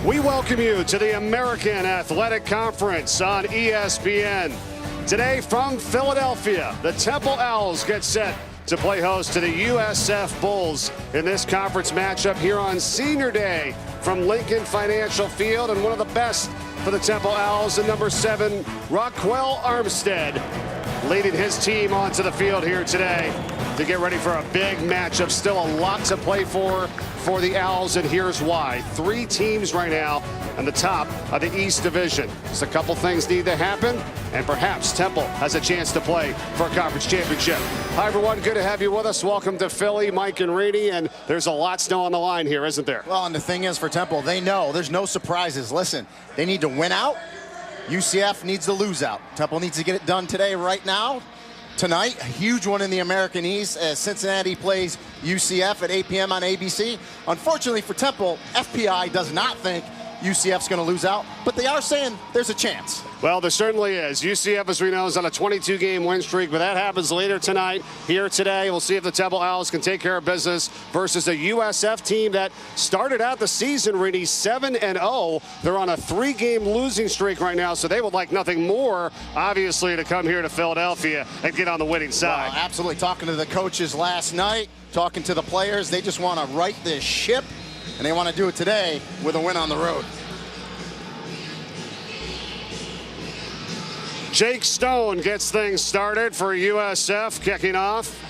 We welcome you to the American Athletic Conference on ESPN. Today from Philadelphia, the Temple Owls get set to play host to the USF Bulls in this conference matchup here on Senior Day from Lincoln Financial Field. And one of the best for the Temple Owls, the number 7, Raquel Armstead, leading his team onto the field here today to get ready for a big matchup. Still a lot to play for the Owls, and here's why. 3 teams right now on the top of the East Division. Just a couple things need to happen, and perhaps Temple has a chance to play for a conference championship. Hi, everyone. Good to have you with us. Welcome to Philly, Mike and Reedy, and there's a lot still on the line here, isn't there? Well, and the thing is, for Temple, they know there's no surprises. Listen, they need to win out. UCF needs to lose out. Temple needs to get it done today, right now. Tonight, a huge one in the American East as Cincinnati plays UCF at 8 p.m. on ABC. Unfortunately for Temple, FPI does not think UCF's going to lose out, but they are saying there's a chance. Well, there certainly is. UCF, as we know, is on a 22-game win streak, but that happens later tonight. Here today, we'll see if the Temple Owls can take care of business versus a USF team that started out the season, Reedy, 7-0. They're on a 3-game losing streak right now, so they would like nothing more, obviously, to come here to Philadelphia and get on the winning side. Well, absolutely. Talking to the coaches last night, talking to the players, they just want to right this ship, and they want to do it today with a win on the road. Jake Stone gets things started for USF, kicking off.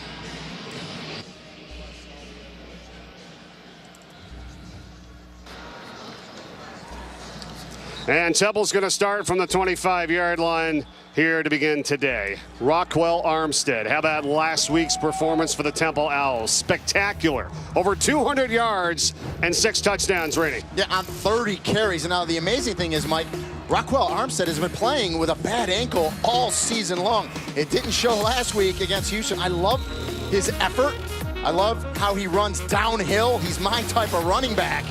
And Temple's going to start from the 25-yard line here to begin today. Raquel Armstead. How about last week's performance for the Temple Owls? Spectacular. Over 200 yards and 6 touchdowns, Reedy. Yeah, on 30 carries. And now the amazing thing is, Mike, Raquel Armstead has been playing with a bad ankle all season long. It didn't show last week against Houston. I love his effort. I love how he runs downhill. He's my type of running back.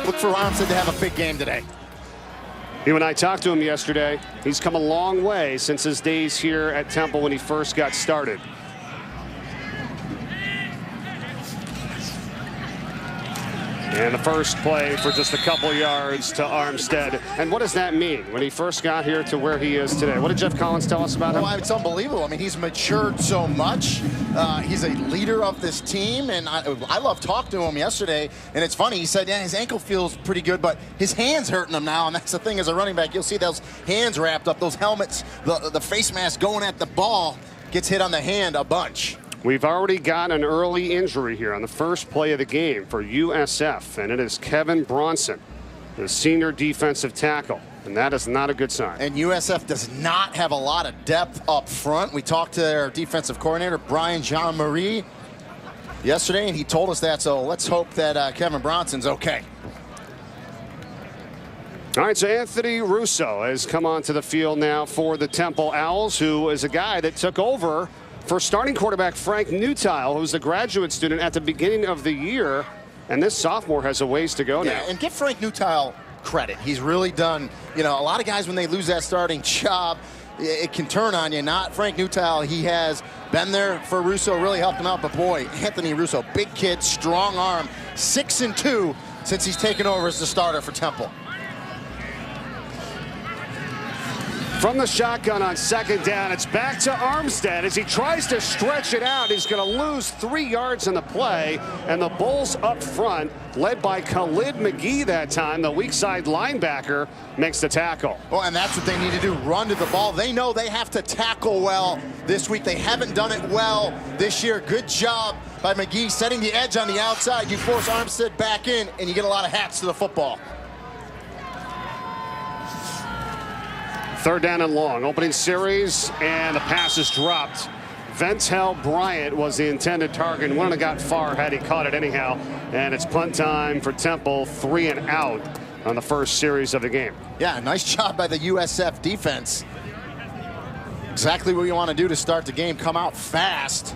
Look for Armstead to have a big game today. You and I talked to him yesterday. He's come a long way since his days here at Temple when he first got started. And the first play for just a couple yards to Armstead. And what does that mean when he first got here to where he is today? What did Geoff Collins tell us about him? Oh, it's unbelievable. I mean, he's matured so much. He's a leader of this team, and I love talking to him yesterday. And it's funny, he said, yeah, his ankle feels pretty good, but his hand's hurting him now. And that's the thing as a running back. You'll see those hands wrapped up, those helmets, the face mask going at the ball, gets hit on the hand a bunch. We've already got an early injury here on the first play of the game for USF, and it is Kevin Bronson, the senior defensive tackle, and that is not a good sign. And USF does not have a lot of depth up front. We talked to their defensive coordinator, Brian Jean-Marie, yesterday, and he told us that, so let's hope that Kevin Bronson's okay. All right, so Anthony Russo has come onto the field now for the Temple Owls, who is a guy that took over for starting quarterback Frank Newtile, who's a graduate student at the beginning of the year, and this sophomore has a ways to go now. And give Frank Newtile credit. He's really done, you know, a lot of guys when they lose that starting job, it can turn on you. Not Frank Newtile. He has been there for Russo, really helped him out, but boy, Anthony Russo, big kid, strong arm, 6-2 since he's taken over as the starter for Temple. From the shotgun on second down, it's back to Armstead as he tries to stretch it out. He's going to lose 3 yards in the play, and the Bulls up front, led by Khalid McGee that time, the weak side linebacker, makes the tackle. Well, and that's what they need to do, run to the ball. They know they have to tackle well this week. They haven't done it well this year. Good job by McGee setting the edge on the outside. You force Armstead back in, and you get a lot of hats to the football. Third down and long, opening series, and the pass is dropped. Ventel Bryant was the intended target and wouldn't have got far had he caught it anyhow. And it's punt time for Temple, 3 and out on the first series of the game. Yeah, nice job by the USF defense. Exactly what you want to do to start the game, come out fast.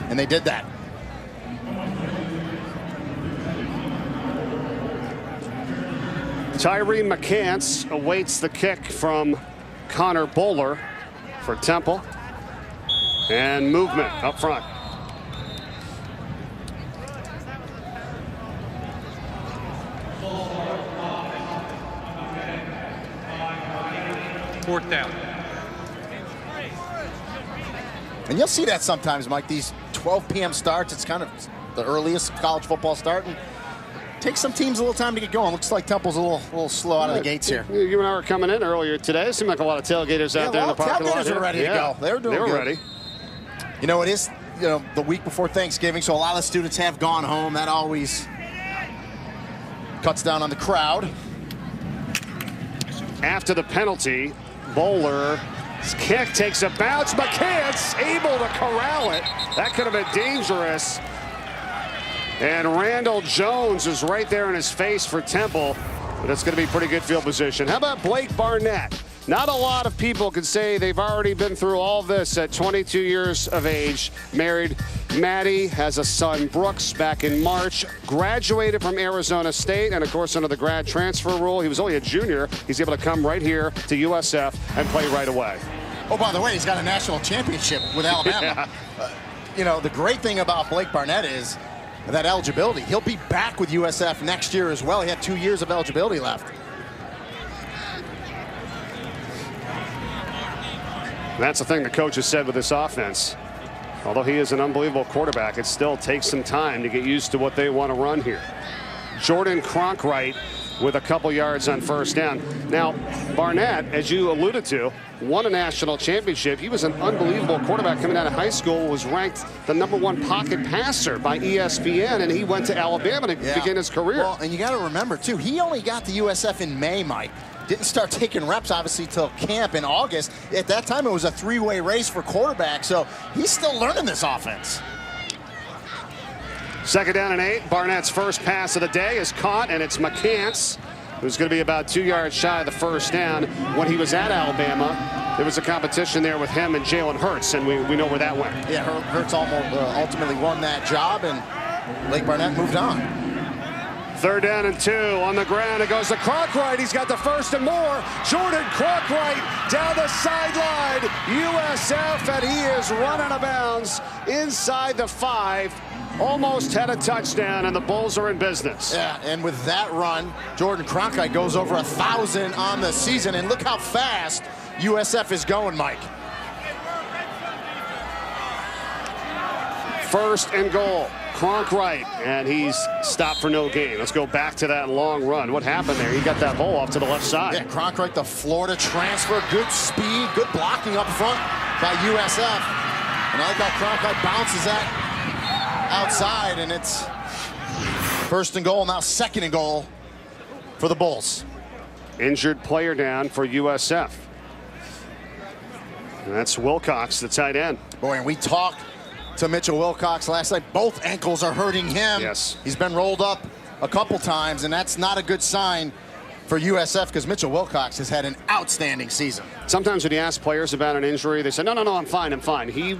And they did that. Tyree McCants awaits the kick from Connor Bowler for Temple. And movement up front. 4th down. And you'll see that sometimes, Mike, these 12 p.m. starts. It's kind of the earliest college football start. And takes some teams a little time to get going. Looks like Temple's a little slow out of the gates here. You and I were coming in earlier today. It seemed like a lot of tailgaters out there in the parking lot. Tailgaters are ready to go. They were doing good. Ready. You know, it is the week before Thanksgiving, so a lot of the students have gone home. That always cuts down on the crowd. After the penalty, Bowler's kick takes a bounce. McCants able to corral it. That could have been dangerous. And Randall Jones is right there in his face for Temple, but it's going to be pretty good field position. How about Blake Barnett? Not a lot of people can say they've already been through all this at 22 years of age. Married Maddie, has a son Brooks back in March, graduated from Arizona State, and of course under the grad transfer rule, he was only a junior. He's able to come right here to USF and play right away. Oh, by the way, he's got a national championship with Alabama. Yeah. The great thing about Blake Barnett is that eligibility. He'll be back with USF next year as well. He had 2 years of eligibility left. That's the thing the coach has said with this offense. Although he is an unbelievable quarterback, it still takes some time to get used to what they want to run here. Jordan Cronkright with a couple yards on 1st down. Now, Barnett, as you alluded to, won a national championship. He was an unbelievable quarterback coming out of high school, was ranked the #1 pocket passer by ESPN, and he went to Alabama to begin his career. Well, and you got to remember, too, he only got to USF in May, Mike. Didn't start taking reps, obviously, till camp in August. At that time, it was a 3-way race for quarterback, so he's still learning this offense. 2nd down and 8. Barnett's first pass of the day is caught, and it's McCants, who's going to be about 2 yards shy of the 1st down. When he was at Alabama, there was a competition there with him and Jalen Hurts, and we know where that went. Yeah, Hurts ultimately won that job, and Blake Barnett moved on. 3rd down and 2 on the ground. It goes to Cronkright. He's got the 1st and more. Jordan Cronkright down the sideline. USF, and he is running out of bounds inside the 5. Almost had a touchdown, and the Bulls are in business. Yeah, and with that run, Jordan Cronkright goes over 1,000 on the season, and look how fast USF is going, Mike. 1st and goal. Cronkright, and he's stopped for no gain. Let's go back to that long run. What happened there? He got that ball off to the left side. Yeah, Cronkright, the Florida transfer. Good speed, good blocking up front by USF. And I like how Cronkright bounces that outside, and it's 1st and goal, now 2nd and goal for the Bulls. Injured player down for USF. And that's Wilcox, the tight end. Boy, and we talked to Mitchell Wilcox last night. Both ankles are hurting him. Yes. He's been rolled up a couple times, and that's not a good sign for USF because Mitchell Wilcox has had an outstanding season. Sometimes when you ask players about an injury, they say, no, I'm fine. He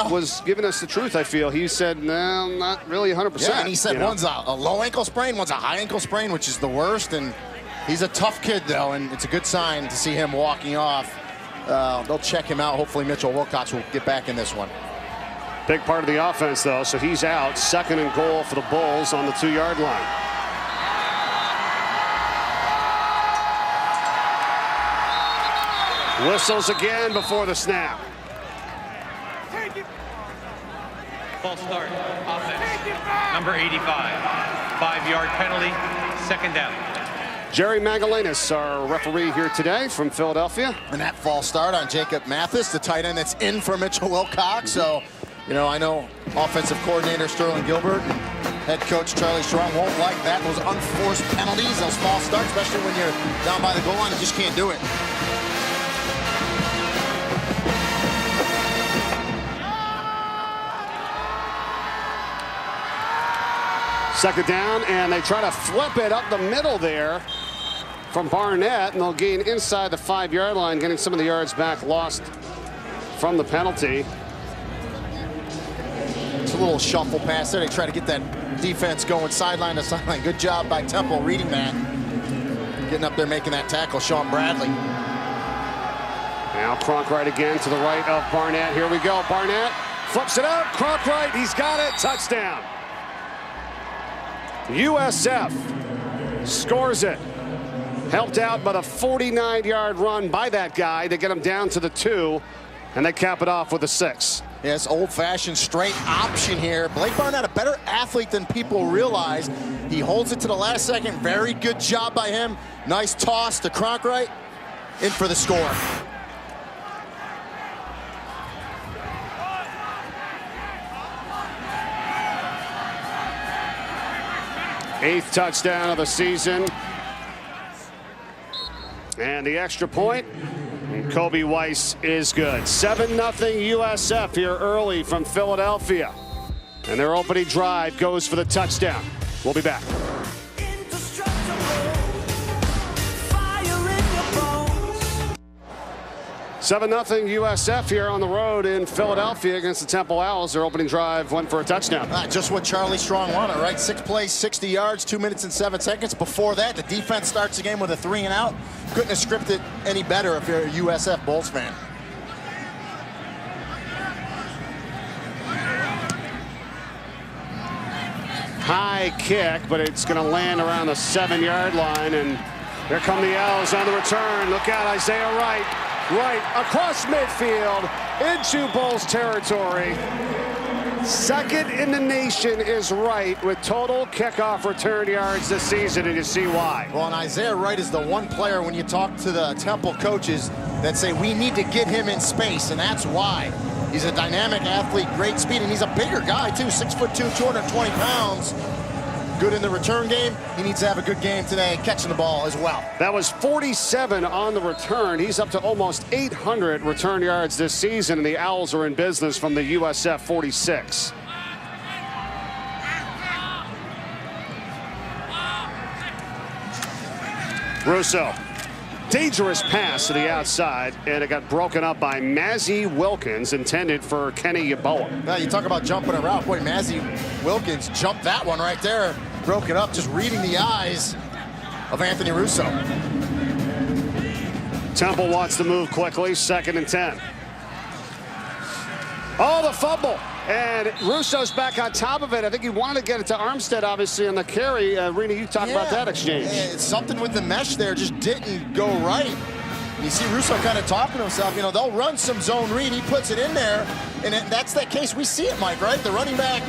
was giving us the truth, I feel. He said, no, not really 100%. Yeah, and he said one's a low ankle sprain, one's a high ankle sprain, which is the worst. And he's a tough kid, though, and it's a good sign to see him walking off. They'll check him out. Hopefully Mitchell Wilcox will get back in this one. Big part of the offense, though, so he's out. 2nd and goal for the Bulls on the 2-yard line. Whistles again before the snap. False start, offense. Number 85. 5-yard penalty, 2nd down. Jerry Magalanis, our referee here today from Philadelphia. And that false start on Jacob Mathis, the tight end that's in for Mitchell Wilcox. So, I know offensive coordinator Sterling Gilbert and head coach Charlie Strong won't like that. Those unforced penalties, those false starts, especially when you're down by the goal line, you just can't do it. Second down, and they try to flip it up the middle there from Barnett, and they'll gain inside the 5-yard line, getting some of the yards back lost from the penalty. It's a little shuffle pass there. They try to get that defense going sideline to sideline. Good job by Temple reading that. Getting up there, making that tackle, Sean Bradley. Now Cronkright again to the right of Barnett. Here we go. Barnett flips it up. Cronkright, he's got it. Touchdown. USF scores it. Helped out by the 49-yard run by that guy to get him down to the 2, and they cap it off with a 6. Yes, old-fashioned straight option here. Blake Barnett, a better athlete than people realize. He holds it to the last second. Very good job by him. Nice toss to Cronkright. In for the score. Eighth touchdown of the season. And the extra point, and Kobe Weiss is good. 7-0 USF here early from Philadelphia. And their opening drive goes for the touchdown. We'll be back. 7-0 USF here on the road in Philadelphia against the Temple Owls. Their opening drive went for a touchdown. Just what Charlie Strong wanted, right? 6 plays, 60 yards, 2 minutes and 7 seconds. Before that, the defense starts the game with a 3 and out. Couldn't have scripted any better if you're a USF Bulls fan. High kick, but it's going to land around the 7-yard line. And here come the Owls on the return. Look out, Isaiah Wright. Right across midfield into Bulls territory. Second in the nation is Wright with total kickoff return yards this season, and you see why. Well, and Isaiah Wright is the one player when you talk to the Temple coaches that say we need to get him in space, and that's why. He's a dynamic athlete, great speed, and he's a bigger guy too, 6'2", 220 pounds. Good in the return game. He needs to have a good game today, catching the ball as well. That was 47 on the return. He's up to almost 800 return yards this season, and the Owls are in business from the USF 46. Russo. Dangerous pass to the outside, and it got broken up by Mazzy Wilkins, intended for Kenny Yeboah. Now, you talk about jumping a route. Boy, Mazzy Wilkins jumped that one right there. Broke it up, just reading the eyes of Anthony Russo. Temple wants to move quickly, 2nd and 10. Oh, the fumble. And Russo's back on top of it. I think he wanted to get it to Armstead, obviously, on the carry. Rena, you talked about that exchange. It's something with the mesh there just didn't go right. You see Russo kind of talking to himself. You know, they'll run some zone read. He puts it in there, and that's that case. We see it, Mike, right? The running back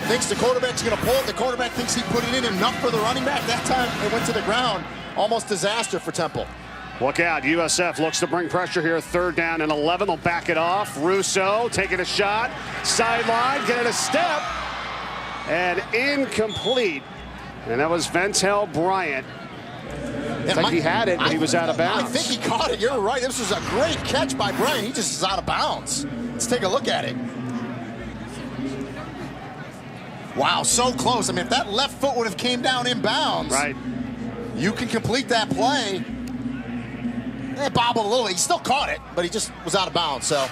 thinks the quarterback's going to pull it. The quarterback thinks he put it in enough for the running back. That time it went to the ground. Almost disaster for Temple. Look out, USF looks to bring pressure here. 3rd down and 11. They'll back it off. Russo taking a shot. Sideline, getting a step. And incomplete. And that was Ventel Bryant. It's like he had it, but he was out of bounds. I think he caught it. You're right. This was a great catch by Bryant. He just is out of bounds. Let's take a look at it. Wow, so close. I mean, if that left foot would have came down in bounds, right, you can complete that play. It bobbled a little. He still caught it, but he just was out of bounds. So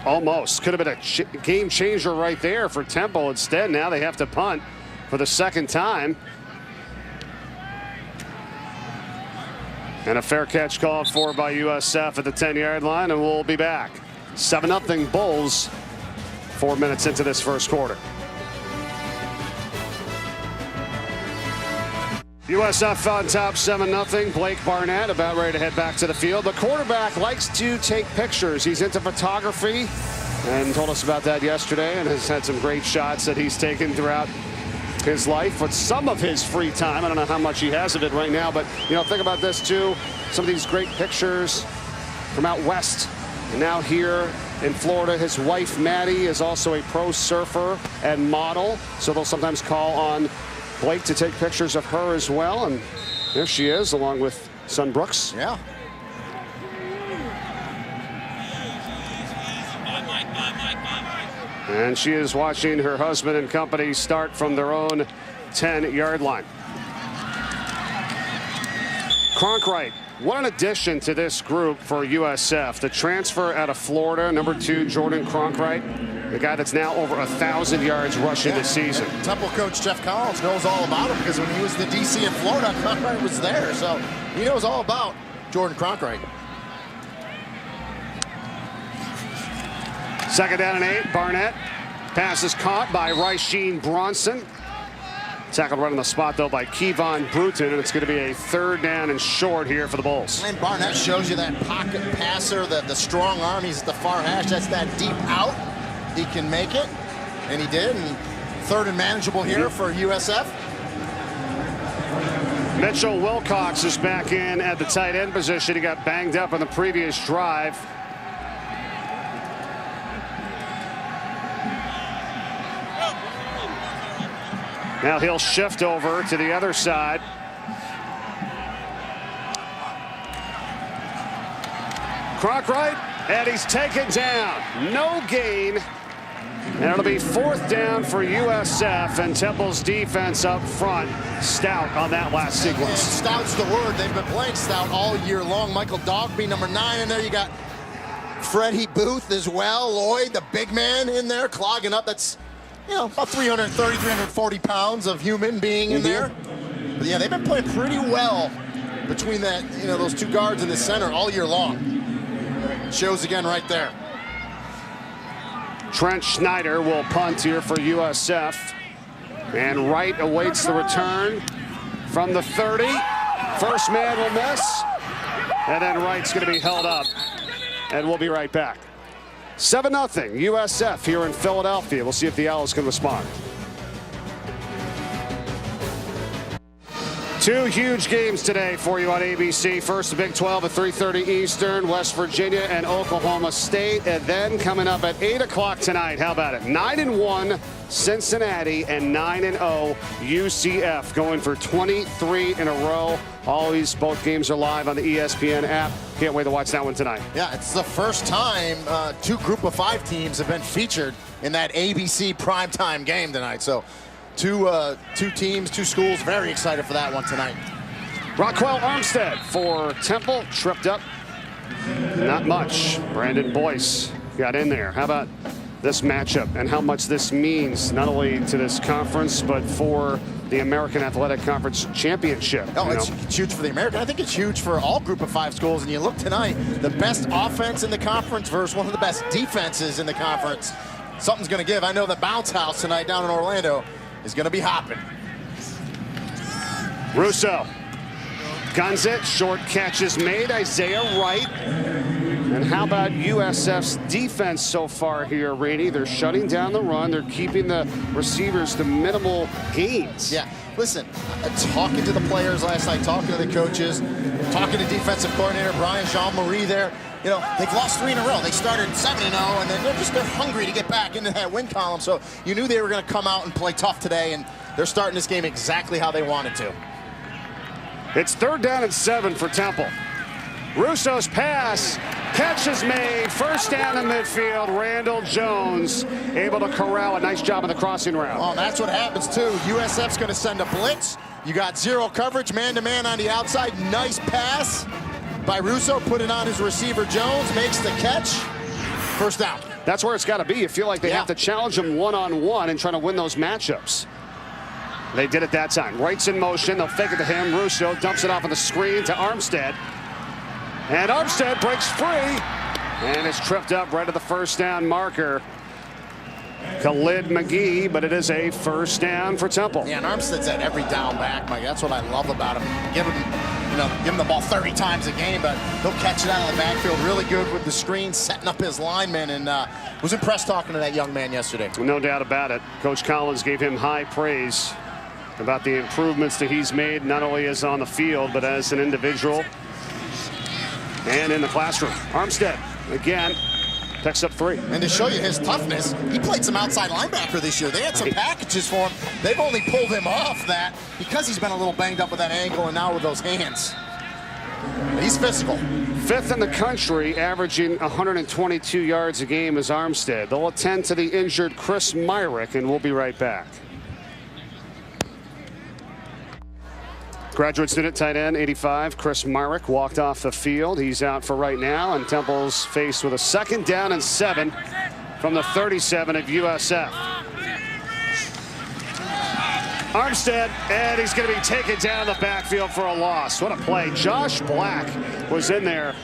almost could have been a game changer right there for Temple. Instead, now they have to punt for the 2nd time. And a fair catch called for by USF at the 10-yard line, and we'll be back. 7-0 Bulls, 4 minutes into this first quarter. USF on top 7-0. Blake Barnett about ready to head back to the field. The quarterback likes to take pictures. He's into photography and told us about that yesterday, and has had some great shots that he's taken throughout his life with some of his free time. I don't know how much he has of it right now, but you know, think about this too. Some of these great pictures from out west, and now here in Florida. His wife Maddie is also a pro surfer and model, so they'll sometimes call on Blake to take pictures of her as well, and there she is along with son Brooks. Yeah. And she is watching her husband and company start from their own 10-yard line. Cronkright, what an addition to this group for USF. The transfer out of Florida, number 2, Jordan Cronkright, the guy that's now over 1,000 yards rushing this season. Temple coach Geoff Collins knows all about him because when he was the DC in Florida, Cronkright was there. So he knows all about Jordan Cronkright. 2nd down and 8. Barnett. Pass is caught by Ryshean Bronson. Tackled right on the spot, though, by Kevon Bruton, and it's going to be a 3rd down and short here for the Bulls. And Barnett shows you that pocket passer, the strong arm. He's at the far hash. That's that deep out. He can make it, and he did. And 3rd and manageable here for USF. Mitchell Wilcox is back in at the tight end position. He got banged up on the previous drive. Now he'll shift over to the other side. Cronkright, and he's taken down. No gain. And it'll be 4th down for USF, and Temple's defense up front. Stout on that last sequence. And stout's the word. They've been playing stout all year long. Michael Dogby, number 9 in there. You got Freddie Booth as well. Lloyd, the big man in there, clogging up. That's, you know, about 330, 340 pounds of human being in there. But yeah, they've been playing pretty well between that, you know, those 2 guards in the center all year long. Shows again right there. Trent Schneider will punt here for USF. And Wright awaits the return from the 30. First man will miss. And then Wright's going to be held up. And we'll be right back. 7-0 USF here in Philadelphia. We'll see if the Owls can respond. 2 huge games today for you on ABC. First, the Big 12 at 3:30 Eastern, West Virginia and Oklahoma State. And then coming up at 8 o'clock tonight, how about it? 9-1 Cincinnati and 9-0 UCF, going for 23 in a row. Always, both games are live on the ESPN app. Can't wait to watch that one tonight. Yeah, it's the first time 2 Group of 5 teams have been featured in that ABC primetime game tonight. So two teams, 2 schools, very excited for that one tonight. Rockwell Armstead for Temple, tripped up. Not much. Brandon Boyce got in there. How about this matchup and how much this means not only to this conference but for the American Athletic Conference Championship? Oh, it's huge for the American. I think it's huge for all Group of 5 schools. And you look tonight, the best offense in the conference versus one of the best defenses in the conference. Something's going to give. I know the Bounce House tonight down in Orlando is going to be hopping. Russo guns it. Short catch is made. Isaiah Wright. And how about USF's defense so far here, Rainey? They're shutting down the run. They're keeping the receivers to minimal gains. Yeah, listen, talking to the players last night, talking to the coaches, talking to defensive coordinator Brian Jean-Marie there. You know, they've lost 3 in a row. They started 7-0, and then they're hungry to get back into that win column. So you knew they were going to come out and play tough today, and they're starting this game exactly how they wanted to. It's 3rd down and 7 for Temple. Russo's pass, catch is made, 1st down in midfield. Randall Jones able to corral a nice job on the crossing route. Oh, that's what happens too. USF's going to send a blitz. You got 0 coverage, man-to-man on the outside. Nice pass by Russo, put it on his receiver Jones, makes the catch. 1st down. That's where it's got to be. You feel like they have to challenge him one-on-one and trying to win those matchups. They did it that time. Wright's in motion. They'll fake it to him. Russo dumps it off on the screen to Armstead. And Armstead breaks free and is tripped up right at the 1st down marker. Khalid McGee, but it is a 1st down for Temple. Yeah, and Armstead's at every down back, Mike. That's what I love about him. Give him the ball 30 times a game, but he'll catch it out of the backfield. Really good with the screen, setting up his linemen, and was impressed talking to that young man yesterday. No doubt about it. Coach Collins gave him high praise about the improvements that he's made, not only as on the field, but as an individual and in the classroom. Armstead, again, picks up 3. And to show you his toughness, he played some outside linebacker this year. They had some packages for him. They've only pulled him off that because he's been a little banged up with that ankle and now with those hands. He's physical. 5th in the country, averaging 122 yards a game is Armstead. They'll attend to the injured Chris Myrick, and we'll be right back. Graduate student tight end, 85, Chris Myrick, walked off the field. He's out for right now, and Temple's faced with a 2nd down and 7 from the 37 of USF. Armstead, and he's going to be taken down the backfield for a loss. What a play. Josh Black was in there,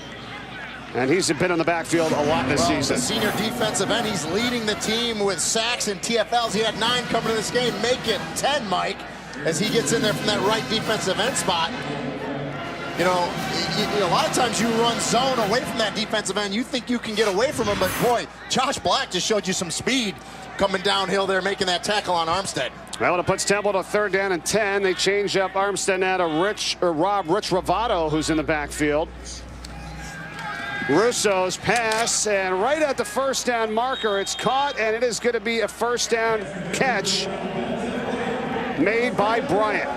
and he's been in the backfield a lot this season. The senior defensive end, he's leading the team with sacks and TFLs. He had 9 coming to this game. Make it 10, Mike. as he gets in there from that right defensive end spot. You know, a lot of times you run zone away from that defensive end. You think you can get away from him, but boy, Josh Black just showed you some speed coming downhill there, making that tackle on Armstead. Well, it puts Temple to 3rd down and 10. They change up Armstead now to Rich Ravato, who's in the backfield. Russo's pass, and right at the 1st down marker, it's caught, and it is going to be a 1st down catch made by Bryant.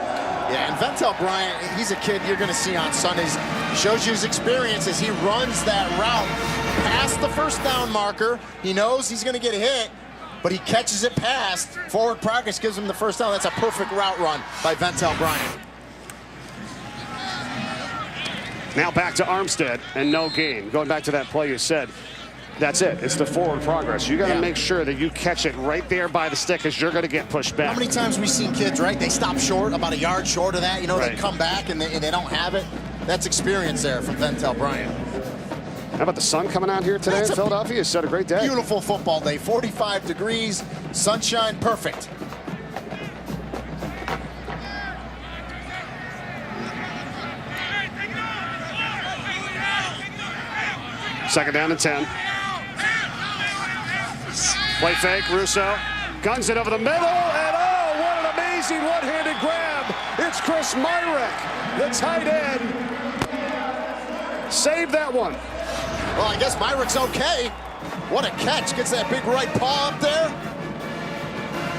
Yeah, and Ventel Bryant, he's a kid you're going to see on Sundays. Shows you his experience as he runs that route past the 1st down marker. He knows he's going to get hit, but he catches it past. Forward progress gives him the 1st down. That's a perfect route run by Ventel Bryant. Now back to Armstead, and no gain. Going back to that play you said, that's it. It's the forward progress. You got to make sure that you catch it right there by the stick, because you're going to get pushed back. How many times we've seen kids, right? They stop short, about a yard short of that. You know, They come back and they don't have it. That's experience there from Ventel Bryant. How about the sun coming out here today in Philadelphia? It's had a great day. Beautiful football day. 45 degrees, sunshine, perfect. Second down and 10. Play fake, Russo guns it over the middle, and oh, what an amazing one-handed grab. It's Chris Myrick, the tight end. Save that one. Well, I guess Myrick's okay. What a catch. Gets that big right paw up there.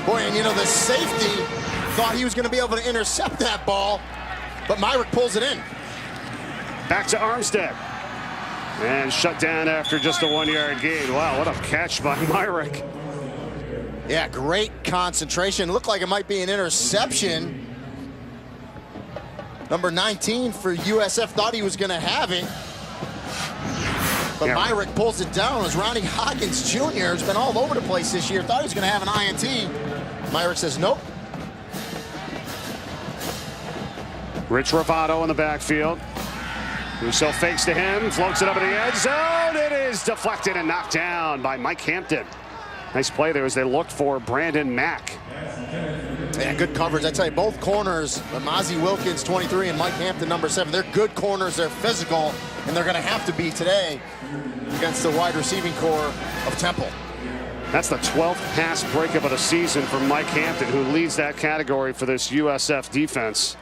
Boy, and you know, the safety thought he was going to be able to intercept that ball, but Myrick pulls it in. Back to Armstead. And shut down after just a 1-yard gain. Wow, what a catch by Myrick. Yeah, great concentration. Looked like it might be an interception. Number 19 for USF thought he was going to have it. But Myrick pulls it down. It was Ronnie Hawkins Jr. has been all over the place this year. Thought he was going to have an INT. Myrick says nope. Rich Ravato in the backfield. Russo fakes to him, floats it up in the end zone. It is deflected and knocked down by Mike Hampton. Nice play there as they looked for Brandon Mack. Yeah, good coverage. I tell you, both corners, Mozzie Wilkins, 23, and Mike Hampton, number 7, they're good corners. They're physical, and they're going to have to be today against the wide receiving core of Temple. That's the 12th pass breakup of the season for Mike Hampton, who leads that category for this USF defense.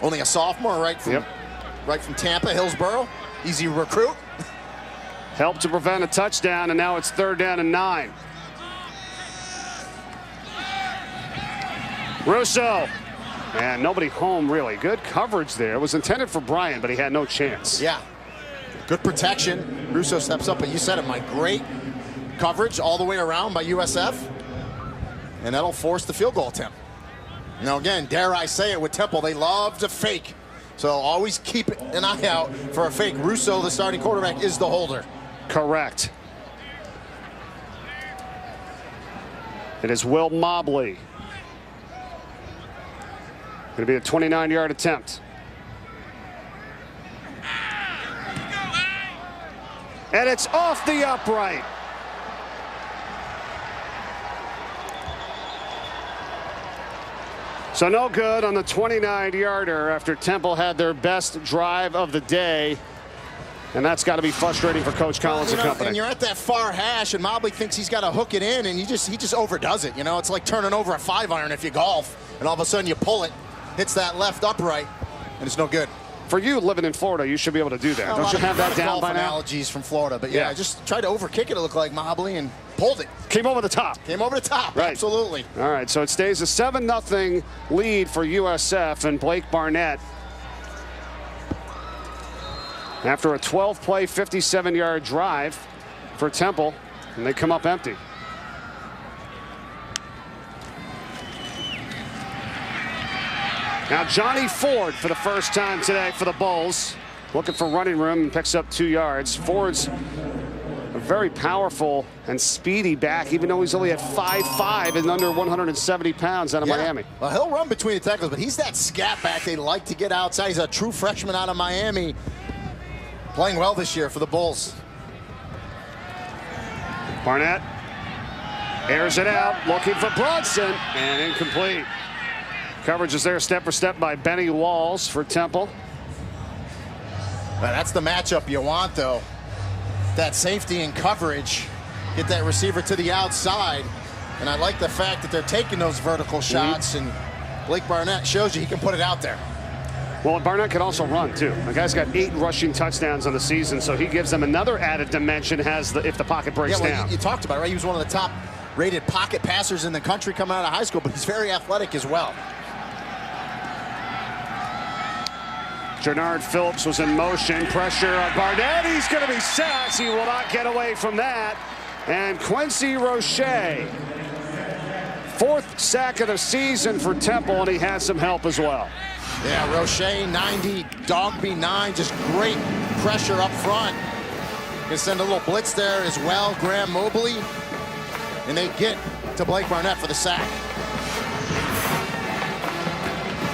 Only a sophomore, right from Tampa, Hillsborough. Easy recruit. Helped to prevent a touchdown, and now it's 3rd down and 9. Russo. And nobody home, really. Good coverage there. It was intended for Bryant, but he had no chance. Yeah. Good protection. Russo steps up, but you said it, Mike. Great coverage all the way around by USF. And that'll force the field goal attempt. Now, again, dare I say it, with Temple, they love to fake. So always keep an eye out for a fake. Russo, the starting quarterback, is the holder. Correct. It is Will Mobley. Going to be a 29-yard attempt. And it's off the upright. So no good on the 29-yarder after Temple had their best drive of the day. And that's got to be frustrating for Coach Collins and company. And you're at that far hash, and Mobley thinks he's got to hook it in, and he just overdoes it. You know, it's like turning over a 5-iron if you golf, and all of a sudden you pull it, hits that left upright, and it's no good. For you living in Florida, you should be able to do that. Don't you have that down by now? Analogies from Florida, but yeah, I just tried to overkick it. It looked like Mobley and pulled it. Came over the top. Came over the top. Right. Absolutely. All right, so it stays a 7-0 lead for USF, and Blake Barnett, after a 12-play, 57-yard drive for Temple, and they come up empty. Now Johnny Ford for the first time today for the Bulls, looking for running room and picks up 2 yards. Ford's a very powerful and speedy back, even though he's only at 5'5" and under 170 pounds out of Miami. Well, he'll run between the tackles, but he's that scat back they like to get outside. He's a true freshman out of Miami, playing well this year for the Bulls. Barnett airs it out, looking for Bronson, and incomplete. Coverage is there step for step by Benny Walls for Temple. Well, that's the matchup you want, though. That safety and coverage. Get that receiver to the outside. And I like the fact that they're taking those vertical shots, and Blake Barnett shows you he can put it out there. Well, Barnett can also run, too. The guy's got 8 rushing touchdowns on the season, so he gives them another added dimension if the pocket breaks down. You talked about it, right? He was one of the top-rated pocket passers in the country coming out of high school, but he's very athletic as well. Jernard Phillips was in motion. Pressure on Barnett. He's going to be sacked. He will not get away from that. And Quincy Roche, 4th sack of the season for Temple, and he had some help as well. Yeah, Roche, 90, Dogby, 9, just great pressure up front. Gonna send a little blitz there as well, Graham Mobley. And they get to Blake Barnett for the sack.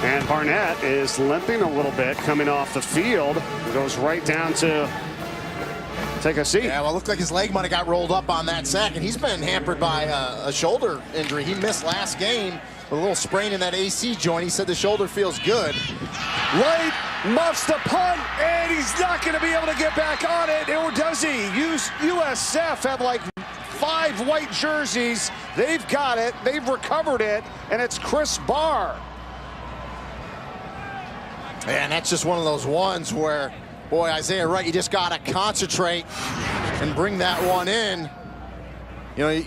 And Barnett is limping a little bit coming off the field. He goes right down to take a seat. Yeah, well, it looked like his leg might have got rolled up on that sack, and he's been hampered by a shoulder injury. He missed last game with a little sprain in that AC joint. He said the shoulder feels good. Right, muffs the punt, and he's not going to be able to get back on it. Or does he? USF have like 5 white jerseys. They've got it. They've recovered it, and it's Chris Barr. And that's just one of those ones where, boy, Isaiah Wright, you just got to concentrate and bring that one in. You know,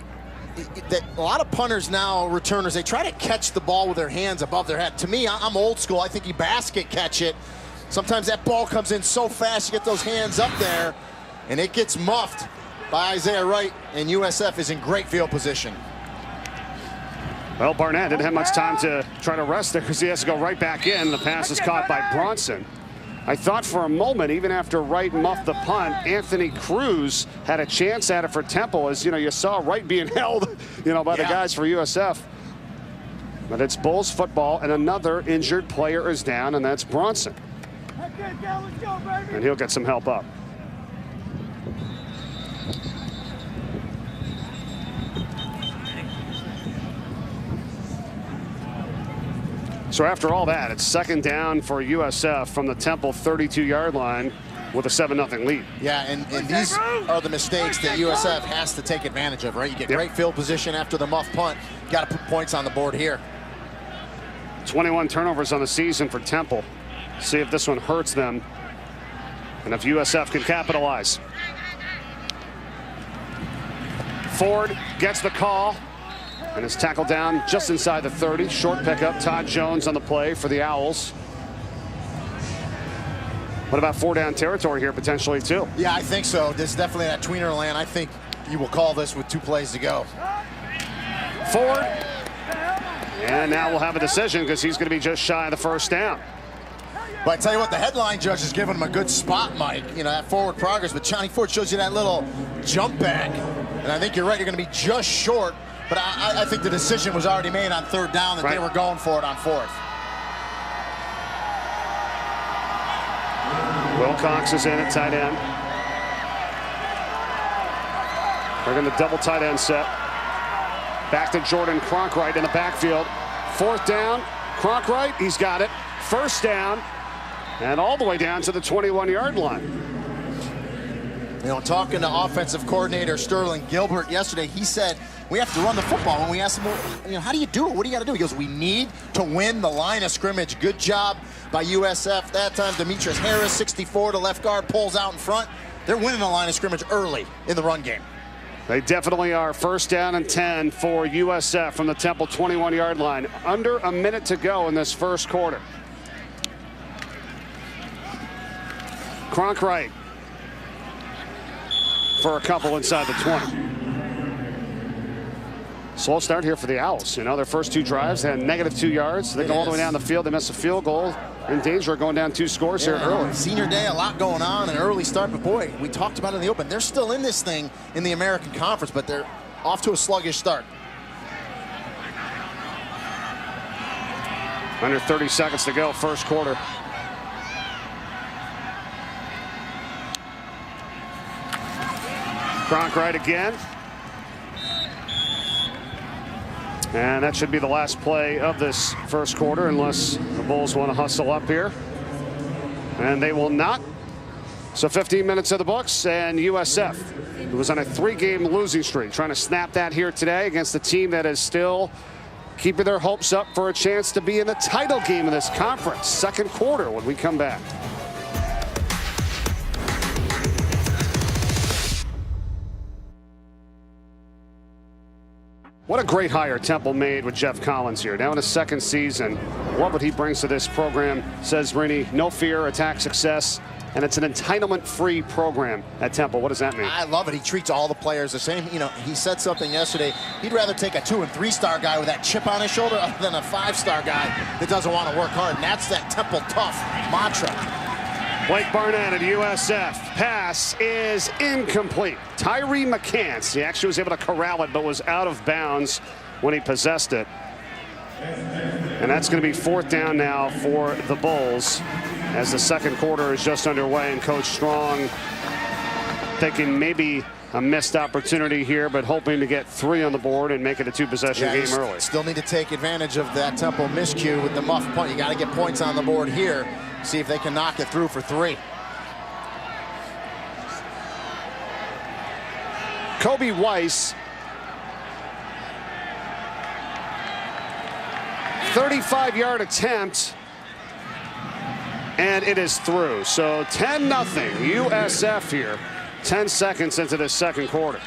a lot of punters now, returners, they try to catch the ball with their hands above their head. To me, I'm old school. I think you basket catch it. Sometimes that ball comes in so fast, you get those hands up there, and it gets muffed by Isaiah Wright, and USF is in great field position. Well, Barnett didn't have much time to try to rest there because he has to go right back in. The pass is caught by Bronson. I thought for a moment, even after Wright muffed the punt, Anthony Cruz had a chance at it for Temple. As you know, you saw Wright being held, by the guys for USF. But it's Bulls football, and another injured player is down, and that's Bronson. And he'll get some help up. So after all that, it's 2nd down for USF from the Temple 32-yard line with a 7-0 lead. Yeah, and these are the mistakes that USF has to take advantage of, right? You get great field position after the muff punt. You got to put points on the board here. 21 turnovers on the season for Temple. See if this one hurts them and if USF can capitalize. Ford gets the call and is tackled down just inside the 30. Short pickup. Todd Jones on the play for the Owls. What about 4-down territory here potentially too? Yeah, I think so. This is definitely that tweener land. I think you will call this with 2 plays to go. Ford. And now we'll have a decision because he's going to be just shy of the 1st down. But I tell you what, the headline judge is giving him a good spot, Mike. That forward progress. But Johnny Ford shows you that little jump back. And I think you're right. You're going to be just short. But I think the decision was already made on 3rd down that they were going for it on 4th. Wilcox is in at tight end. They're going to double tight end set. Back to Jordan Cronkright in the backfield. 4th down. Cronkright, he's got it. 1st down. And all the way down to the 21-yard line. Talking to offensive coordinator Sterling Gilbert yesterday, he said, we have to run the football. When we asked him, how do you do it? What do you got to do? He goes, we need to win the line of scrimmage. Good job by USF. That time, Demetrius Harris, 64 to left guard, pulls out in front. They're winning the line of scrimmage early in the run game. They definitely are. 1st down and 10 for USF from the Temple 21-yard line. Under a minute to go in this 1st quarter. Cronkright for a couple inside the 20. Slow start here for the Owls. Their first 2 drives had -2 yards. They go all the way down the field. They miss a field goal. In danger of going down 2 scores here early. Senior day, a lot going on, an early start. But boy, we talked about it in the open. They're still in this thing in the American Conference, but they're off to a sluggish start. Under 30 seconds to go, 1st quarter. Cronkright again. And that should be the last play of this first quarter, unless the Bulls want to hustle up here. And they will not. So 15 minutes of the books, and USF, who was on a 3-game losing streak, trying to snap that here today against the team that is still keeping their hopes up for a chance to be in the title game of this conference. Second quarter when we come back. What a great hire Temple made with Geoff Collins here. Now in his second season. Love what he brings to this program, says Rini. No fear, attack success. And it's an entitlement-free program at Temple. What does that mean? I love it. He treats all the players the same. You know, he said something yesterday. He'd rather take a 2- and 3-star guy with that chip on his shoulder than a 5-star guy that doesn't want to work hard. And that's that Temple tough mantra. Blake Barnett at USF. Pass is incomplete. Tyree McCants. He actually was able to corral it, but was out of bounds when he possessed it. And that's going to be 4th down now for the Bulls, as the second quarter is just underway, and Coach Strong thinking maybe a missed opportunity here, but hoping to get 3 on the board and make it a 2-possession game early. Still need to take advantage of that Temple miscue with the muff punt. You got to get points on the board here. See if they can knock it through for 3. Kobe Weiss, 35-yard attempt, and it is through. So 10-0 USF here, 10 seconds into the second quarter.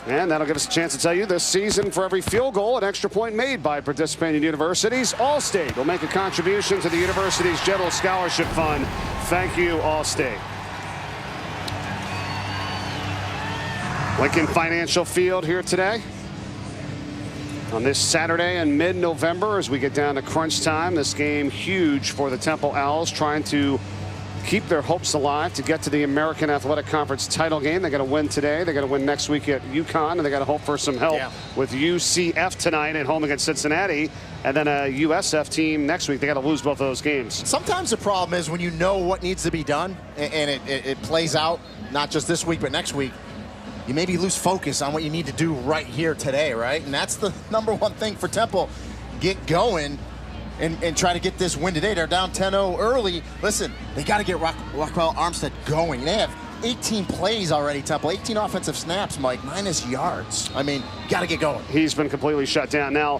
And that'll give us a chance to tell you this season, for every field goal, an extra point made by participating universities, Allstate will make a contribution to the university's general scholarship fund. Thank you, Allstate. Lincoln Financial Field here today on this Saturday in mid-November as we get down to crunch time. This game huge for the Temple Owls, trying to keep their hopes alive to get to the American Athletic Conference title game. They got to win today. They got to win next week at UConn, and they got to hope for some help with UCF tonight at home against Cincinnati, and then a USF team next week. They got to lose both of those games. Sometimes the problem is when you know what needs to be done and it plays out not just this week but next week, you maybe lose focus on what you need to do right here today, right? And that's the #1 thing for Temple. Get going and try to get this win today. They're down 10-0 early. Listen, they got to get Rockwell Armstead going. They have 18 plays already, Temple. 18 offensive snaps, Mike, minus yards. I mean, got to get going. He's been completely shut down. Now,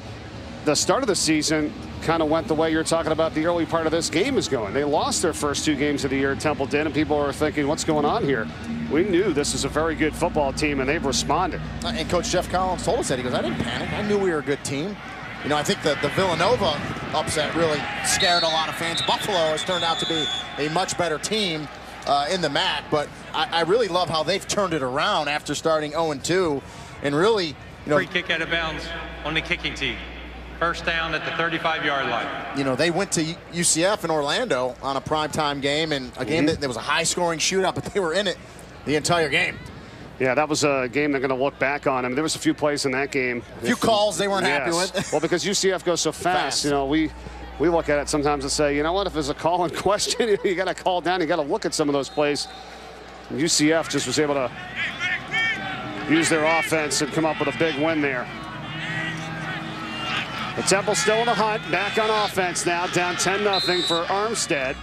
the start of the season kind of went the way you're talking about the early part of this game is going. They lost their first 2 games of the year, Temple did, and people are thinking, what's going on here? We knew this is a very good football team, and they've responded. And Coach Geoff Collins told us that. He goes, I didn't panic. I knew we were a good team. You know, I think the Villanova upset really scared a lot of fans. Buffalo has turned out to be a much better team in the MAC, but I really love how they've turned it around after starting 0-2, and really, you know, Free kick out of bounds on the kicking team. First down at the 35-yard line. You know, they went to UCF in Orlando on a primetime game, and a game that there was a high-scoring shootout, but they were in it the entire game. Yeah, that was a game they're going to look back on. I mean, there was a few plays in that game. A few calls they weren't happy with. Well, because UCF goes so fast. You know, we look at it sometimes and say, you know what, if there's a call in question, you got to call down. You got to look at some of those plays. And UCF just was able to use their offense and come up with a big win there. The Temple still in the hunt, back on offense now, down 10-0 for Armstead.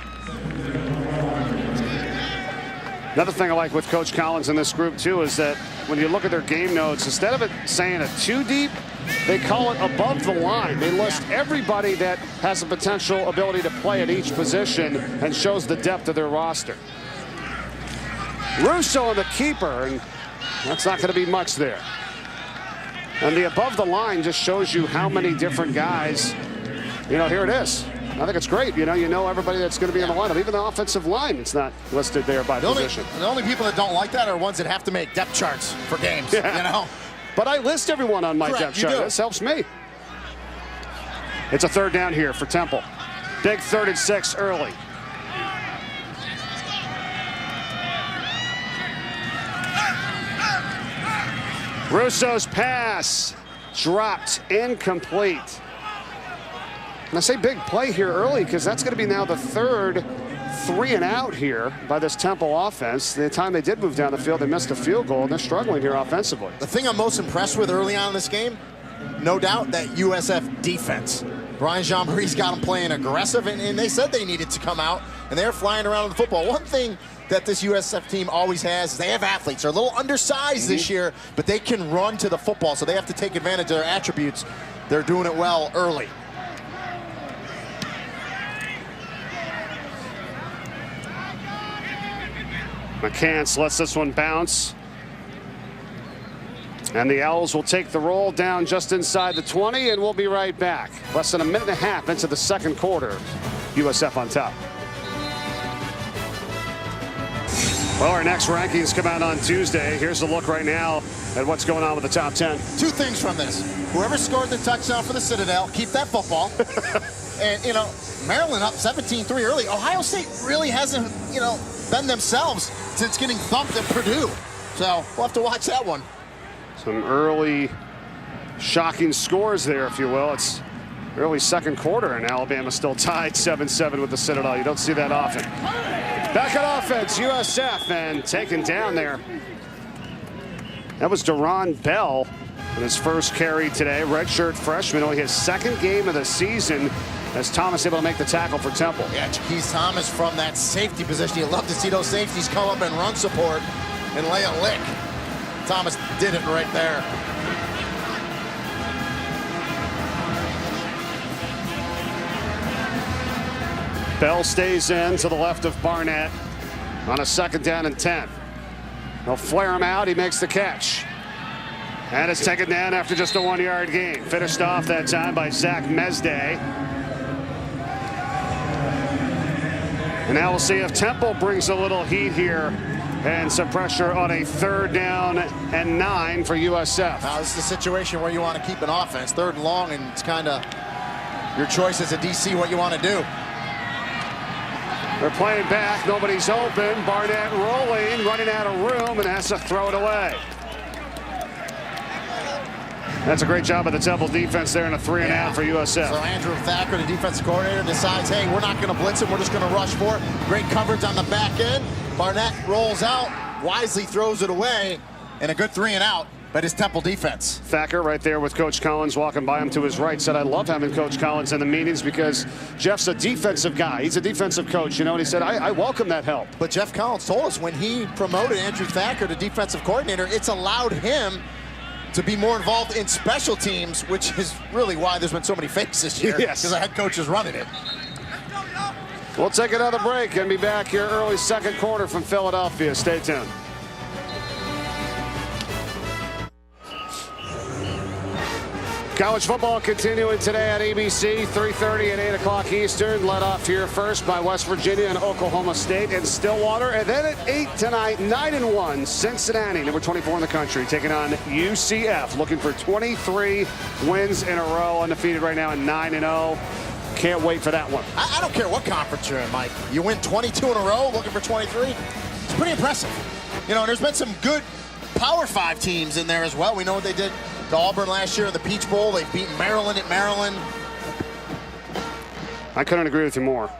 Another thing I like with Coach Collins in this group, too, is that when you look at their game notes, instead of it saying a 2 deep, they call it above the line. They list everybody that has a potential ability to play at each position and shows the depth of their roster. Russo and the keeper, and that's not going to be much there. And the above the line just shows you how many different guys, you know, here it is. I think it's great. You know everybody that's going to be in the lineup. Even the offensive line, it's not listed there by position. The only people that don't like that are ones that have to make depth charts for games, you know. But I list everyone on my depth chart. This helps me. It's a 3rd down here for Temple. Big 3rd and 6 early. Russo's pass dropped, incomplete. And I say big play here early because that's going to be now the 3rd 3-and-out here by this Temple offense. The time they did move down the field, they missed a field goal, and they're struggling here offensively. The thing I'm most impressed with early on in this game, no doubt, that USF defense. Brian Jean-Marie's got them playing aggressive, and they said they needed to come out, and they're flying around with the football. One thing that this USF team always has is they have athletes. They're a little undersized this year, but they can run to the football, so they have to take advantage of their attributes. They're doing it well early. McCants lets this one bounce. And the Owls will take the roll down just inside the 20, and we'll be right back. Less than a minute and a half into the second quarter. USF on top. Well, our next rankings come out on Tuesday. Here's a look right now at what's going on with the top 10. Two things from this. Whoever scored the touchdown for the Citadel, keep that football. And, you know, Maryland up 17-3 early. Ohio State really hasn't, you know, been themselves since getting thumped at Purdue. So we'll have to watch that one. Some early shocking scores there, if you will. It's early second quarter, and Alabama still tied 7-7 with the Citadel. You don't see that often. Back on offense, USF, and taken down there. That was Deron Bell in his first carry today. Redshirt freshman, only his second game of the season, as Thomas able to make the tackle for Temple. Yeah, Jaquez Thomas from that safety position. You love to see those safeties come up and run support and lay a lick. Thomas did it right there. Bell stays in to the left of Barnett on a 2nd down and 10. They'll flare him out. He makes the catch. And it's taken down after just a 1-yard gain. Finished off that time by Zach Mesday. And now we'll see if Temple brings a little heat here and some pressure on a 3rd down and 9 for USF. Now, this is a situation where you want to keep an offense. 3rd and long, and it's kind of your choice as a DC what you want to do. They're playing back. Nobody's open. Barnett rolling, running out of room, and has to throw it away. That's a great job of the Temple defense there, and a 3 and out for USF. So Andrew Thacker, the defensive coordinator, decides, hey, we're not going to blitz him. We're just going to rush for it. Great coverage on the back end. Barnett rolls out, wisely throws it away, and a good 3 and out. But it's Temple defense. Thacker right there with Coach Collins walking by him to his right said, I love having Coach Collins in the meetings because Geoff's a defensive guy. He's a defensive coach, you know, and he said, I welcome that help. But Geoff Collins told us when he promoted Andrew Thacker to defensive coordinator, it's allowed him to be more involved in special teams, which is really why there's been so many fakes this year. Yes. Because the head coach is running it. We'll take another break and be back here early second quarter from Philadelphia. Stay tuned. College football continuing today on ABC, 3:30 and 8 o'clock Eastern. Led off here first by West Virginia and Oklahoma State and Stillwater. And then at 8 tonight, 9-1, Cincinnati, number 24 in the country, taking on UCF, looking for 23 wins in a row, undefeated right now at 9-0. Can't wait for that one. I don't care what conference you're in, Mike. You win 22 in a row, looking for 23. It's pretty impressive. You know, there's been some good Power 5 teams in there as well. We know what they did to Auburn last year in the Peach Bowl. They've beaten Maryland at Maryland. I couldn't agree with you more.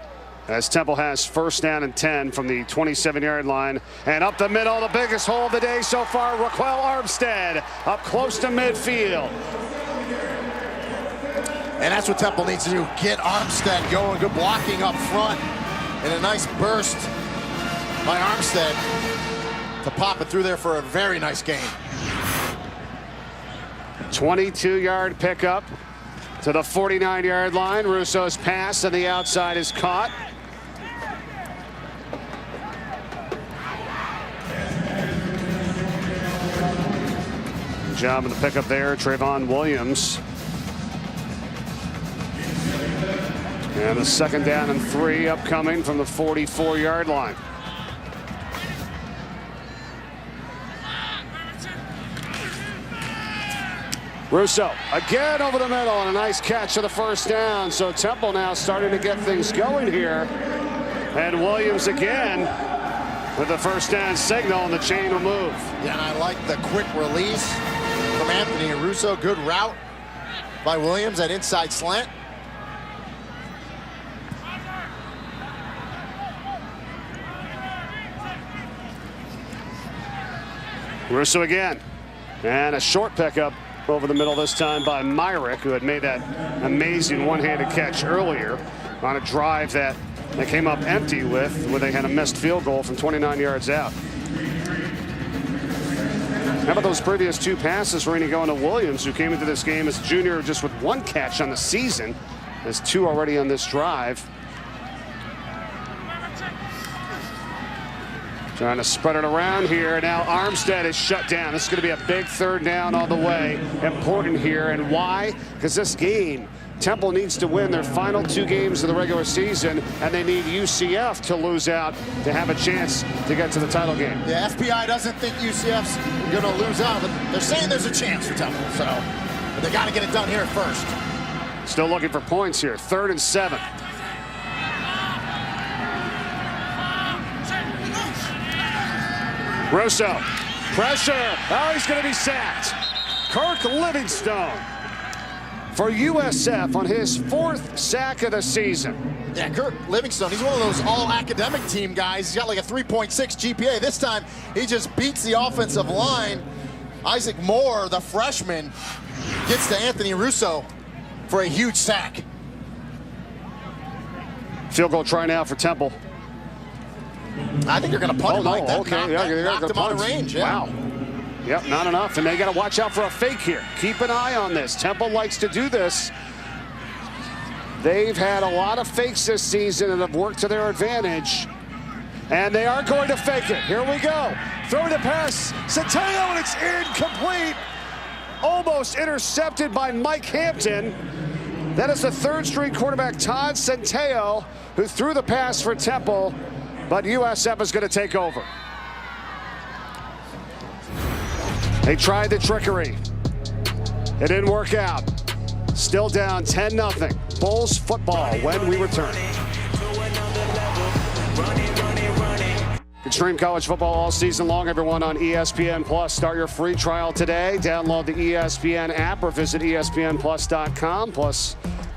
As Temple has 1st down and 10 from the 27-yard line. And up the middle, the biggest hole of the day so far, Raquel Armstead up close to midfield. And that's what Temple needs to do. Get Armstead going. Good blocking up front. And a nice burst by Armstead to pop it through there for a very nice gain. 22-yard pickup to the 49-yard line. Russo's pass on the outside is caught. Good job in the pickup there, Trayvon Williams. And the 2nd down and 3 upcoming from the 44-yard line. Russo again over the middle and a nice catch of the 1st down. So Temple now starting to get things going here. And Williams again with the 1st down signal, and the chain will move. Yeah, and I like the quick release from Anthony Russo. Good route by Williams, that inside slant. Russo again. And a short pickup over the middle this time by Myrick, who had made that amazing one-handed catch earlier on a drive that they came up empty with, where they had a missed field goal from 29 yards out. How about those previous two passes, Rainey, going to Williams, who came into this game as a junior just with one catch on the season. There's two already on this drive. Trying to spread it around here. Now Armstead is shut down. This is going to be a big third down all the way. Important here. And why? Because this game, Temple needs to win their final two games of the regular season, and they need UCF to lose out to have a chance to get to the title game. Yeah, FBI doesn't think UCF's going to lose out, but they're saying there's a chance for Temple. So but they got to get it done here first. Still looking for points here. 3rd and 7. Russo, pressure. Oh, he's going to be sacked. Kirk Livingstone for USF on his 4th sack of the season. Yeah, Kirk Livingstone, he's one of those all-academic team guys. He's got like a 3.6 GPA. This time, he just beats the offensive line. Isaac Moore, the freshman, gets to Anthony Russo for a huge sack. Field goal try now for Temple. I think they're going to punt him like that. Okay, yeah, knocked him out of range. Yeah. Wow. Yep, not enough, and they got to watch out for a fake here. Keep an eye on this. Temple likes to do this. They've had a lot of fakes this season and have worked to their advantage. And they are going to fake it. Here we go. Throwing the pass. Centeno, and it's incomplete. Almost intercepted by Mike Hampton. That is the 3rd-string quarterback, Todd Centeno, who threw the pass for Temple. But USF is going to take over. They tried the trickery. It didn't work out. Still down 10-0. Bulls football when we return. Stream college football all season long, everyone, on ESPN Plus. Start your free trial today. Download the ESPN app or visit ESPNplus.com. Plus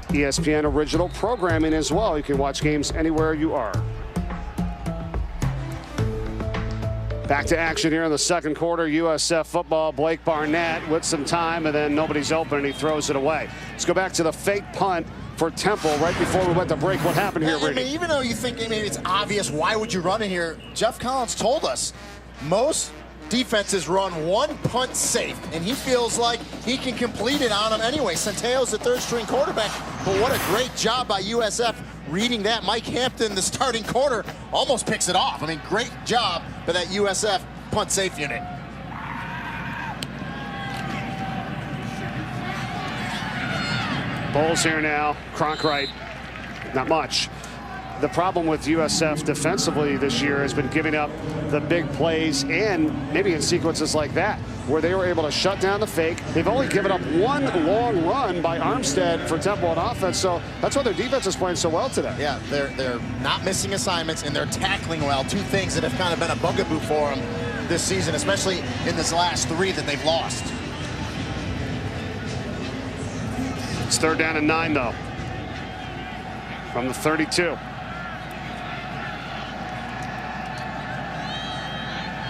ESPN original programming as well. You can watch games anywhere you are. Back to action here in the second quarter. USF football. Blake Barnett with some time, and then nobody's open, and he throws it away. Let's go back to the fake punt for Temple right before we went to break. What happened here, Ricky? Even though you think maybe it's obvious, why would you run it here? Geoff Collins told us most defenses run one punt safe, and he feels like he can complete it on them anyway. Centeo's the 3rd-string quarterback, but what a great job by USF reading that. Mike Hampton, the starting corner, almost picks it off. I mean, great job by that USF punt safe unit. Bulls here now. Cronkright, not much. The problem with USF defensively this year has been giving up the big plays, and maybe in sequences like that, where they were able to shut down the fake. They've only given up one long run by Armstead for Temple on offense, so that's why their defense is playing so well today. Yeah, they're not missing assignments, and they're tackling well. Two things that have kind of been a bugaboo for them this season, especially in this last 3 that they've lost. It's 3rd down and 9, though, from the 32.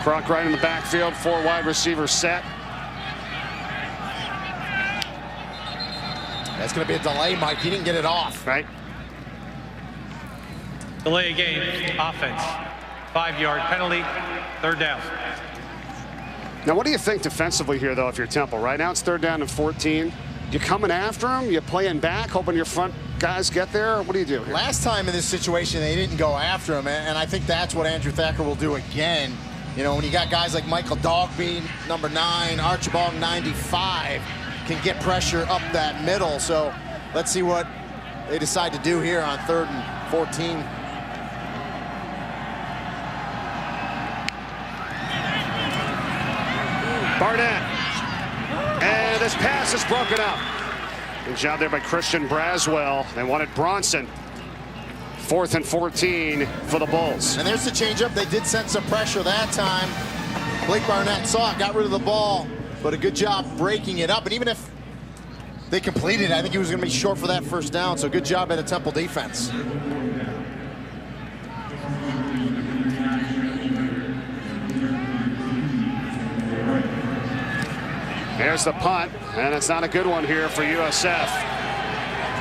Cronkright in the backfield, 4 wide receivers set. That's going to be a delay, Mike. He didn't get it off. Right. Delay a game, offense. 5-yard penalty, 3rd down. Now, what do you think defensively here, though, if you're Temple? Right now it's 3rd down and 14. You coming after him? You playing back, hoping your front guys get there? What do you do here? Last time in this situation, they didn't go after him, and I think that's what Andrew Thacker will do again. You know, when you got guys like Michael Dogby, number 9, Archibald, 95, can get pressure up that middle. So let's see what they decide to do here on 3rd and 14. Barnett. And this pass is broken up. Good job there by Christian Braswell. They wanted Bronson. 4th and 14 for the Bulls. And there's the changeup. They did send some pressure that time. Blake Barnett saw it, got rid of the ball, but a good job breaking it up. And even if they completed it, I think he was going to be short for that 1st down. So good job by the Temple defense. There's the punt, and it's not a good one here for USF.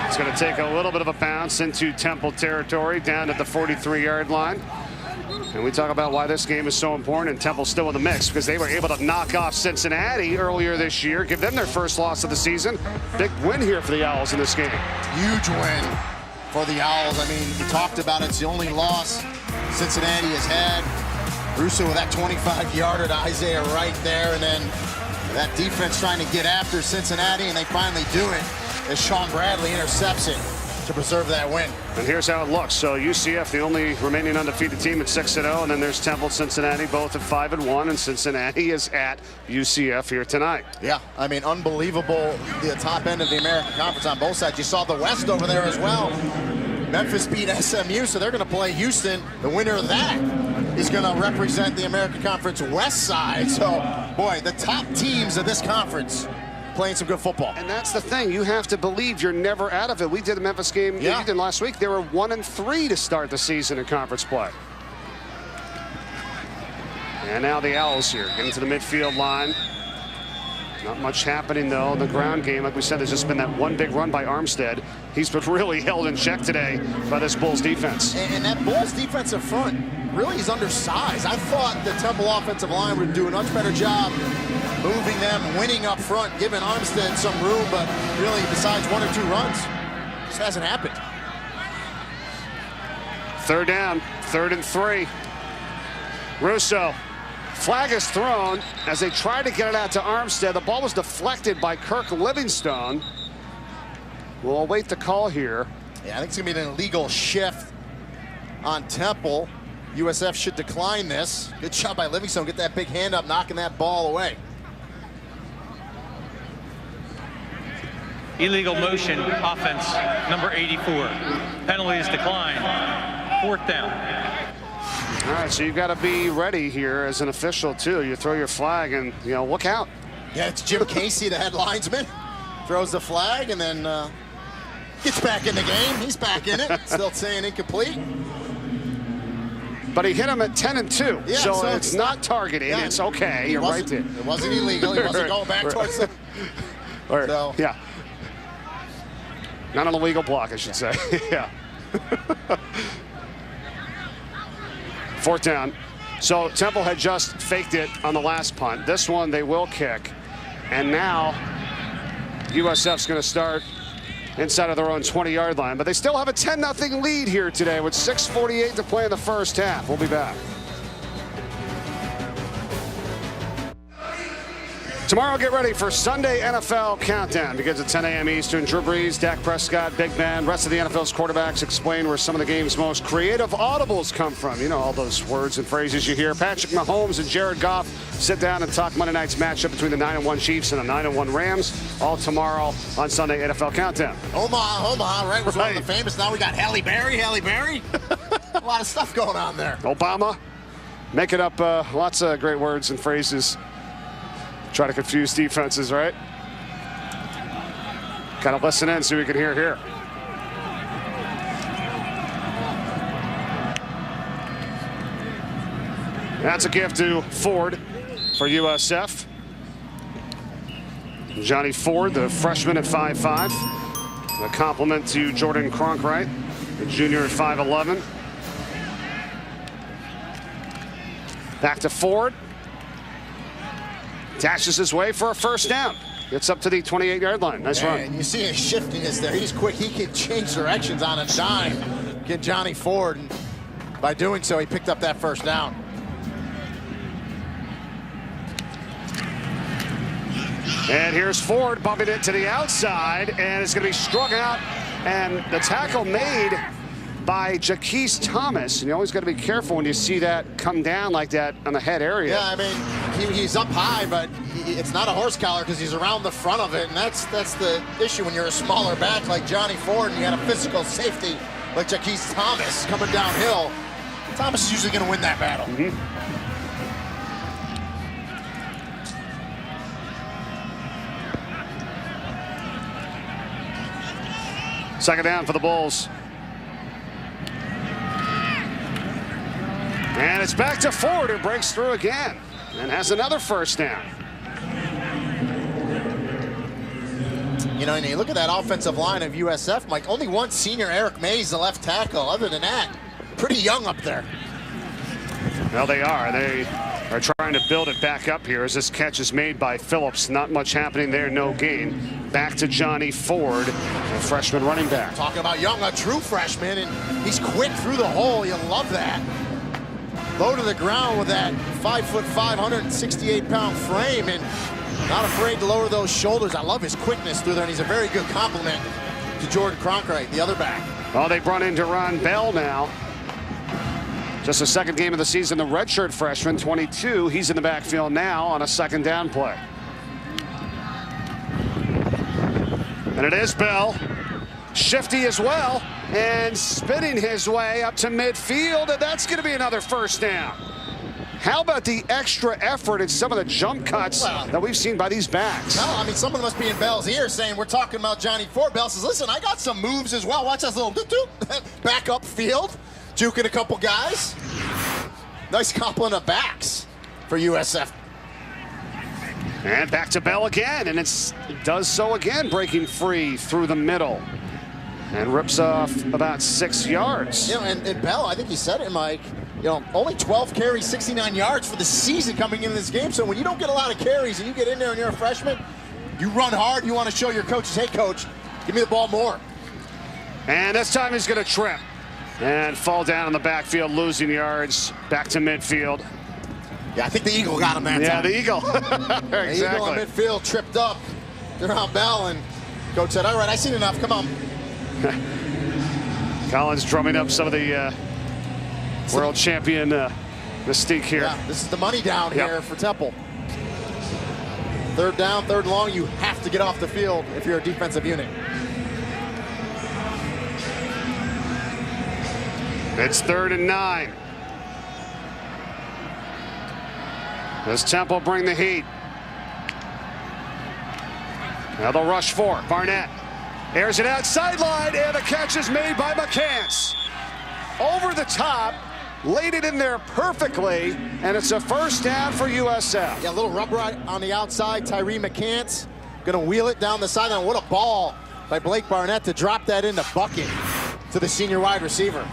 It's going to take a little bit of a bounce into Temple territory down at the 43-yard line. And we talk about why this game is so important, and Temple's still in the mix because they were able to knock off Cincinnati earlier this year, give them their first loss of the season. Big win here for the Owls in this game. Huge win for the Owls. I mean, you talked about it. It's the only loss Cincinnati has had. Russo with that 25-yarder to Isaiah Wright there, and then that defense trying to get after Cincinnati, and they finally do it as Sean Bradley intercepts it to preserve that win. And here's how it looks. So UCF, the only remaining undefeated team at 6-0, and then there's Temple, Cincinnati, both at 5-1, and Cincinnati is at UCF here tonight. Yeah, I mean, unbelievable. The top end of the American Conference on both sides. You saw the West over there as well. Memphis beat SMU, so they're going to play Houston. The winner of that is going to represent the American Conference West side. So, boy, the top teams of this conference playing some good football. And that's the thing. You have to believe you're never out of it. We did the Memphis game that you did last week. They were 1-3 to start the season in conference play. And now the Owls here getting to the midfield line. Not much happening, though, in the ground game. Like we said, there's just been that one big run by Armstead. He's been really held in check today by this Bulls defense. And that Bulls defensive front really is undersized. I thought the Temple offensive line would do a much better job moving them, winning up front, giving Armstead some room, but really, besides 1 or 2 runs, just hasn't happened. Third down, 3rd and 3. Russo. Flag is thrown as they try to get it out to Armstead. The ball was deflected by Kirk Livingstone. We'll await the call here. Yeah, I think it's going to be an illegal shift on Temple. USF should decline this. Good job by Livingstone. Get that big hand up, knocking that ball away. Illegal motion, offense, number 84. Penalty is declined. 4th down. All right, so you've got to be ready here as an official, too. You throw your flag and, you know, look out. Yeah, it's Jim Casey, the head linesman. Throws the flag and then gets back in the game. He's back in it. Still saying incomplete. But he hit him at 10-2, yeah, so it's not targeting. Yeah, it's okay. You're right there. It wasn't illegal. He wasn't going back towards the... So. Yeah. Not an illegal block, I should say. Yeah. 4th down. So Temple had just faked it on the last punt. This one they will kick. And now USF's going to start inside of their own 20-yard line. But they still have a 10-0 lead here today with 6:48 to play in the first half. We'll be back. Tomorrow, get ready for Sunday NFL Countdown. Begins at 10 a.m. Eastern. Drew Brees, Dak Prescott, Big Ben, rest of the NFL's quarterbacks explain where some of the game's most creative audibles come from. You know, all those words and phrases you hear. Patrick Mahomes and Jared Goff sit down and talk Monday night's matchup between the 9-1 Chiefs and the 9-1 Rams. All tomorrow on Sunday NFL Countdown. Omaha, right? Was one of the famous. Now we got Halle Berry. A lot of stuff going on there. Obama, making up lots of great words and phrases. Try to confuse defenses, right? Kind of listen in so we can hear here. That's a gift to Ford for USF. Johnny Ford, the freshman at 5'5". A compliment to Jordan Cronkright, the junior at 5'11". Back to Ford. Dashes his way for a first down. Gets up to the 28-yard line. Nice run. And you see his shiftiness there. He's quick. He can change directions on a dime. Get Johnny Ford. And by doing so, he picked up that first down. And here's Ford bumping it to the outside, and it's going to be struck out. And the tackle made by Jaquise Thomas. And you always got to be careful when you see that come down like that on the head area. Yeah, I mean, he's up high, but it's not a horse collar because he's around the front of it. And that's the issue when you're a smaller back like Johnny Ford and you had a physical safety like Jaquise Thomas coming downhill. Thomas is usually going to win that battle. Second down for the Bulls. And it's back to Ford, who breaks through again and has another first down. You know, and you look at that offensive line of USF, Mike, only one senior, Eric Mays, the left tackle. Other than that, pretty young up there. Well, they are. They are trying to build it back up here as this catch is made by Phillips. Not much happening there, no gain. Back to Johnny Ford, a freshman running back. Talking about young, a true freshman, and he's quick through the hole. You love that. Low to the ground with that 5'5", 168-pound frame, and not afraid to lower those shoulders. I love his quickness through there, and he's a very good compliment to Jordan Cronkite, the other back. Well, they brought in Deron Bell now. Just the second game of the season, the redshirt freshman, 22. He's in the backfield now on a second down play. And it is Bell. Shifty as well, and spinning his way up to midfield, and that's going to be another first down. How about the extra effort in some of the jump cuts that we've seen by these backs? No, I mean, someone must be in Bell's ear saying, we're talking about Johnny Ford. Bell says, listen, I got some moves as well. Watch this little doot-doot back up field, juking a couple guys. Nice compliment of backs for USF. And back to Bell again, and it does so again, breaking free through the middle. And rips off about 6 yards. You know, and Bell, I think he said it, Mike, you know, only 12 carries, 69 yards for the season coming into this game. So when you don't get a lot of carries and you get in there and you're a freshman, you run hard, you want to show your coaches, hey, coach, give me the ball more. And this time he's going to trip and fall down in the backfield, losing yards, back to midfield. Yeah, I think the Eagle got him that time. Yeah, the Eagle. Exactly. The Eagle in midfield tripped up around Bell, and coach said, all right, I seen enough, come on. Collins drumming up some of the world champion mystique here. Yeah, this is the money down here for Temple. Third down, third long, you have to get off the field if you're a defensive unit. It's 3rd and 9. Does Temple bring the heat? Now they'll rush for Barnett. Airs it out sideline, and the catch is made by McCants. Over the top, laid it in there perfectly, and it's a first down for USF. Yeah, a little rubber on the outside. Tyree McCants gonna wheel it down the sideline. What a ball by Blake Barnett to drop that in the bucket to the senior wide receiver.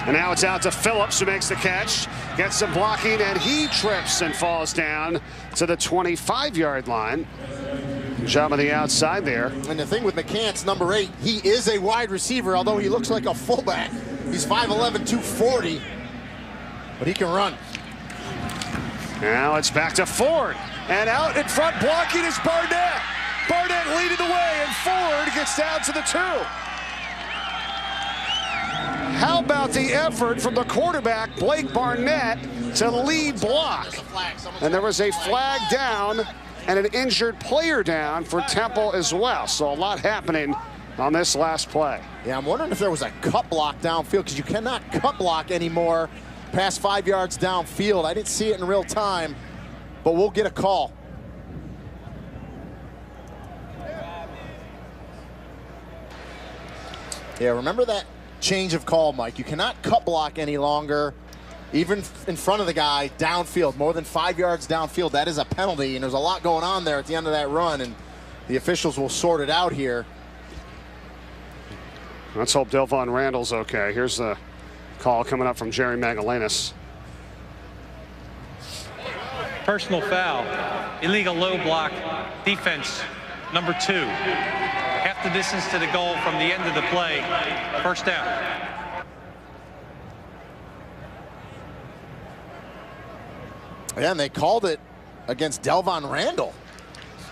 And now it's out to Phillips, who makes the catch, gets some blocking, and he trips and falls down to the 25-yard line. Job on the outside there. And the thing with McCants, number 8, he is a wide receiver, although he looks like a fullback. He's 5'11", 240, but he can run. Now it's back to Ford, and out in front blocking is Barnett. Barnett leading the way, and Ford gets down to the 2. How about the effort from the quarterback, Blake Barnett, to lead block? And there was a flag down and an injured player down for Temple as well. So a lot happening on this last play. Yeah, I'm wondering if there was a cut block downfield, because you cannot cut block anymore past 5 yards downfield. I didn't see it in real time, but we'll get a call. Yeah, remember that change of call, Mike. You cannot cut block any longer, even in front of the guy downfield, more than 5 yards downfield. That is a penalty, and there's a lot going on there at the end of that run, and the officials will sort it out here. Let's hope Delvon Randall's okay. Here's the call coming up from Jerry Magalanis. Personal foul, illegal low block, defense, number 2. Half the distance to the goal from the end of the play, first down. Yeah, and they called it against Delvon Randall.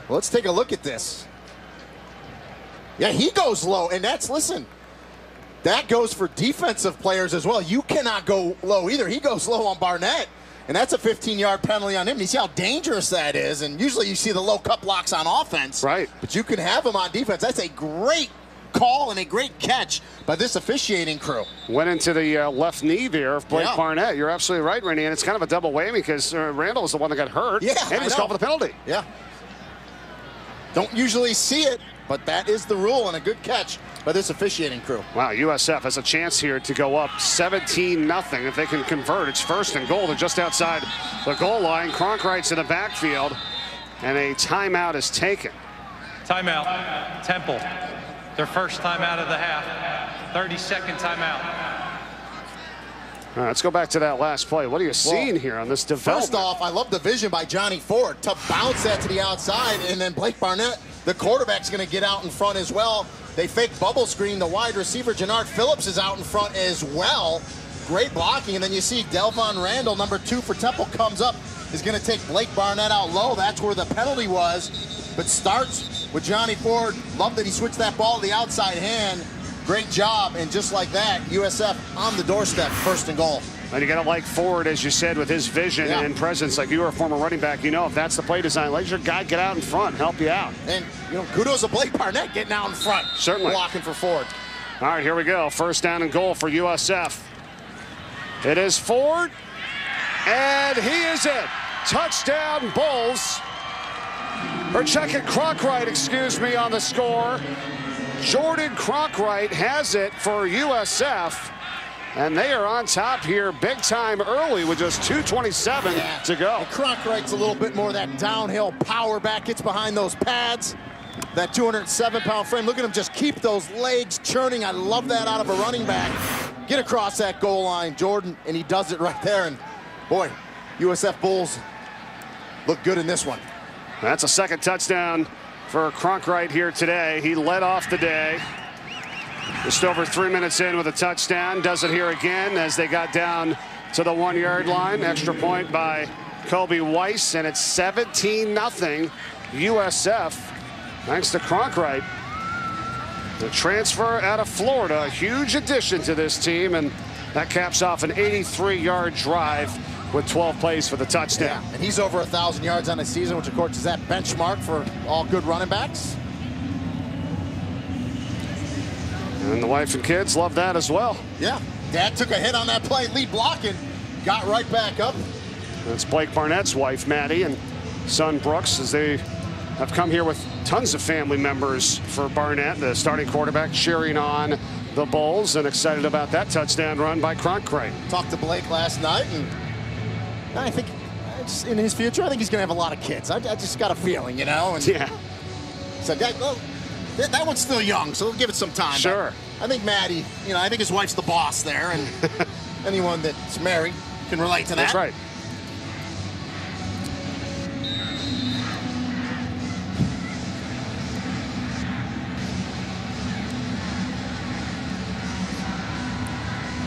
Well, let's take a look at this. Yeah, he goes low, and that's, listen, that goes for defensive players as well. You cannot go low either. He goes low on Barnett, and that's a 15-yard penalty on him. And you see how dangerous that is, and usually you see the low cut blocks on offense. Right. But you can have him on defense. That's a great call and a great catch by this officiating crew. Went into the left knee there of Blake Barnett. You're absolutely right, Rennie, and it's kind of a double whammy because Randall was the one that got hurt, and he was called for the penalty. Yeah. Don't usually see it, but that is the rule, and a good catch by this officiating crew. Wow, USF has a chance here to go up 17-0. If they can convert, it's 1st and goal. They're just outside the goal line. Cronkite's in the backfield, and a timeout is taken. Timeout, Temple. Their first timeout of the half. 30-second timeout. All right, let's go back to that last play. What are you seeing here on this development? First off, I love the vision by Johnny Ford to bounce that to the outside, and then Blake Barnett, the quarterback's going to get out in front as well. They fake bubble screen. The wide receiver, Jannard Phillips, is out in front as well. Great blocking, and then you see Delvon Randall, number 2 for Temple, comes up, is going to take Blake Barnett out low. That's where the penalty was, but starts with Johnny Ford. Love that he switched that ball to the outside hand. Great job, and just like that, USF on the doorstep, 1st and goal. And you got to like Ford, as you said, with his vision and presence. Like, you were a former running back, you know if that's the play design, let your guy get out in front, help you out. And, you know, kudos to Blake Barnett getting out in front. Certainly. Blocking for Ford. All right, here we go. 1st down and goal for USF. It is Ford, and he is it. Touchdown, Bulls. Or check it, Cronkright, excuse me, on the score. Jordan Cronkright has it for USF, and they are on top here big time early with just 2:27 to go. And Cronkright's a little bit more of that downhill power back, gets behind those pads, that 207-pound frame. Look at him just keep those legs churning. I love that out of a running back. Get across that goal line, Jordan, and he does it right there. And boy, USF Bulls look good in this one. That's a 2nd touchdown for Cronkright here today. He led off the day. Just over 3 minutes in with a touchdown. Does it here again as they got down to the 1-yard line. Extra point by Kobe Weiss, and it's 17-0 USF. Thanks to Cronkright. The transfer out of Florida, a huge addition to this team, and that caps off an 83-yard drive with 12 plays for the touchdown. Yeah, and he's over 1,000 yards on the season, which of course is that benchmark for all good running backs. And the wife and kids love that as well. Yeah, Dad took a hit on that play, lead blocking, got right back up. That's Blake Barnett's wife, Maddie, and son Brooks, as they have come here with tons of family members for Barnett, the starting quarterback, cheering on the Bulls and excited about that touchdown run by Cronkright. Talked to Blake last night, and I think in his future, I think he's going to have a lot of kids. I just got a feeling, you know? And yeah. So that one's still young, so we'll give it some time. Sure. I think Maddie, you know, I think his wife's the boss there, and anyone that's married can relate to that. That's right.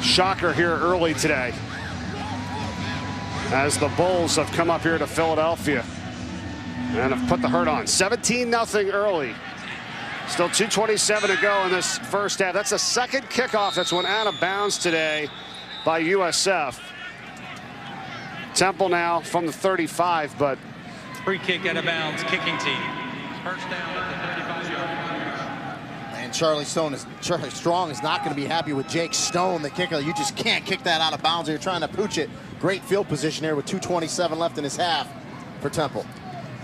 Shocker here early today, as the Bulls have come up here to Philadelphia and have put the hurt on. 17-0 early. Still 2:27 to go in this first half. That's the 2nd kickoff that's went out of bounds today by USF. Temple now from the 35, but Free kick out of bounds, kicking team. First down at the 35-yard line. And Charlie Strong is not going to be happy with Jake Stone, the kicker. You just can't kick that out of bounds. You're trying to pooch it. Great field position here with 2:27 left in his half for Temple.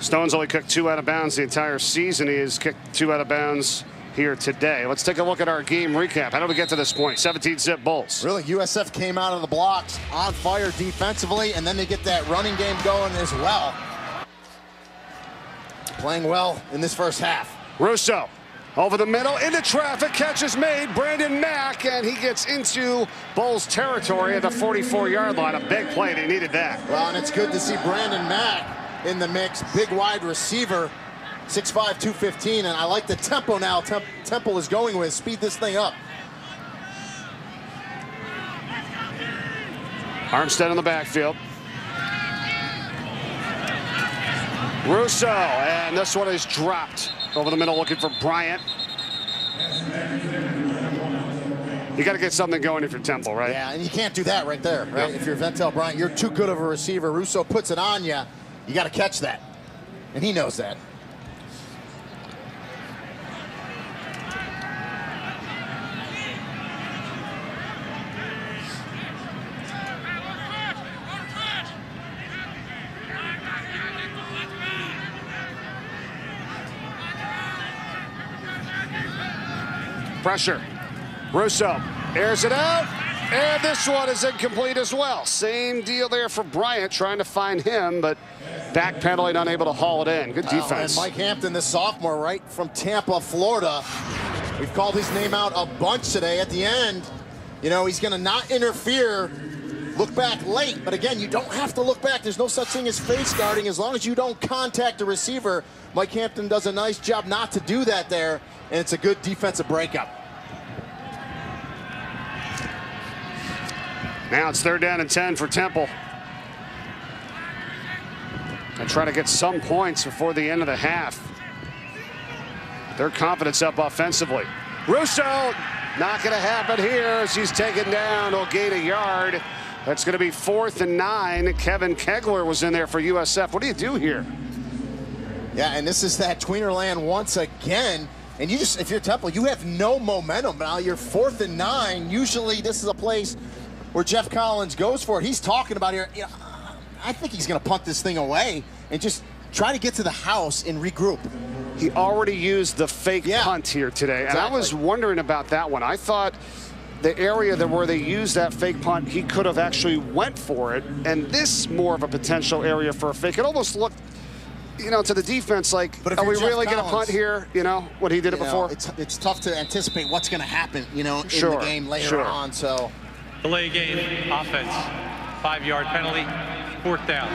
Stone's only kicked 2 out of bounds the entire season. He has kicked 2 out of bounds here today. Let's take a look at our game recap. How did we get to this point? 17-zip Bulls. Really, USF came out of the blocks on fire defensively, and then they get that running game going as well. Playing well in this first half. Russo over the middle, into traffic, catch is made. Brandon Mack, and he gets into Bulls territory at the 44-yard line. A big play, they needed that. Well, and it's good to see Brandon Mack in the mix. Big wide receiver, 6'5", 215, and I like the tempo now Temple is going with. Speed this thing up. Armstead in the backfield. Russo, and this one is dropped over the middle, looking for Bryant. You got to get something going if you're Temple, right? Yeah, and you can't do that right there, right? Yep. If you're Ventel Bryant, you're too good of a receiver. Russo puts it on you. You got to catch that, and he knows that. Pressure. Russo airs it out. And this one is incomplete as well. Same deal there for Bryant, trying to find him, but backpedaling, unable to haul it in. Good defense. And Mike Hampton, the sophomore, right from Tampa, Florida. We've called his name out a bunch today. At the end, you know, he's going to not interfere, look back late. But again, you don't have to look back. There's no such thing as face guarding as long as you don't contact the receiver. Mike Hampton does a nice job not to do that there, and it's a good defensive breakup. Now it's 3rd down and 10 for Temple. And try to get some points before the end of the half. Their confidence up offensively. Russo, not going to happen here as he's taken down. He'll gain a yard. That's going to be 4th and 9. Kevin Kegler was in there for USF. What do you do here? Yeah, and this is that tweener land once again. And you just, if you're Temple, you have no momentum. Now you're 4th and 9. Usually this is a place where Geoff Collins goes for it. He's talking about here, you know, I think he's going to punt this thing away and just try to get to the house and regroup. He already used the fake punt here today. Exactly. And I was wondering about that one. I thought the area where they used that fake punt, he could have actually went for it. And this more of a potential area for a fake. It almost looked, you know, to the defense like, are we really going to punt here? You know, what he did it before? It's tough to anticipate what's going to happen, you know, in the game later on. So delay game offense, 5-yard penalty, 4th down.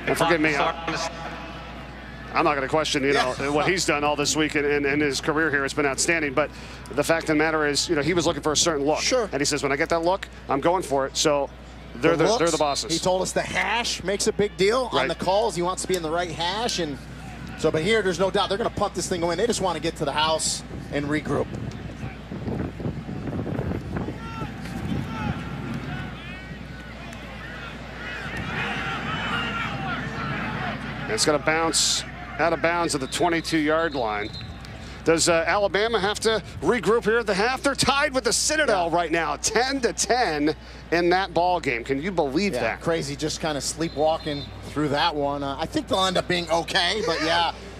And forgive me, I'm not going to question, you know, what he's done all this week in his career here. It's been outstanding. But the fact of the matter is, you know, he was looking for a certain look. Sure. And he says, when I get that look, I'm going for it. So they're the bosses. He told us the hash makes a big deal on the calls. He wants to be in the right hash. And so, but here, there's no doubt they're going to punt this thing away. They just want to get to the house and regroup. It's going to bounce out of bounds at the 22-yard line. Does Alabama have to regroup here at the half? They're tied with the Citadel right now, 10-10 in that ball game. Can you believe that? Crazy, just kind of sleepwalking through that one. I think they'll end up being okay, but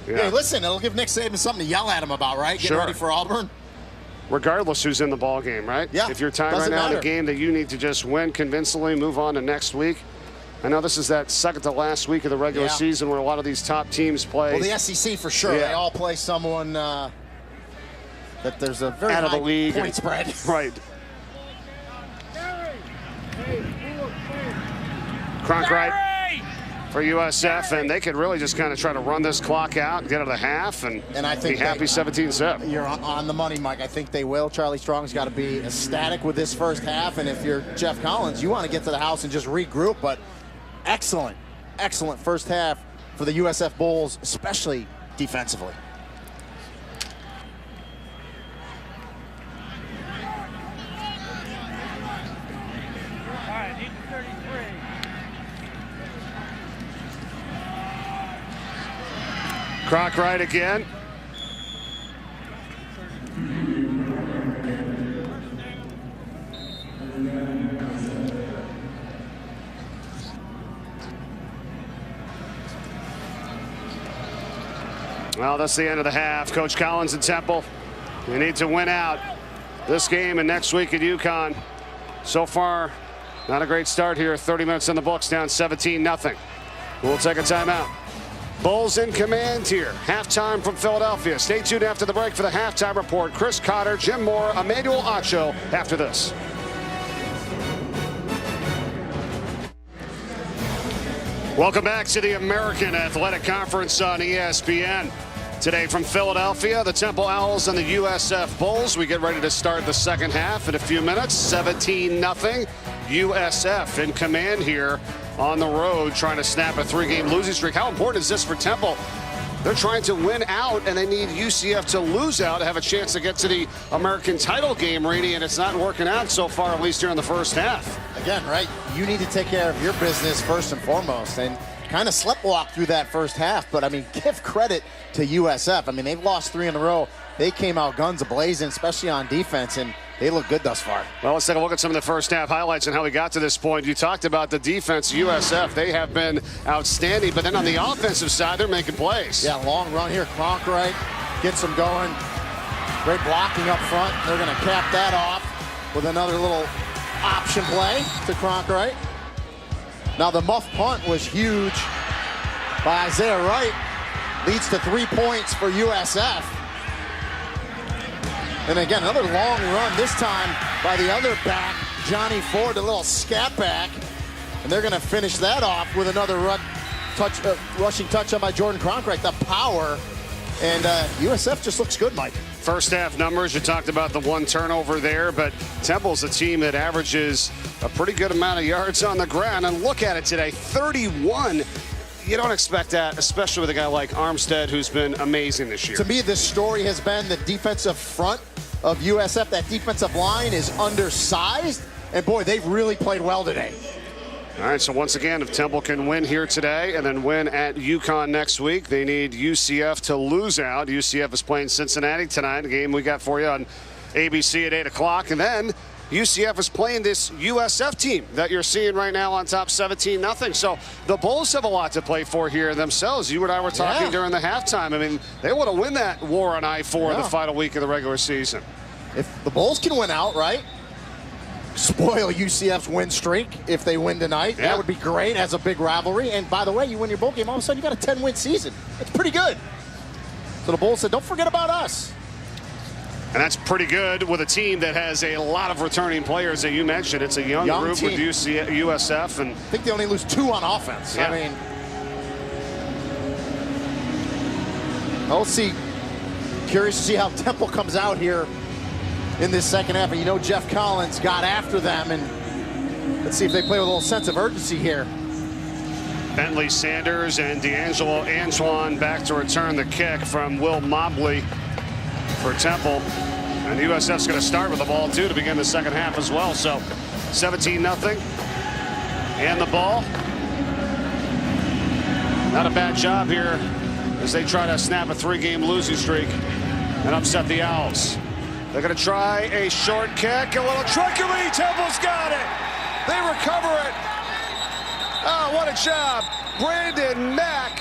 Hey, listen, it'll give Nick Saban something to yell at him about, right? Getting ready for Auburn. Regardless who's in the ball game, right? Yeah. If you're tied right now in a game that you need to just win convincingly, move on to next week. I know this is that second to last week of the regular season where a lot of these top teams play. Well, the SEC for sure. They all play someone that there's a very out of the league point spread. Right. Cronkite for USF, and they could really just kind of try to run this clock out and get to the half and I think be happy 17-7. You're on the money, Mike. I think they will. Charlie Strong's got to be ecstatic with this first half, and if you're Geoff Collins, you want to get to the house and just regroup, but excellent first half for the USF Bulls, especially defensively. All right, need 33. Cronkite again. Well, that's the end of the half. Coach Collins and Temple, you need to win out this game and next week at UConn. So far, not a great start here. 30 minutes in the books, down 17-0. We'll take a timeout. Bulls in command here. Halftime from Philadelphia. Stay tuned after the break for the halftime report. Chris Cotter, Jim Moore, Emmanuel Acho after this. Welcome back to the American Athletic Conference on ESPN. Today from Philadelphia, the Temple Owls and the USF Bulls. We get ready to start the second half in a few minutes. 17-0. USF in command here on the road, trying to snap a 3-game losing streak. How important is this for Temple? They're trying to win out, and they need UCF to lose out to have a chance to get to the American title game, Rainey, and it's not working out so far, at least here in the first half. Again, right, you need to take care of your business first and foremost, and kind of sleptwalk through that first half, but I mean, give credit to USF. I mean, they've lost 3 in a row. They came out guns a-blazing, especially on defense, and they look good thus far. Well, let's take a look at some of the first half highlights and how we got to this point. You talked about the defense, USF. They have been outstanding, but then on the offensive side, they're making plays. Yeah, long run here. Cronkite gets them going. Great blocking up front. They're going to cap that off with another little option play to Cronkite. Now the muff punt was huge by Isaiah Wright. Leads to 3 points for USF. And again, another long run, this time by the other back, Johnny Ford, a little scat back. And they're going to finish that off with another rushing touchdown by Jordan Cronkite. The power. And USF just looks good, Mike. First half numbers, you talked about the 1 turnover there, but Temple's a team that averages a pretty good amount of yards on the ground. And look at it today, 31. You don't expect that, especially with a guy like Armstead, who's been amazing this year. To me, this story has been the defensive front of USF. That defensive line is undersized. And boy, they've really played well today. All right, so once again, if Temple can win here today and then win at UConn next week, they need UCF to lose out. UCF is playing Cincinnati tonight, a game we got for you on ABC at 8 o'clock. And then UCF is playing this USF team that you're seeing right now on top 17-0. So the Bulls have a lot to play for here themselves. You and I were talking during the halftime. I mean, they want to win that war on I-4 the final week of the regular season. If the Bulls can win out, right? Spoil UCF's win streak if they win tonight. That would be great as a big rivalry. And by the way, you win your bowl game, all of a sudden you got a 10-win season. That's pretty good. So the Bulls said, don't forget about us. And that's pretty good with a team that has a lot of returning players that you mentioned. It's a young group team. with USF. And I think they only lose 2 on offense. Yeah. I mean, we'll see. Curious to see how Temple comes out here in this second half. And you know Geoff Collins got after them, and let's see if they play with a little sense of urgency here. Bentley Sanders and D'Angelo Antoine back to return the kick from Will Mobley for Temple. And USF's going to start with the ball, too, to begin the second half as well. So 17-0. And the ball. Not a bad job here as they try to snap a 3-game losing streak and upset the Owls. They're going to try a short kick, a little trickery. Temple's got it. They recover it. Oh, what a job. Brandon Mack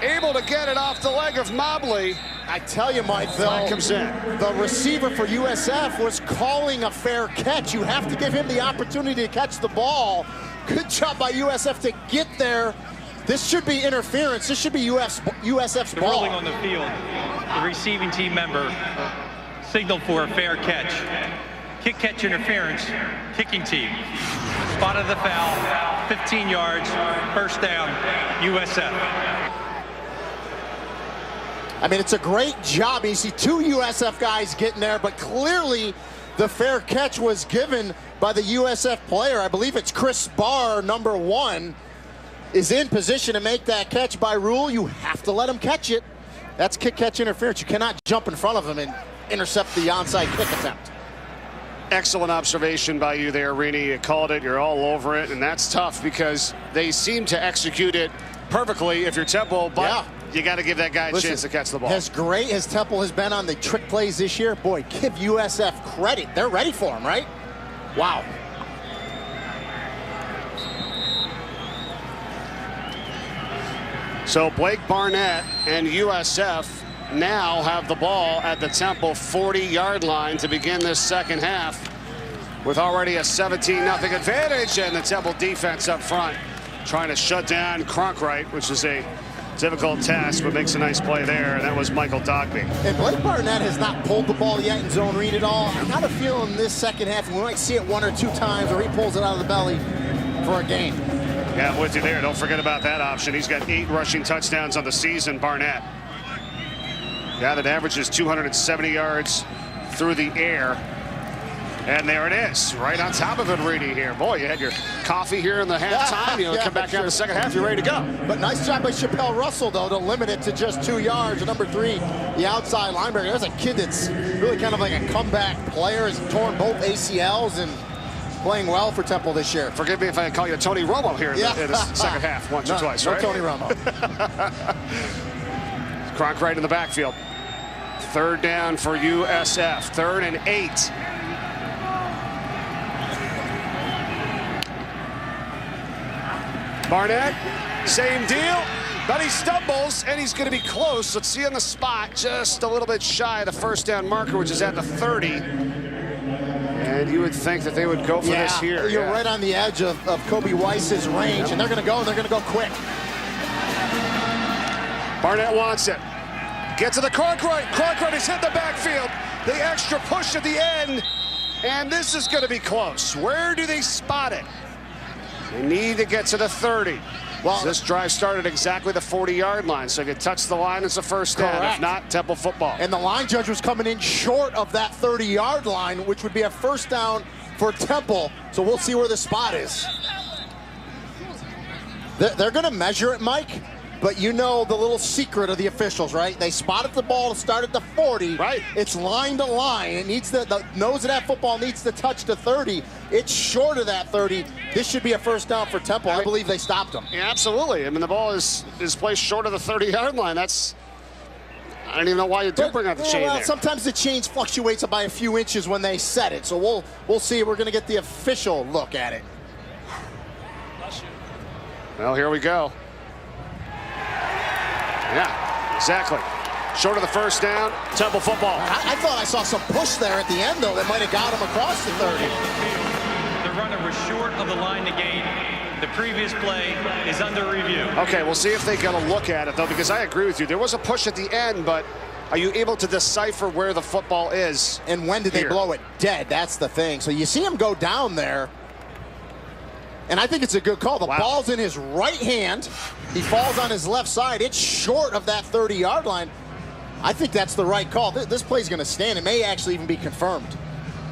able to get it off the leg of Mobley. I tell you, Mike, though, Comes in. the receiver for USF was calling a fair catch. You have to give him the opportunity to catch the ball. Good job by USF to get there. This should be interference. This should be USF's The ball. ruling on the field, the receiving team member signaled for a fair catch. Kick catch interference, kicking team. Spotted the foul, 15 yards, first down, USF. I mean, it's a great job. You see 2 USF guys getting there, but clearly the fair catch was given by the USF player. I believe it's Chris Barr, number 1, is in position to make that catch. By rule, you have to let him catch it. That's kick catch interference. You cannot jump in front of him and intercept the onside kick attempt. Excellent observation by you there, Rini. You called it. You're all over it. And that's tough because they seem to execute it perfectly if you're Temple, but you got to give that guy a chance to catch the ball. As great as Temple has been on the trick plays this year, boy, give USF credit. They're ready for him, right? Wow. So Blake Barnett and USF now have the ball at the Temple 40-yard line to begin this second half with already a 17-0 advantage, and the Temple defense up front trying to shut down Cronkite, which is a difficult task, but makes a nice play there, and that was Michael Dogby. And Blake Barnett has not pulled the ball yet in zone read at all. I got a feeling this second half we might see it 1 or 2 times, or he pulls it out of the belly for a gain. Yeah, I'm with you there. Don't forget about that option. He's got 8 rushing touchdowns on the season, Barnett. Yeah, that averages 270 yards through the air. And there it is, right on top of it, Reedy here. Boy, you had your coffee here in the halftime. You know, come back out in the second half, you're ready to go. But nice job by Chappelle Russell, though, to limit it to just 2 yards. Number 3, the outside linebacker. There's a kid that's really kind of like a comeback player. He's torn both ACLs and playing well for Temple this year. Forgive me if I call you Tony Romo here in the second half once or twice, right? No Tony Romo. Cronkite in the backfield. Third down for USF. 3rd and 8. Barnett, same deal, but he stumbles, and he's going to be close. Let's see on the spot, just a little bit shy of the first down marker, which is at the 30. And would think that they would go for this here. You're right on the edge of Kobe Weiss's range, and they're going to go, and they're going to go quick. Barnett wants it. Get to the Cartwright. Cartwright has hit the backfield. The extra push at the end, and this is going to be close. Where do they spot it? They need to get to the 30. Well, this drive started exactly the 40-yard line, so if you touch the line, it's a first down. If not, Temple football. And the line judge was coming in short of that 30-yard line, which would be a first down for Temple. So we'll see where the spot is. They're going to measure it, Mike, but you know the little secret of the officials, right? They spotted the ball to start at the 40. Right. It's line to line. It needs the nose of that football needs to touch the 30. It's short of that 30. This should be a first down for Temple. I believe they stopped them. Yeah, absolutely. I mean, the ball is placed short of the 30-yard line. That's, I don't even know why you do bring out the chain there. Sometimes the change fluctuates by a few inches when they set it. So we'll see. We're going to get the official look at it. Well, here we go. Yeah, exactly. Short of the first down, Temple football. I thought I saw some push there at the end, though, that might have got him across the 30. The runner was short of the line to gain. The previous play is under review. Okay, we'll see if they get a look at it, though, because I agree with you. There was a push at the end, but are you able to decipher where the football is? And when did they blow it dead? That's the thing. So you see him go down there, and I think it's a good call. The ball's in his right hand. He falls on his left side. It's short of that 30-yard line. I think that's the right call. This play's going to stand. It may actually even be confirmed.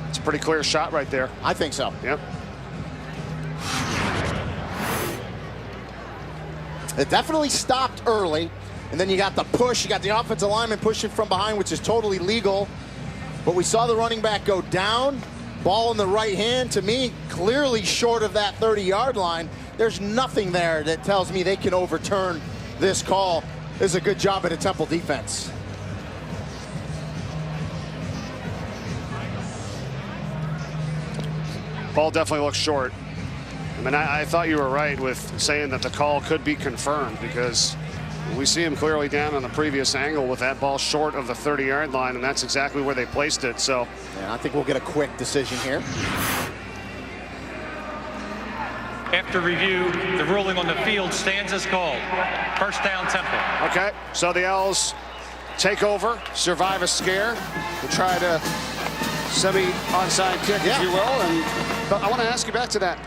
It's a pretty clear shot right there. I think so. Yep. It definitely stopped early, and then you got the push. You got the offensive lineman pushing from behind, which is totally legal. But we saw the running back go down. Ball in the right hand, to me, clearly short of that 30-yard line. There's nothing there that tells me they can overturn this call. This is a good job at a Temple defense. Ball definitely looks short. I mean, I thought you were right with saying that the call could be confirmed, because we see him clearly down on the previous angle with that ball short of the 30-yard line, and that's exactly where they placed it. So, yeah, I think we'll get a quick decision here. After review, the ruling on the field stands as called. First down, Temple. Okay, so the Owls take over, survive a scare, and try to semi-onside kick, if you will. But I want to ask you back to that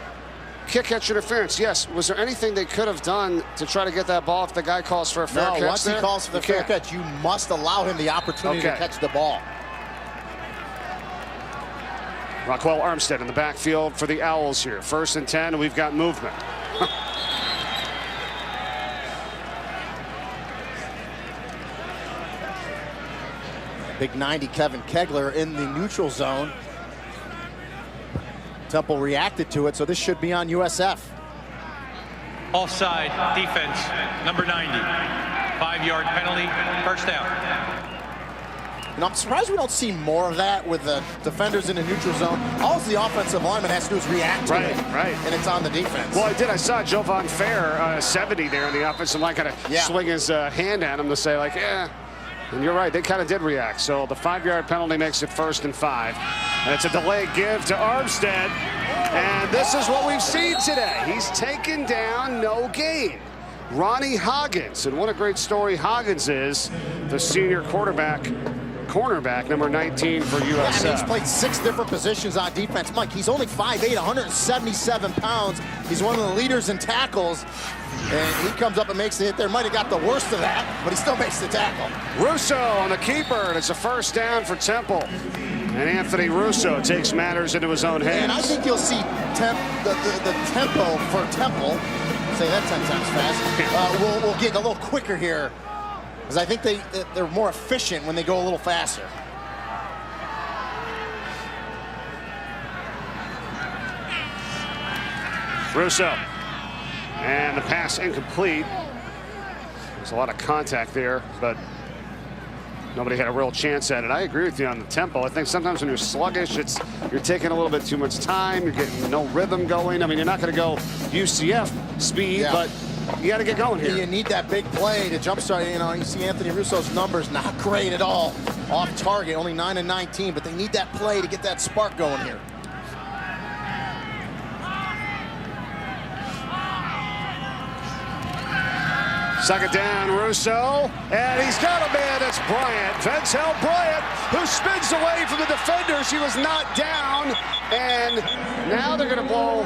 kick catch interference. Yes, was there anything they could have done to try to get that ball if the guy calls for a fair catch? No, once he calls for the fair catch, you must allow him the opportunity to catch the ball. Rockwell Armstead in the backfield for the Owls here. 1st and 10, and we've got movement. Big 90 Kevin Kegler in the neutral zone. Temple reacted to it, so this should be on USF. Offside defense, number 90. 5-yard penalty, first down. And I'm surprised we don't see more of that with the defenders in the neutral zone. All the offensive lineman has to do is react to it. Right. And it's on the defense. Well, I saw Jovan Fair, 70 there in the offensive line, kind of swing his hand at him to say, like, yeah. And you're right, they kind of did react. So the 5-yard penalty makes it 1st and 5. And it's a delayed give to Armstead. And this is what we've seen today. He's taken down, no gain. Ronnie Hoggins. And what a great story Hoggins is, the senior cornerback, number 19 for USF. Yeah, I mean, he's played 6 different positions on defense. Mike, he's only 5'8", 177 pounds. He's one of the leaders in tackles. And he comes up and makes the hit there. Might have got the worst of that, but he still makes the tackle. Russo on the keeper, and it's a first down for Temple. And Anthony Russo takes matters into his own hands. And I think you'll see the tempo for Temple, say that 10 times fast, we'll get a little quicker here. Because I think they're more efficient when they go a little faster. Russo. And the pass incomplete. There's a lot of contact there, but nobody had a real chance at it. I agree with you on the tempo. I think sometimes when you're sluggish, you're taking a little bit too much time. You're getting no rhythm going. I mean, you're not going to go UCF speed, but you got to get going here. You need that big play to jumpstart. You know, you see Anthony Russo's numbers not great at all. Off target, only 9 and 19, but they need that play to get that spark going here. Second down, Russo, and he's got a man. That's Bryant, Ventel Bryant, who spins away from the defenders. He was not down, and now they're going to blow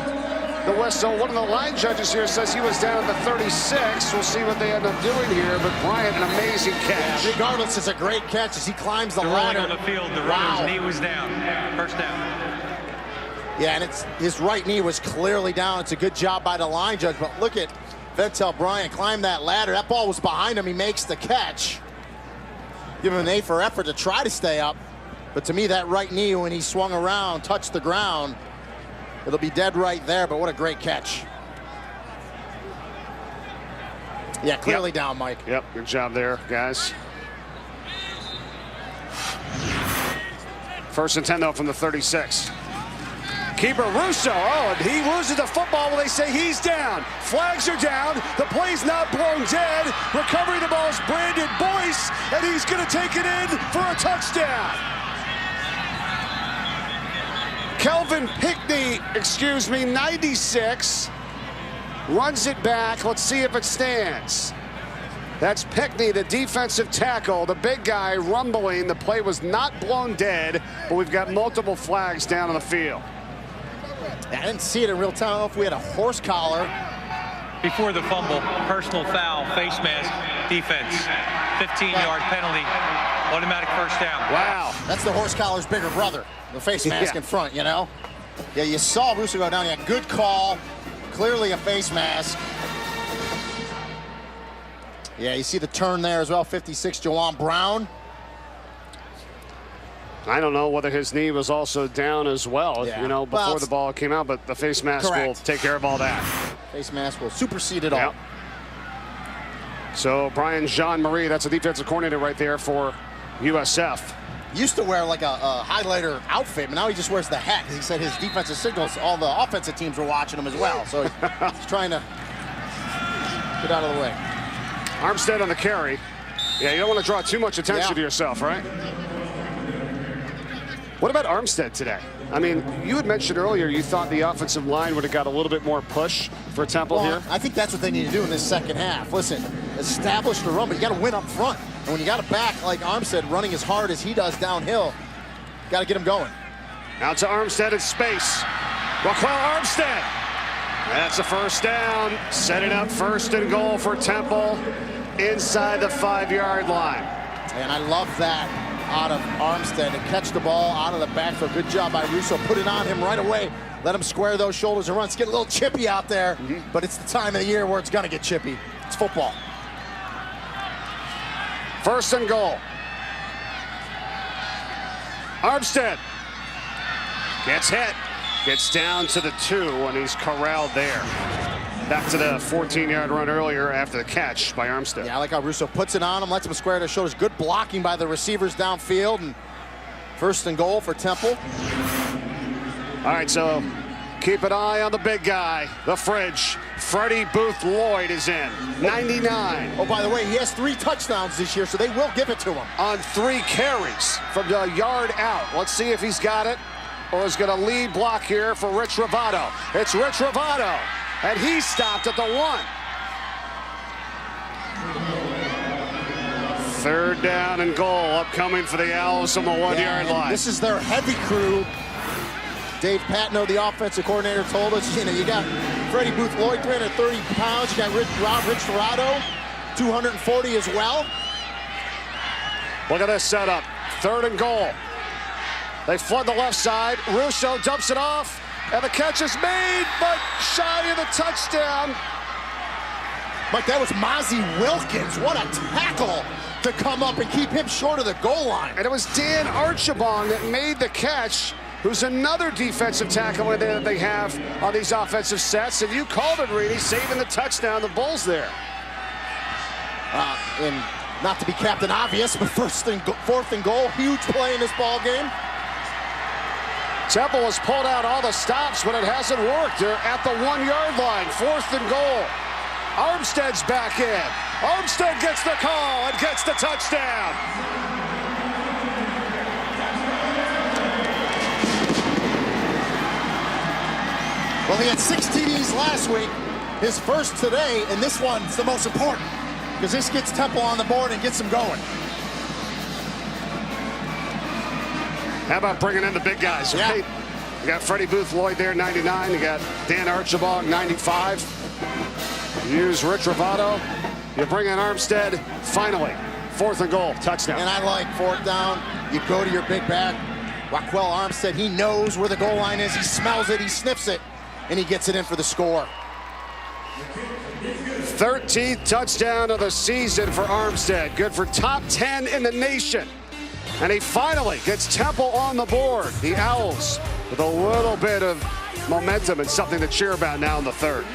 the whistle. One of the line judges here says he was down at the 36. We'll see what they end up doing here, but Bryant, an amazing catch. Yeah, regardless, it's a great catch as he climbs the ladder. On the field, the runner's knee was down. First down. Yeah, and his right knee was clearly down. It's a good job by the line judge, but look at Ventel Bryant climb that ladder. That ball was behind him. He makes the catch. Give him an A for effort to try to stay up. But to me, that right knee, when he swung around, touched the ground, it'll be dead right there, but what a great catch. Yeah, clearly down, Mike. Yep, good job there, guys. First and 10, though, from the 36. Keeper Russo, and he loses the football when they say he's down. Flags are down. The play's not blown dead. Recovering the ball is Brandon Boyce, and he's going to take it in for a touchdown. Kelvin Pickney, 96, runs it back. Let's see if it stands. That's Pickney, the defensive tackle, the big guy rumbling. The play was not blown dead, but we've got multiple flags down on the field. I didn't see it in real time. I don't know if we had a horse collar. Before the fumble, personal foul, face mask, defense, 15-yard penalty, automatic first down. Wow. That's the horse collar's bigger brother, the face mask in front, you know? Yeah, you saw Russo go down. Yeah, good call. Clearly a face mask. Yeah, you see the turn there as well. 56, Jawan Brown. I don't know whether his knee was also down as well, Yeah. you know, before Well, the ball came out, but the face mask will take care of all that. Face mask will supersede it all. Yep. So Brian Jean-Marie, that's a defensive coordinator right there for USF. Used to wear like a highlighter outfit, but now he just wears the hat. He said his defensive signals, all the offensive teams were watching him as well. So he's trying to get out of the way. Armstead on the carry. Yeah, you don't want to draw too much attention to yourself, right? What about Armstead today? I mean, you had mentioned earlier you thought the offensive line would have got a little bit more push for Temple here. I think that's what they need to do in this second half. Listen, establish the run, but you got to win up front. And when you got a back like Armstead running as hard as he does downhill, got to get him going. Out to Armstead in space. Raquel Armstead. That's a first down. Setting up first and goal for Temple inside the 5-yard line. And I love that out of Armstead to catch the ball out of the backfield. Good job by Russo. Put it on him right away. Let him square those shoulders and run. It's getting a little chippy out there, but it's the time of the year where it's going to get chippy. It's football. First and goal. Armstead gets hit. Gets down to the 2, and he's corralled there. Back to the 14-yard run earlier after the catch by Armstead. Yeah, I like how Russo puts it on him, lets him square their shoulders. Good blocking by the receivers downfield, and first and goal for Temple. All right, so keep an eye on the big guy, the fridge. Freddie Booth Lloyd is in, 99. Oh, by the way, he has 3 touchdowns this year, so they will give it to him. On 3 carries from the yard out. Let's see if he's got it, or is going to lead block here for Rich Ravato. It's Rich Ravato, and he stopped at the 1. Third down and goal upcoming for the Owls on the 1-yard line. This is their heavy crew. Dave Patno, the offensive coordinator, told us, you know, you got Freddie Booth Lloyd, 330 pounds. You got Rich Ravato, 240 as well. Look at this setup. Third and goal. They flood the left side. Russo dumps it off, and the catch is made, but shy of the touchdown. Mike, that was Mozzie Wilkins. What a tackle to come up and keep him short of the goal line. And it was Dan Archibong that made the catch, who's another defensive tackle that they have on these offensive sets. And you called it, Reedy, saving the touchdown, the Bulls there. And not to be Captain Obvious, but fourth and goal, huge play in this ball game. Temple has pulled out all the stops, but it hasn't worked. They're at the 1-yard line, 4th and goal. Armstead's back in. Armstead gets the call and gets the touchdown. Well, he had 6 TDs last week, his first today, and this one's the most important. because this gets Temple on the board and gets them going. How about bringing in the big guys, Yeah. right? You got Freddie Booth Lloyd there, 99. You got Dan Archibald, 95. You use Rich Ravato. You bring in Armstead. Finally, 4th and goal, touchdown. And I like 4th down. You go to your big back. Raquel Armstead, he knows where the goal line is. He smells it, he sniffs it, and he gets it in for the score. 13th touchdown of the season for Armstead. Good for top 10 in the nation. And he finally gets Temple on the board. The Owls with a little bit of momentum and something to cheer about now in the 3rd.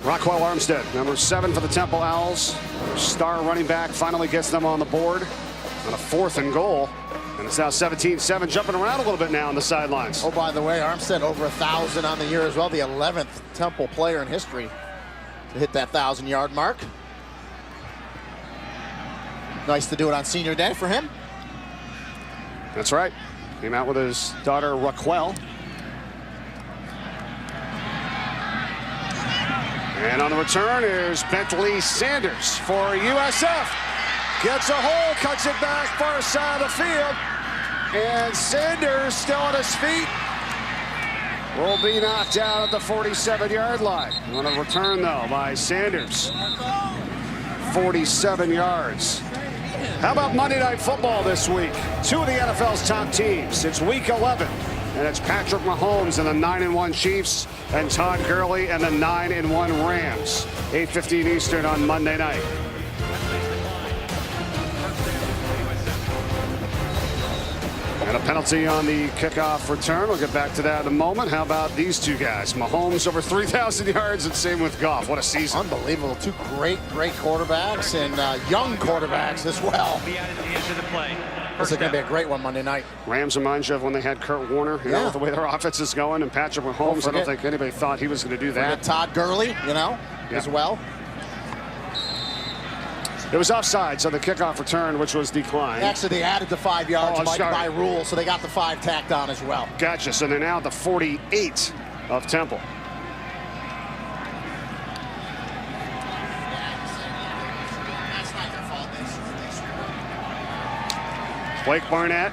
Raquel Armstead, number 7 for the Temple Owls. Star running back finally gets them on the board on a 4th and goal. And it's now 17-7, jumping around a little bit now on the sidelines. Oh, by the way, Armstead over 1,000 on the year as well. The 11th Temple player in history to hit that 1,000-yard mark. Nice to do it on senior day for him. That's right. Came out with his daughter Raquel. And on the return is Bentley Sanders for USF. Gets a hole, cuts it back far side of the field. And Sanders still on his feet. Will be knocked out at the 47-yard line. On a return, though, by Sanders. 47 yards. How about Monday Night Football this week? 2 of the NFL's top teams. It's Week 11, and it's Patrick Mahomes and the 9-1 Chiefs and Todd Gurley and the 9-1 Rams. 8:15 Eastern on Monday night. And a penalty on the kickoff return. We'll get back to that in a moment. How about these two guys? Mahomes over 3,000 yards, and same with Geoff. What a season. Unbelievable. 2 great quarterbacks and young quarterbacks as well. Be added to the end of the play. This is going to be a great one Monday night. Rams reminds you of when they had Kurt Warner, you know, with the way their offense is going, and Patrick Mahomes. I don't think anybody thought he was going to do that. Todd Gurley, you know, as well. It was offsides on the kickoff return, which was declined. Actually, they added the 5 yards by rule, so they got the 5 tacked on as well. Gotcha. So they're now at the 48 of Temple. Blake Barnett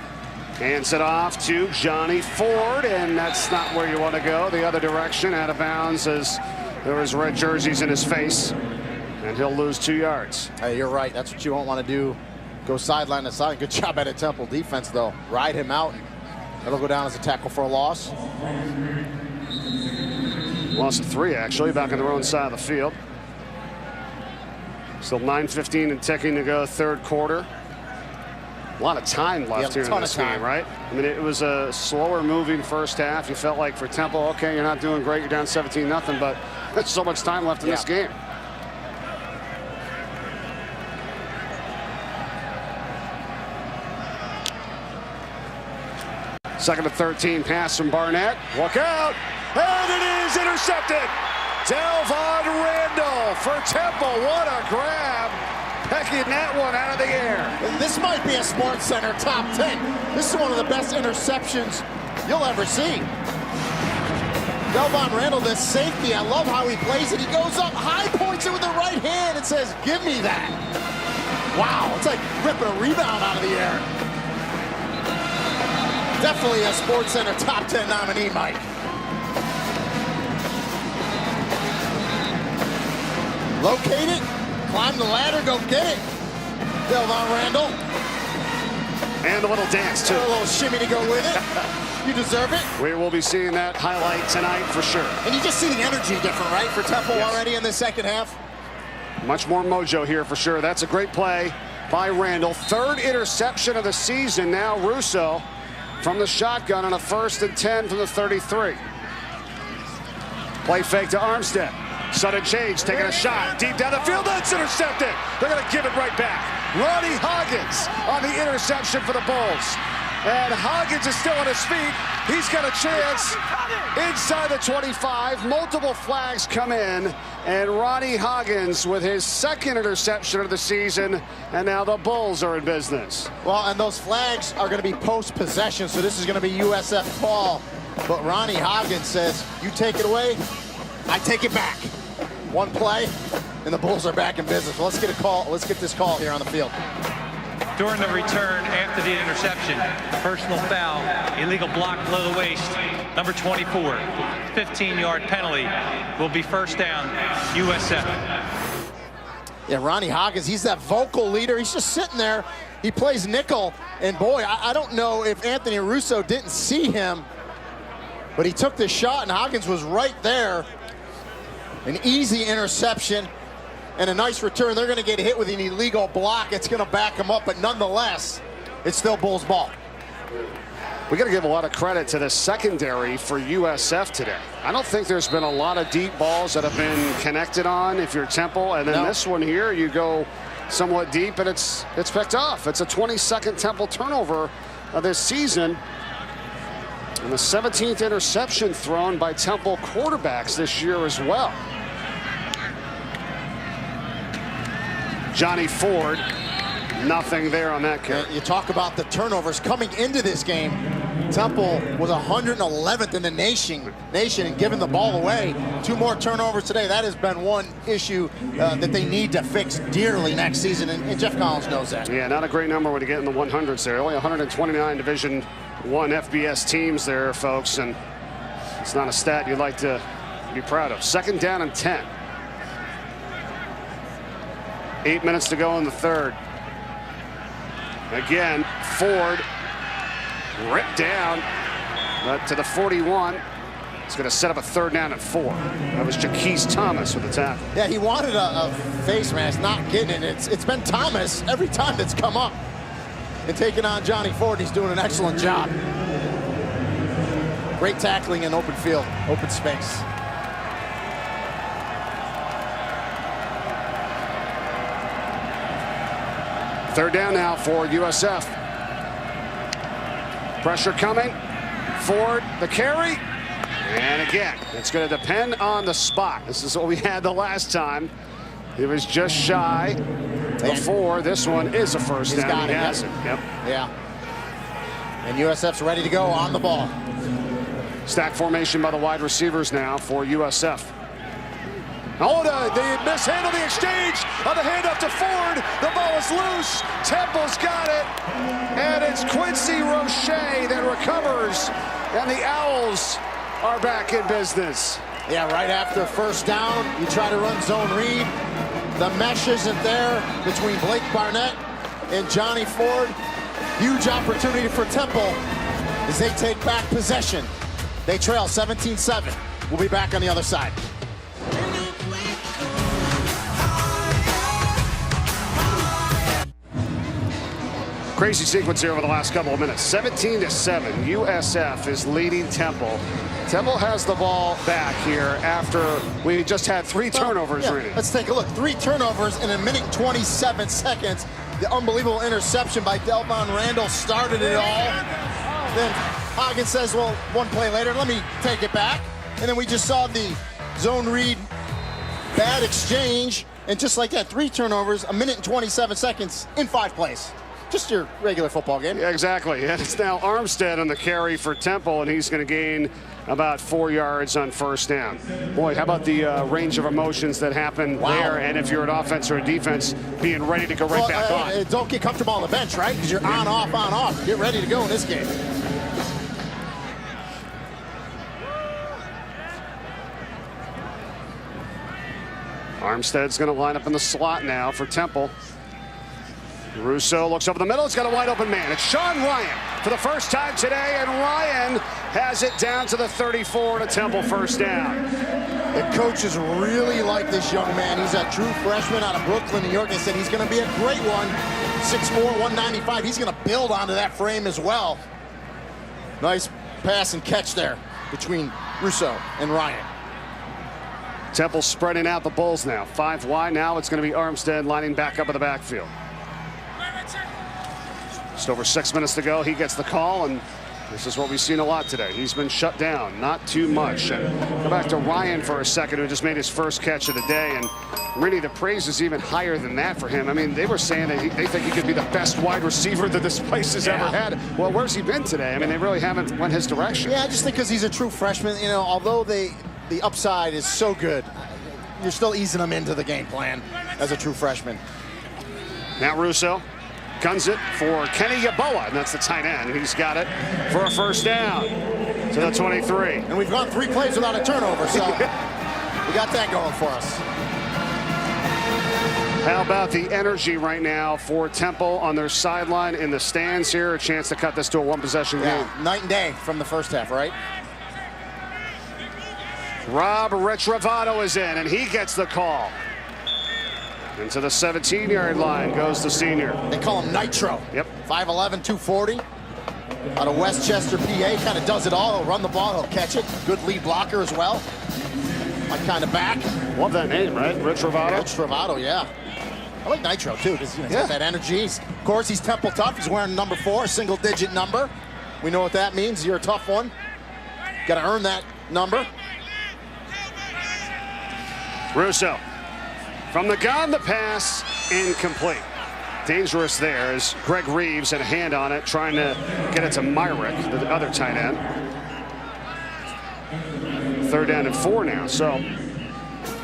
hands it off to Johnny Ford, and that's not where you want to go. The other direction, out of bounds, as there was red jerseys in his face, and he'll lose 2 yards. Hey, you're right. That's what you won't want to do. Go sideline to side. Good job at a Temple defense, though. Ride him out. That'll go down as a tackle for a loss. Loss of 3, actually, back on their own side of the field. Still 9:15 and ticking to go, 3rd quarter. A lot of time left here in this game, right? I mean, it was a slower moving first half. You felt like for Temple, okay, you're not doing great. You're down 17-0, but there's so much time left in this game. Second and 13 pass from Barnett. Look out. And it is intercepted. Delvon Randall for Temple. What a grab. Pecking that one out of the air. This might be a Sports Center top 10. This is one of the best interceptions you'll ever see. Delvon Randall, the safety, I love how he plays it. He goes up, high points it with the right hand and says, give me that. Wow, it's like ripping a rebound out of the air. Definitely a Sports Center top 10 nominee, Mike. Locate it, climb the ladder, go get it. Delvon Randall. And a little dance, too. A little shimmy to go with it. You deserve it. We will be seeing that highlight tonight for sure. And you just see the energy different, right, for Temple already in the second half? Much more mojo here for sure. That's a great play by Randall. 3rd interception of the season now. Russo from the shotgun on a 1st and 10 from the 33. Play fake to Armstead. Sudden change, taking a shot deep down the field. That's intercepted. They're going to give it right back. Ronnie Hoggins on the interception for the Bulls. And Hoggins is still on his feet. He's got a chance inside the 25. Multiple flags come in. And Ronnie Hoggins with his 2nd interception of the season. And now the Bulls are in business. Well, and those flags are going to be post-possession, so this is going to be USF ball. But Ronnie Hoggins says, you take it away, I take it back. One play, and the Bulls are back in business. Well, let's get a call. Let's get this call here on the field. During the return after the interception, personal foul, illegal block below the waist, number 24, 15-yard penalty, will be first down, USF. Yeah, Ronnie Hoggins, he's that vocal leader. He's just sitting there. He plays nickel, and boy, I don't know if Anthony Russo didn't see him, but he took the shot, and Hoggins was right there. An easy interception and a nice return. They're going to get hit with an illegal block. It's going to back them up, but nonetheless, it's still Bulls ball. We got to give a lot of credit to the secondary for USF today. I don't think there's been a lot of deep balls that have been connected on if you're Temple, and then this one here, you go somewhat deep, and it's picked off. It's a 22nd Temple turnover of this season, and the 17th interception thrown by Temple quarterbacks this year as well. Johnny Ford, nothing there on that carry. You talk about the turnovers coming into this game. Temple was 111th in the nation and giving the ball away. 2 more turnovers today. That has been one issue that they need to fix dearly next season, and Geoff Collins knows that. Yeah, not a great number when you get in the 100s there. Only 129 Division I FBS teams there, folks, and it's not a stat you'd like to be proud of. Second down and 10. 8 minutes to go in the third. Again, Ford ripped down to the 41. It's going to set up a third down and 4. That was Jaquise Thomas with the tackle. Yeah, he wanted a face mask, not getting it. It's been Thomas every time that's come up. And taking on Johnny Ford, he's doing an excellent job. Great tackling in open field, open space. Third down now for USF. Pressure coming. Ford, the carry. And again, it's going to depend on the spot. This is what we had the last time. It was just shy before. This one is a first down. He has it. Yep. Yeah. And USF's ready to go on the ball. Stack formation by the wide receivers now for USF. Oh, they mishandled the exchange on the handoff to Ford. The ball is loose. Temple's got it. And it's Quincy Roche that recovers. And the Owls are back in business. Yeah, right after first down, you try to run zone read. The mesh isn't there between Blake Barnett and Johnny Ford. Huge opportunity for Temple as they take back possession. They trail 17-7. We'll be back on the other side. Crazy sequence here over the last couple of minutes. 17-7. USF is leading Temple. Temple has the ball back here after we just had 3 turnovers. Let's take a look. 3 turnovers in 1 minute and 27 seconds. The unbelievable interception by Delvon Randall started it all. Then Hoggins says, well, 1 play later, let me take it back. And then we just saw the zone read bad exchange. And just like that, 3 turnovers, 1 minute and 27 seconds in 5 plays. Just your regular football game. Yeah, exactly. And it's now Armstead on the carry for Temple, and he's going to gain about 4 yards on first down. Boy, how about the range of emotions that happen there, and if you're an offense or a defense, being ready to go back on. Don't get comfortable on the bench, right? Because you're on, off, on, off. Get ready to go in this game. Armstead's going to line up in the slot now for Temple. Russo looks over the middle. It's got a wide open man. It's Sean Ryan for the first time today, and Ryan has it down to the 34 to Temple first down. The coaches really like this young man. He's a true freshman out of Brooklyn, New York. They said he's going to be a great one. 6'4", 195. He's going to build onto that frame as well. Nice pass and catch there between Russo and Ryan. Temple spreading out the Bulls now. 5 wide. Now it's going to be Armstead lining back up in the backfield. Just over 6 minutes to go. He gets the call, and this is what we've seen a lot today. He's been shut down, not too much. And go back to Ryan for a second, who just made his first catch of the day. And really, the praise is even higher than that for him. I mean, they were saying that they think he could be the best wide receiver that this place has ever had. Well, where's he been today? I mean, they really haven't went his direction. Yeah, just because he's a true freshman, you know, although the upside is so good. you're still easing him into the game plan as a true freshman. Now Russo guns it for Kenny Yeboah, and that's the tight end. He's got it for a first down to the 23. And we've gone 3 plays without a turnover, so we got that going for us. How about the energy right now for Temple on their sideline in the stands here? A chance to cut this to a one-possession game. Night and day from the first half, right? Rob Retrovato is in, and he gets the call. Into the 17-yard line goes the senior. They call him Nitro. Yep. 5'11", 240. Out of Westchester, PA. Kind of does it all. He'll run the ball. He'll catch it. Good lead blocker as well. My kind of back. Love that name, right? Retrovato? Retrovato, yeah. I like Nitro, too, because he's got that energy. Of course, he's Temple tough. He's wearing number 4, a single-digit number. We know what that means. You're a tough one. Got to earn that number. Russo. From the gun, the pass incomplete. Dangerous there as Greg Reeves had a hand on it, trying to get it to Myrick, the other tight end. 3rd down and 4 now, so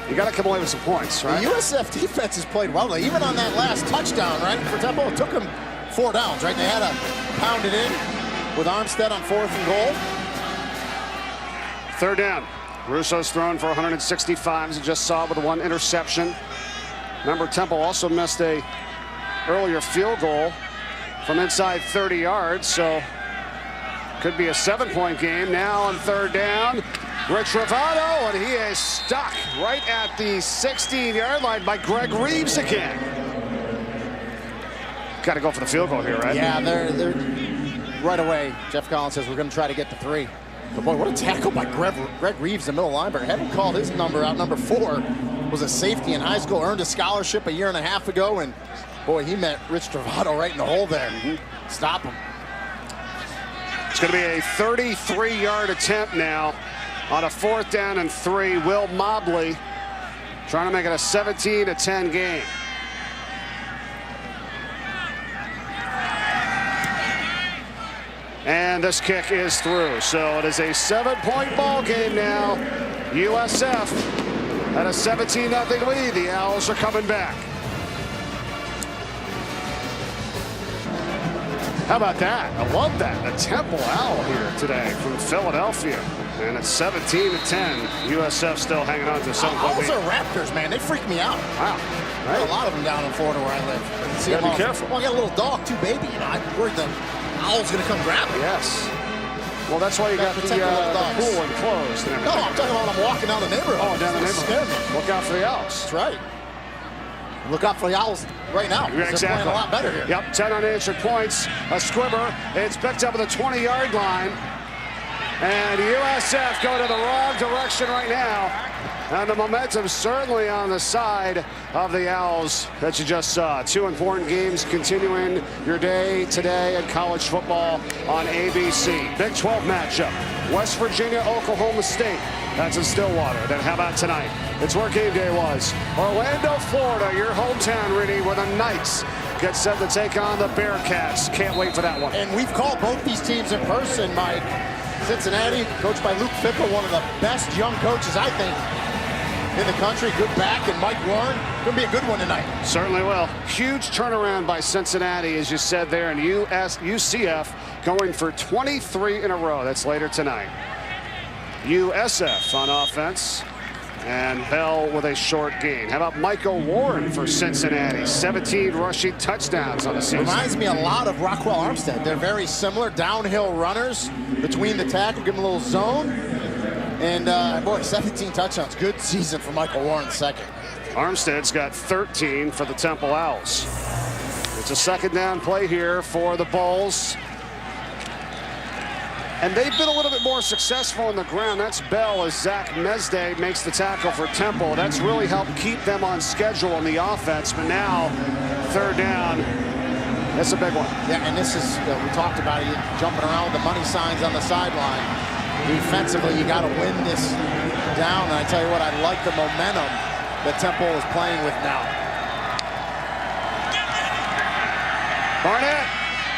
you got to come away with some points, right? The USF defense has played well. Even on that last touchdown, right, for Temple, it took them 4 downs, right? They had to pound it in with Armstead on 4th and goal. 3rd down. Russo's thrown for 165, as you just saw, with 1 interception. Remember, Temple also missed a earlier field goal from inside 30 yards, so could be a 7-point game. Now on 3rd down, Rich Ravato, and he is stuck right at the 16-yard line by Greg Reeves again. Got to go for the field goal here, right? Yeah, they're right away. Jeff Collins says we're going to try to get to 3. But boy, what a tackle by Greg Reeves, the middle linebacker. Haven't called his number out. Number 4 was a safety in high school, earned a scholarship a year and a half ago, and boy, he met Rich Travato right in the hole there. Stop him. It's going to be a 33-yard attempt now on a 4th down and 3. Will Mobley trying to make it a 17-10 game. And this kick is through. So it is a 7-point ball game now. USF at a 17-0 lead. The Owls are coming back. How about that? I love that. The Temple Owl here today from Philadelphia. And it's 17-10. USF still hanging on to 7-point lead. Owls are Raptors, man. They freak me out. Wow. Right. A lot of them down in Florida where I live. You gotta be careful. Well, I got a little dog, too, baby. You know, I'm worried the owl's going to come grab me. Yes. Well, that's why you got the pool enclosed and everything. No, I'm talking about I'm walking down the neighborhood. Oh, down the neighborhood. Scared me. Look out for the Owls. That's right. Look out for the Owls right now. Yeah, exactly. They're playing a lot better here. Yep, 10 unanswered points. A squibber. It's picked up at the 20-yard line. And USF go to the wrong direction right now. And the momentum certainly on the side of the Owls that you just saw. 2 important games continuing your day today in college football on ABC. Big 12 matchup. West Virginia, Oklahoma State. That's in Stillwater. Then how about tonight? It's where game day was. Orlando, Florida, your hometown, really, where the Knights get set to take on the Bearcats. Can't wait for that one. And we've called both these teams in person, Mike. Cincinnati, coached by Luke Fickell, one of the best young coaches, I think, in the country. Good back, and Mike Warren. Going to be a good one tonight. Certainly will. Huge turnaround by Cincinnati, as you said there, and UCF going for 23 in a row. That's later tonight. USF on offense, and Bell with a short gain. How about Michael Warren for Cincinnati? 17 rushing touchdowns on the season. Reminds me a lot of Rockwell Armstead. They're very similar. Downhill runners between the tackle, give them a little zone. And, boy, 17 touchdowns. Good season for Michael Warren second. Armstead's got 13 for the Temple Owls. It's a 2nd down play here for the Bulls. And they've been a little bit more successful on the ground. That's Bell as Zach Mesday makes the tackle for Temple. That's really helped keep them on schedule on the offense. But now, 3rd down, that's a big one. Yeah, and this is, we talked about it, jumping around with the money signs on the sideline. Defensively, you got to win this down. And I tell you what, I like the momentum that Temple is playing with now. Barnett,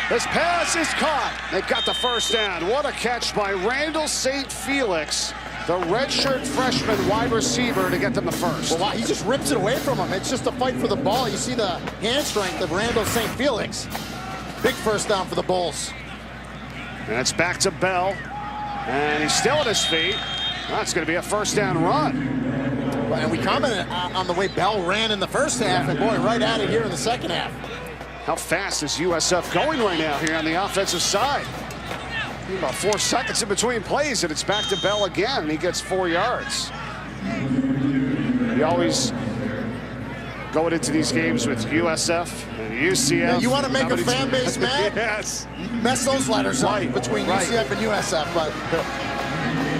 this pass is caught. They've got the 1st down. What a catch by Randall St. Felix the redshirt freshman wide receiver to get them the first. Well, wow, he just rips it away from him. It's just a fight for the ball. You see the hand strength of Randall St. Felix. Big first down for the Bulls. And it's back to Bell. And he's still at his feet. That's going to be a first down run. And we commented on the way Bell ran in the first half, and boy, right at it here in the second half. How fast is USF going right now here on the offensive side? About 4 seconds in between plays, and it's back to Bell again, and he gets 4 yards. You always going into these games with USF and UCF. Yeah, you want to make a fan base mad? Yes. Mess those letters up between UCF and USF,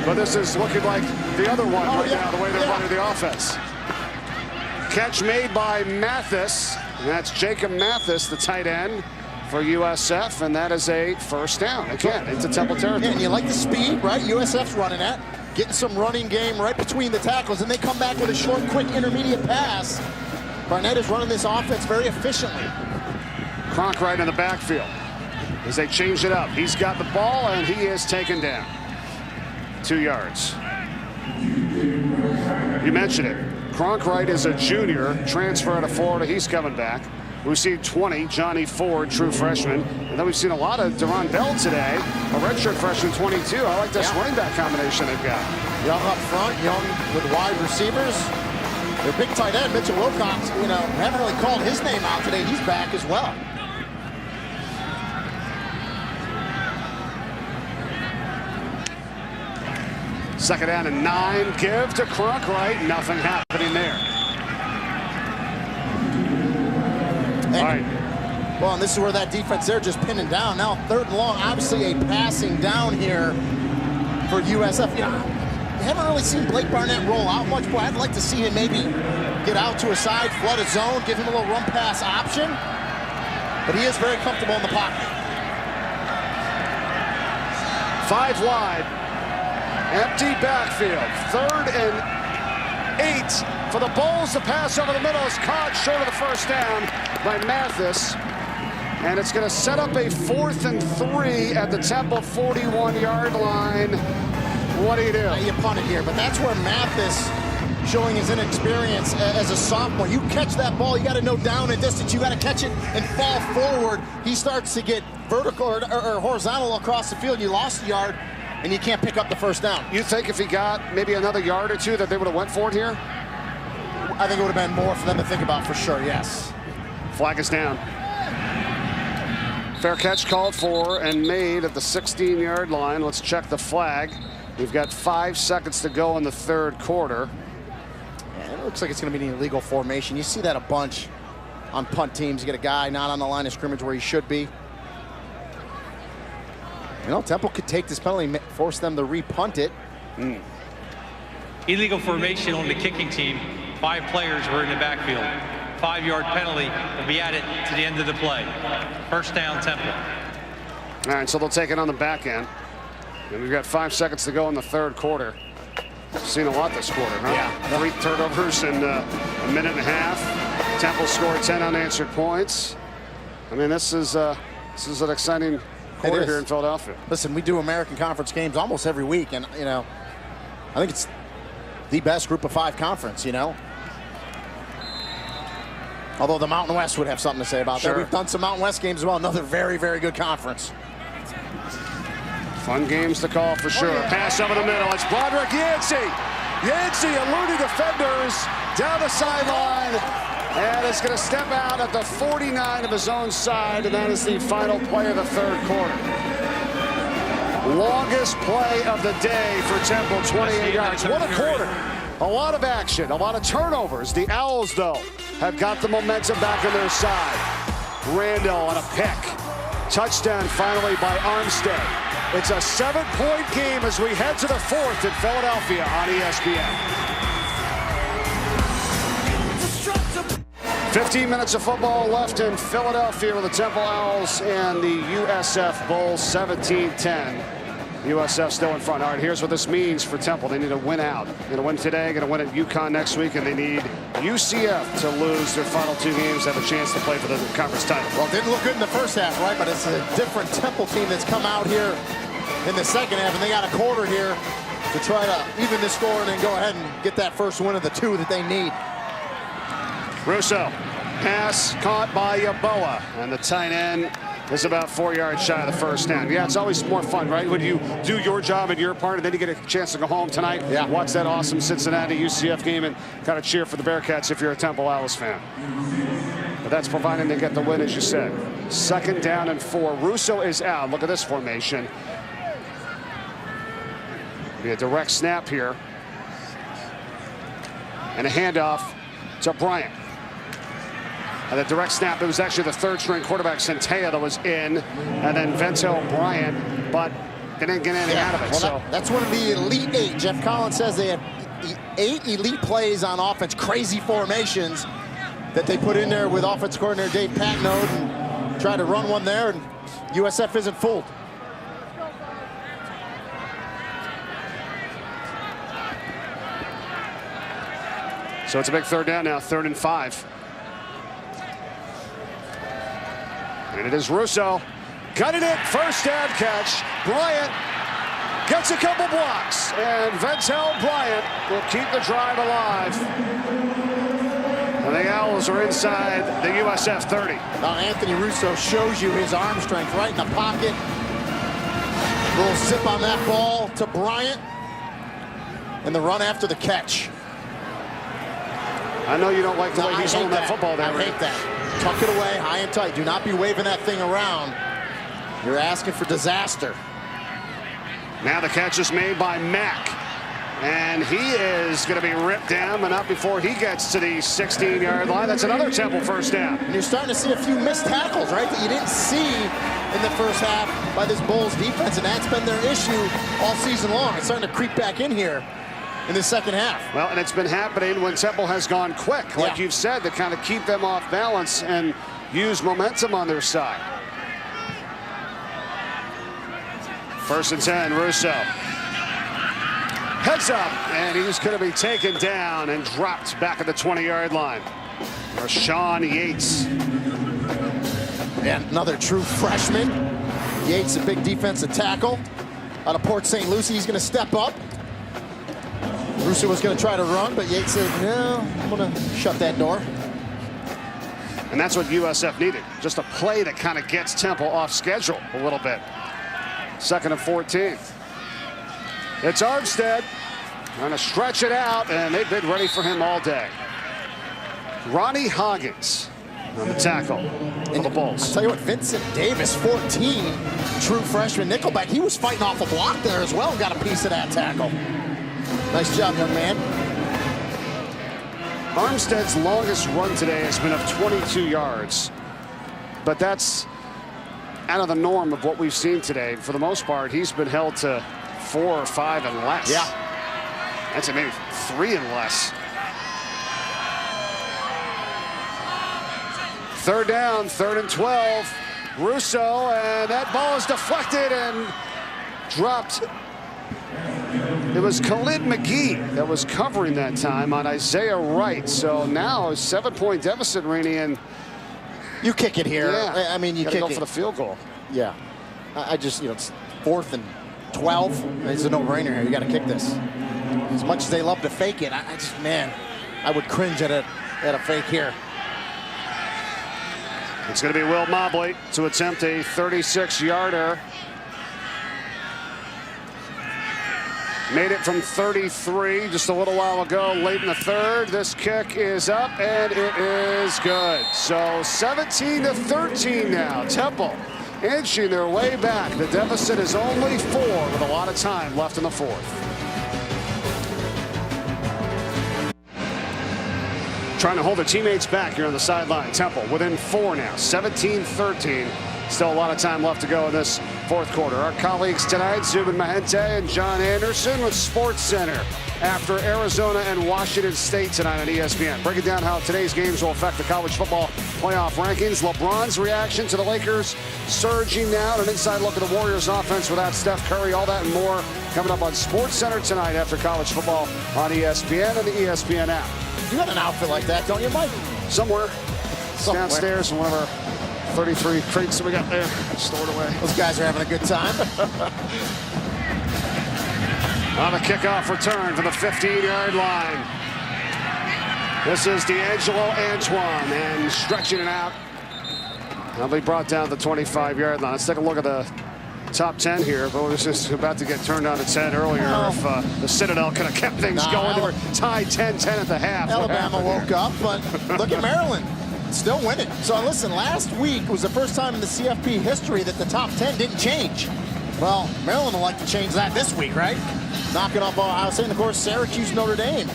but this is looking like the other one now, the way they're running the offense. Catch made by Mathis. And that's Jacob Mathis, the tight end for USF, and that is a first down, again, into Temple territory. Yeah, and you like the speed, right? USF's running at, getting some running game right between the tackles, and they come back with a short, quick, intermediate pass. Barnett is running this offense very efficiently. Cronk right in the backfield as they change it up. He's got the ball, and he is taken down. 2 yards. You mentioned it. Cronkright is a junior, transfer out of Florida. He's coming back. We've seen 20, Johnny Ford, true freshman. And then we've seen a lot of Deron Bell today, a redshirt freshman, 22. I like this running back combination they've got. Young up front, young with wide receivers. Their big tight end, Mitchell Wilcox, you know, haven't really called his name out today. He's back as well. Second down and 9. Give to Cronkright. Nothing happening there. All right. Well, and this is where that defense, they're just pinning down. Now 3rd and long, obviously a passing down here for USF. You know, I haven't really seen Blake Barnett roll out much. Boy, I'd like to see him maybe get out to a side, flood a zone, give him a little run pass option. But he is very comfortable in the pocket. 5 wide. Empty backfield. 3rd and 8 for the Bulls. The pass over the middle is caught short of the first down by Mathis. And it's going to set up a 4th and 3 at the Temple 41-yard line. What do? You punt it here, but that's where Mathis, showing his inexperience as a sophomore. You catch that ball, you got to know down and distance. You got to catch it and fall forward. He starts to get vertical or horizontal across the field. You lost a yard, and you can't pick up the first down. You think if he got maybe another yard or 2 that they would have went for it here? I think it would have been more for them to think about for sure, yes. Flag is down. Fair catch called for and made at the 16-yard line. Let's check the flag. We've got 5 seconds to go in the 3rd quarter. Yeah, it looks like it's going to be an illegal formation. You see that a bunch on punt teams. You get a guy not on the line of scrimmage where he should be. You know, Temple could take this penalty, force them to re-punt it. Illegal formation on the kicking team. 5 players were in the backfield. 5-yard penalty will be added to the end of the play. First down, Temple. All right, so they'll take it on the back end. And we've got 5 seconds to go in the 3rd quarter. Seen a lot this quarter, huh? Yeah. 3 turnovers in a minute and a half. Temple scored 10 unanswered points. I mean, this is an exciting quarter here in Philadelphia. Listen, we do American Conference games almost every week, and, you know, I think it's the best group of 5 conference, you know? Although the Mountain West would have something to say about that. We've done some Mountain West games as well. Another very, very good conference. Fun games to call for sure. Pass over the middle. It's Broderick Yancey. Yancey eluding defenders down the sideline. And it's going to step out at the 49 of his own side. And that is the final play of the 3rd quarter. Longest play of the day for Temple, 28 yards. What a quarter. A lot of action, a lot of turnovers. The Owls, though, have got the momentum back on their side. Randall on a pick. Touchdown finally by Armstead. It's a 7-point game as we head to the 4th in Philadelphia on ESPN. 15 minutes of football left in Philadelphia with the Temple Owls and the USF Bulls, 17-10. USF still in front. All right, here's what this means for Temple. They need to win out. Going to win today, going to win at UConn next week, and they need UCF to lose their final 2 games to have a chance to play for the conference title. Well, it didn't look good in the first half, right? But it's a different Temple team that's come out here in the second half, and they got a quarter here to try to even this score and then go ahead and get that first win of the 2 that they need. Russo, pass caught by Yeboah, and the tight end is about 4 yards shy of the first down. Yeah, it's always more fun, right? When you do your job and your part, and then you get a chance to go home tonight, yeah, watch that awesome Cincinnati UCF game and kind of cheer for the Bearcats if you're a Temple Owls fan. But that's providing they get the win, as you said. 2nd down and 4. Russo is out. Look at this formation. Be a direct snap here. And a handoff to Bryant. And the direct snap, it was actually the 3rd-string quarterback, Centella, that was in. And then Ventel Bryant, but they didn't get anything out of it. Well, so that's one of the elite 8. Jeff Collins says they have 8 elite plays on offense, crazy formations that they put in there with offense coordinator Dave Patnode and try to run one there, and USF isn't fooled. So it's a big 3rd down now, 3rd and 5. And it is Russo. Gutted it, 1st down catch. Bryant gets a couple blocks, and Ventel Bryant will keep the drive alive. And the Owls are inside the USF 30. Now Anthony Russo shows you his arm strength right in the pocket. A little zip on that ball to Bryant, and the run after the catch. I know you don't like the way he's holding that football there. I hate that. Tuck it away, high and tight. Do not be waving that thing around. You're asking for disaster. Now the catch is made by Mack. And he is going to be ripped down, but not before he gets to the 16-yard line. That's another Temple 1st down. And you're starting to see a few missed tackles, right, that you didn't see in the first half by this Bulls defense, and that's been their issue all season long. It's starting to creep back in here in the 2nd half. Well, and it's been happening when Temple has gone quick, like you've said, to kind of keep them off balance and use momentum on their side. 1st and 10, Russo. Heads up, and he's going to be taken down and dropped back at the 20-yard line. Rashawn Yates. And another true freshman. Yates, a big defensive tackle out of Port St. Lucie. He's going to step up. Russo was going to try to run, but Yates said, no, I'm going to shut that door. And that's what USF needed. Just a play that kind of gets Temple off schedule a little bit. 2nd and 14. It's Armstead trying to stretch it out, and they've been ready for him all day. Ronnie Hoggins on the tackle for the Bulls. I'll tell you what, Vincent Davis, 14, true freshman nickelback. He was fighting off a block there as well and got a piece of that tackle. Nice job, young man. Armstead's longest run today has been of 22 yards, but that's out of the norm of what we've seen today. For the most part, he's been held to 4 or 5 and less. Yeah. That's maybe 3 and less. 3rd down, 3rd and 12. Russo, and that ball is deflected and dropped. It was Khalid McGee that was covering that time on Isaiah Wright. So now a 7-point deficit, Rainey, and you kick it here. Yeah. I mean, you gotta kick go it for the field goal. Yeah. I just, it's 4th and 12. It's a no-brainer here. You got to kick this. As much as they love to fake it, I just, man, I would cringe at a fake here. It's going to be Will Mobley to attempt a 36-yarder. Made it from 33 just a little while ago, late in the 3rd. This kick is up, and it is good. So 17-13 now. Temple inching their way back. The deficit is only 4 with a lot of time left in the 4th. Trying to hold their teammates back here on the sideline. Temple within 4 now, 17-13. Still a lot of time left to go in this 4th quarter. Our colleagues tonight, Zubin Mahente and John Anderson with Sports Center after Arizona and Washington State tonight on ESPN. Breaking down how today's games will affect the college football playoff rankings. LeBron's reaction to the Lakers surging now. An inside look at the Warriors offense without Steph Curry. All that and more coming up on Sports Center tonight after college football on ESPN and the ESPN app. You got an outfit like that, don't you, Mike? Somewhere. Downstairs in one of our 33 crates that we got there stored away. Those guys are having a good time. On the kickoff return from the 15-yard line. This is D'Angelo Antoine, and stretching it out. They'll be brought down to the 25-yard line. Let's take a look at the top 10 here. But was just about to get turned on its head earlier. If the Citadel could have kept things going. They were tied 10-10 at the half. Alabama woke up, but look at Maryland. Still winning. So listen, last week was the first time in the CFP history that the top 10 didn't change. Well, Maryland will like to change that this week, right? Knocking off Ohio State, and of course, Syracuse, Notre Dame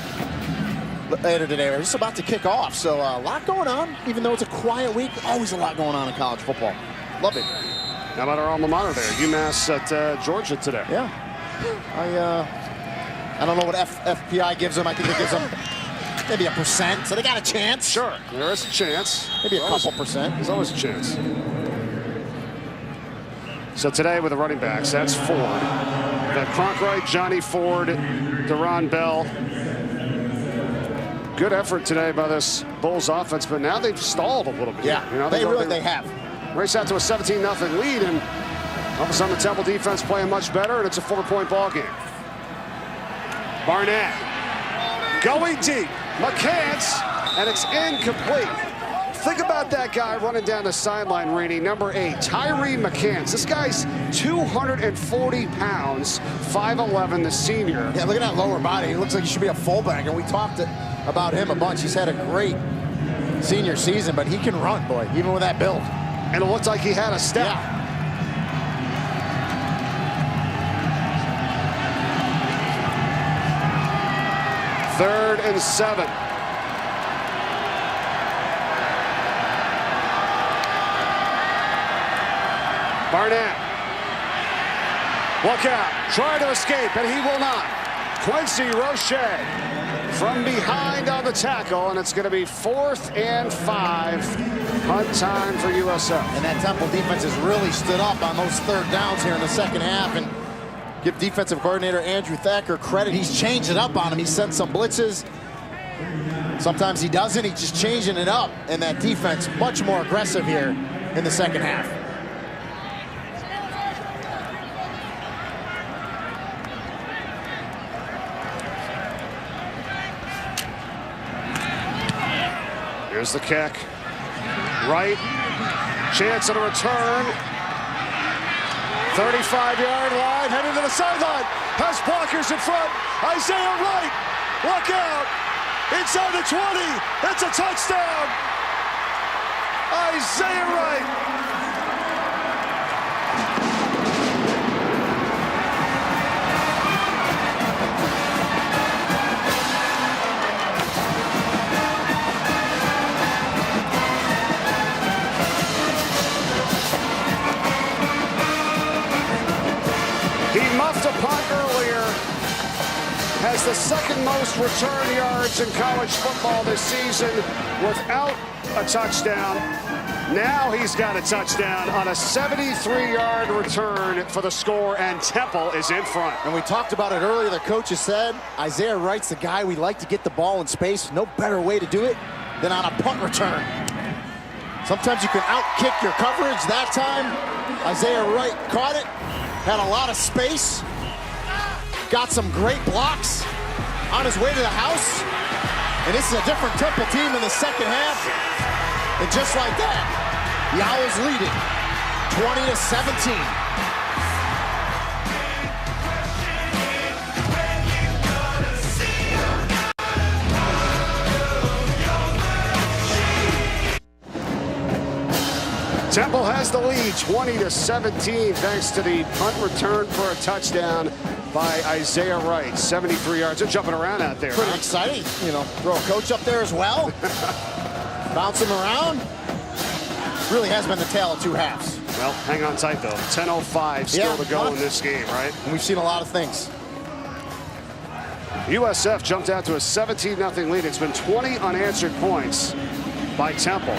later today. We're just about to kick off, so a lot going on. Even though it's a quiet week, always a lot going on in college football. Love it. How about our alma mater there? UMass at Georgia today. Yeah. I don't know what FPI gives them. I think it gives them maybe 1%, so they got a chance. Sure, there is a chance. Maybe a couple percent. There's always a chance. So today with the running backs, that's Ford. That Cronkright, Johnny Ford, Deron Bell. Good effort today by this Bulls offense, but now they've stalled a little bit. Yeah, you know, they have. Race out to a 17-0 lead, and all of a sudden the Temple defense playing much better, and it's a 4-point ball game. Barnett going deep. McCants, and it's incomplete. Think about that guy running down the sideline, Rainey, number 8, Tyree McCants. This guy's 240 pounds, 5'11", the senior. Yeah, look at that lower body. He looks like he should be a fullback, and we talked about him a bunch. He's had a great senior season, but he can run, boy, even with that build. And it looked like he had a step. Yeah. Third and 7. Barnett. Look out. Try to escape, and he will not. Quincy Roche from behind on the tackle, and it's going to be 4th and 5. Hunt time for USF. And that Temple defense has really stood up on those third downs here in the second half. And give defensive coordinator Andrew Thacker credit. He's changed it up on him. He sent some blitzes. Sometimes he doesn't. He's just changing it up. And that defense much more aggressive here in the second half. Here's the kick. Right. Chance at a return. 35-yard line, heading to the sideline. Has blockers in front. Isaiah Wright, look out. Inside the 20, it's a touchdown. Isaiah Wright. He muffed a punt earlier, has the second most return yards in college football this season without a touchdown. Now he's got a touchdown on a 73-yard return for the score, and Temple is in front. And we talked about it earlier. The coaches said Isaiah Wright's the guy we like to get the ball in space. No better way to do it than on a punt return. Sometimes you can outkick your coverage. That time, Isaiah Wright caught it. Had a lot of space, got some great blocks on his way to the house, and this is a different Temple team in the second half. And just like that, the Owls lead it 20-17. Temple has the lead 20-17 thanks to the punt return for a touchdown by Isaiah Wright. 73 yards. They're jumping around out there. Pretty exciting. You know, throw a coach up there as well. Bounce him around. Really has been the tale of two halves. Well, hang on tight, though. 10:05 still to go in this game, right? And we've seen a lot of things. USF jumped out to a 17-0 lead. It's been 20 unanswered points by Temple.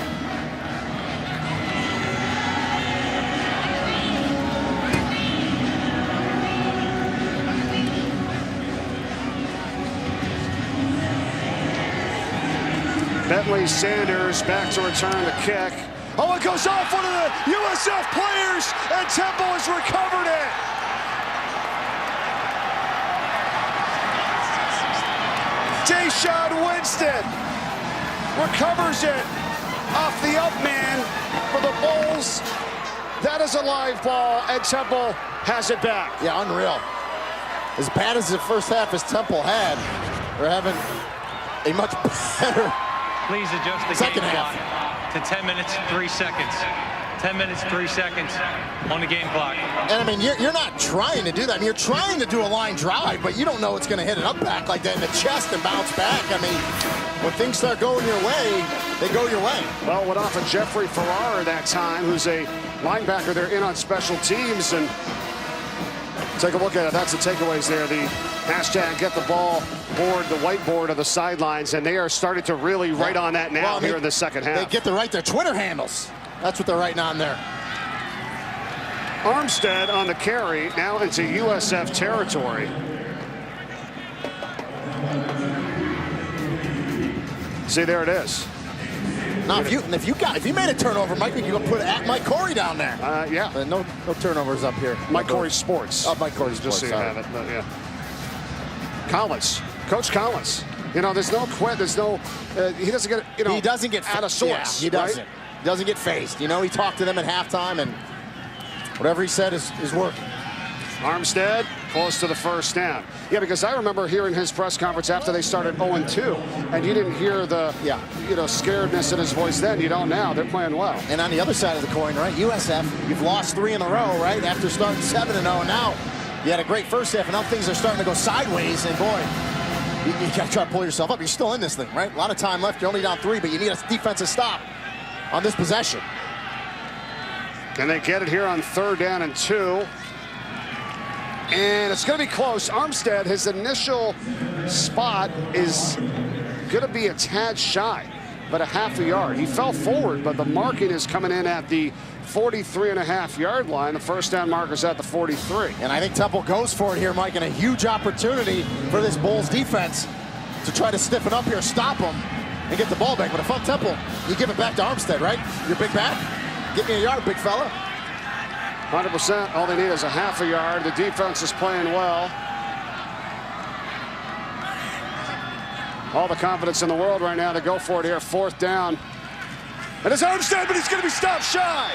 Bentley Sanders back to return the kick. Oh, it goes off one of the USF players, and Temple has recovered it. Deshaun Winston recovers it off the up man for the Bulls. That is a live ball, and Temple has it back. Yeah, unreal. As bad as the first half as Temple had, they're having a much better Please adjust the second game half. clock to 10 minutes, 3 seconds. 10 minutes, 3 seconds on the game clock. And I mean, you're not trying to do that. I mean, you're trying to do a line drive, but you don't know it's going to hit an up back like that in the chest and bounce back. I mean, when things start going your way, they go your way. Well, went off of Jeffrey Ferrara that time, who's a linebacker. They're in on special teams, and take a look at it. That's the takeaways there. The hashtag get the ball board, the whiteboard of the sidelines, and they are starting to really write on that now. Well, I mean, here in the second half. They get to write their Twitter handles. That's what they're writing on there. Armstead on the carry, now into USF territory. See, there it is. Now, if you made a turnover, Mike, you can put at Mike Corey down there. Yeah. No turnovers up here. Mike Corey Sports. Oh, Mike Corey Just Sports. so you Sorry. have it. But yeah. Coach Collins. You know, there's no quit. There's no. He doesn't get. You know. He doesn't get out of sorts. Yeah, he doesn't. Right? He doesn't get phased. You know, he talked to them at halftime, and whatever he said is working. Armstead close to the first down. Yeah, because I remember hearing his press conference after they started 0-2, and you didn't hear the scaredness in his voice then. You don't now. They're playing well. And on the other side of the coin, right, USF, you've lost 3 in a row, right, after starting 7-0, and now you had a great first half, and now things are starting to go sideways, and boy, you got to try to pull yourself up. You're still in this thing, right? A lot of time left. You're only down 3, but you need a defensive stop on this possession. And they get it here on 3rd down and 2. And it's going to be close. Armstead, his initial spot is going to be a tad shy, but a half a yard. He fell forward, but the marking is coming in at the 43.5-yard line. The first down marker's at the 43. And I think Temple goes for it here, Mike, and a huge opportunity for this Bulls defense to try to stiffen up here, stop them, and get the ball back. But if I'm Temple, you give it back to Armstead, right? Your big back. Get me a yard, big fella. 100%. All they need is a half a yard. The defense is playing well. All the confidence in the world right now to go for it here. 4th down. And it's Armstead, but he's going to be stopped shy.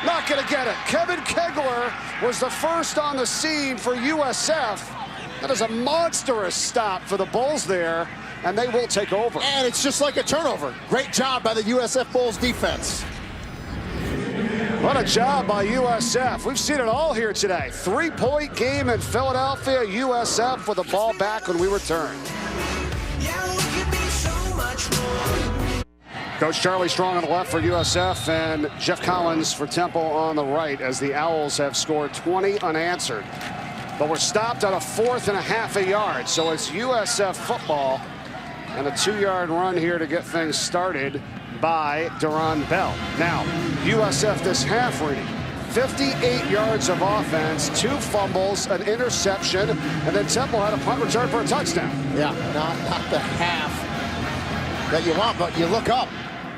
Not going to get it. Kevin Kegler was the first on the scene for USF. That is a monstrous stop for the Bulls there, and they will take over. And it's just like a turnover. Great job by the USF Bulls defense. What a job by USF. We've seen it all here today. 3-point game in Philadelphia. USF with the ball back when we return. Coach Charlie Strong on the left for USF and Geoff Collins for Temple on the right as the Owls have scored 20 unanswered. But we're stopped on a 4th and a half a yard. So it's USF football and a 2-yard run here to get things started by Deron Bell. Now, USF this half, Rudy, 58 yards of offense, 2 fumbles, an interception, and then Temple had a punt return for a touchdown. Yeah, not the half that you want, but you look up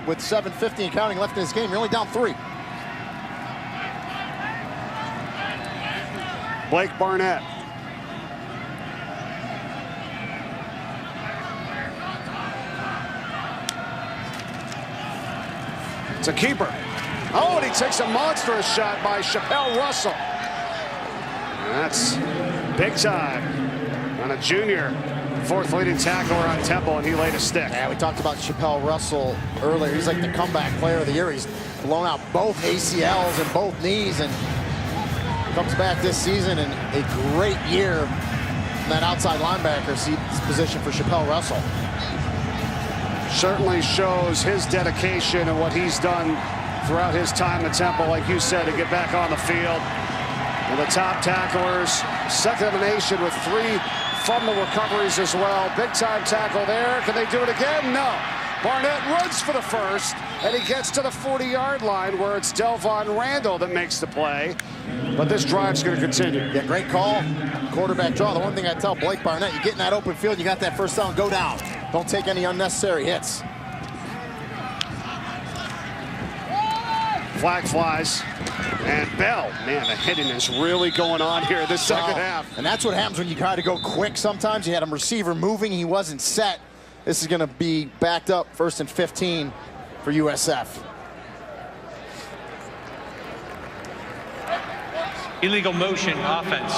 with 7:50 and counting left in this game. You're only down 3. Blake Barnett. It's a keeper. Oh, and he takes a monstrous shot by Chappelle Russell. And that's big time on a junior. 4th leading tackler on Temple, and he laid a stick. Yeah, we talked about Chappelle Russell earlier. He's like the comeback player of the year. He's blown out both ACLs and both knees, and comes back this season in a great year in that outside linebacker position for Chappelle Russell. Certainly shows his dedication and what he's done throughout his time at Temple, like you said, to get back on the field. And the top tacklers, second in the nation with 3 fumble recoveries as well. Big time tackle there. Can they do it again? No. Barnett runs for the first, and he gets to the 40-yard line where it's Delvon Randall that makes the play. But this drive's going to continue. Yeah, great call. Quarterback draw. The one thing I tell Blake Barnett, you get in that open field, you got that first down, go down. Don't take any unnecessary hits. Flag flies. And Bell, man, the hitting is really going on here this second half. And that's what happens when you try to go quick sometimes. You had a receiver moving, he wasn't set. This is going to be backed up 1st and 15 for USF. Illegal motion offense.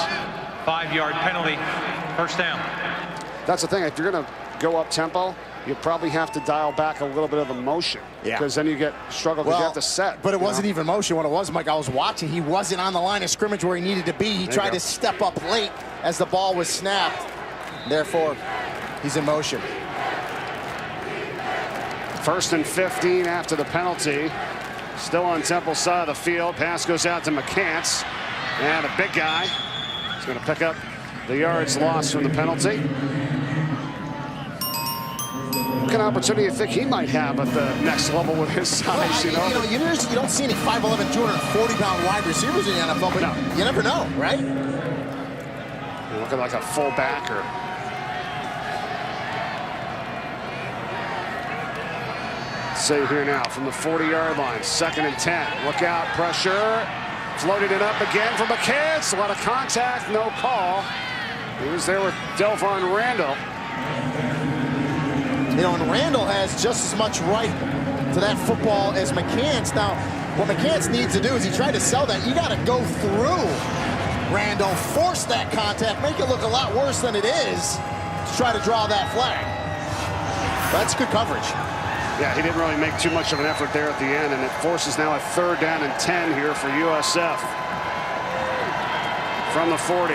5-yard penalty. First down. That's the thing. If you're going to go up tempo, you probably have to dial back a little bit of the motion. Yeah. Because then you get struggle because you have to set. But it wasn't even motion. What it was, Mike, I was watching. He wasn't on the line of scrimmage where he needed to be. He tried to step up late as the ball was snapped. Therefore, he's in motion. 1st and 15 after the penalty. Still on Temple's side of the field. Pass goes out to McCants. And a big guy is going to pick up the yards lost from the penalty. What kind of opportunity do you think he might have at the next level with his size? Well, you don't see any 5'11", 240-pound wide receivers in the NFL, but you never know, right? You're looking like a fullback or... See here now from the 40-yard line, 2nd and 10. Look out, pressure. Floated it up again for McCants. A lot of contact, no call. He was there with Delvon Randall. You know, and Randall has just as much right to that football as McCants. Now, what McCants needs to do is he tried to sell that. You got to go through Randall, force that contact, make it look a lot worse than it is to try to draw that flag. That's good coverage. Yeah, he didn't really make too much of an effort there at the end, and it forces now a 3rd down and 10 here for USF. From the 40.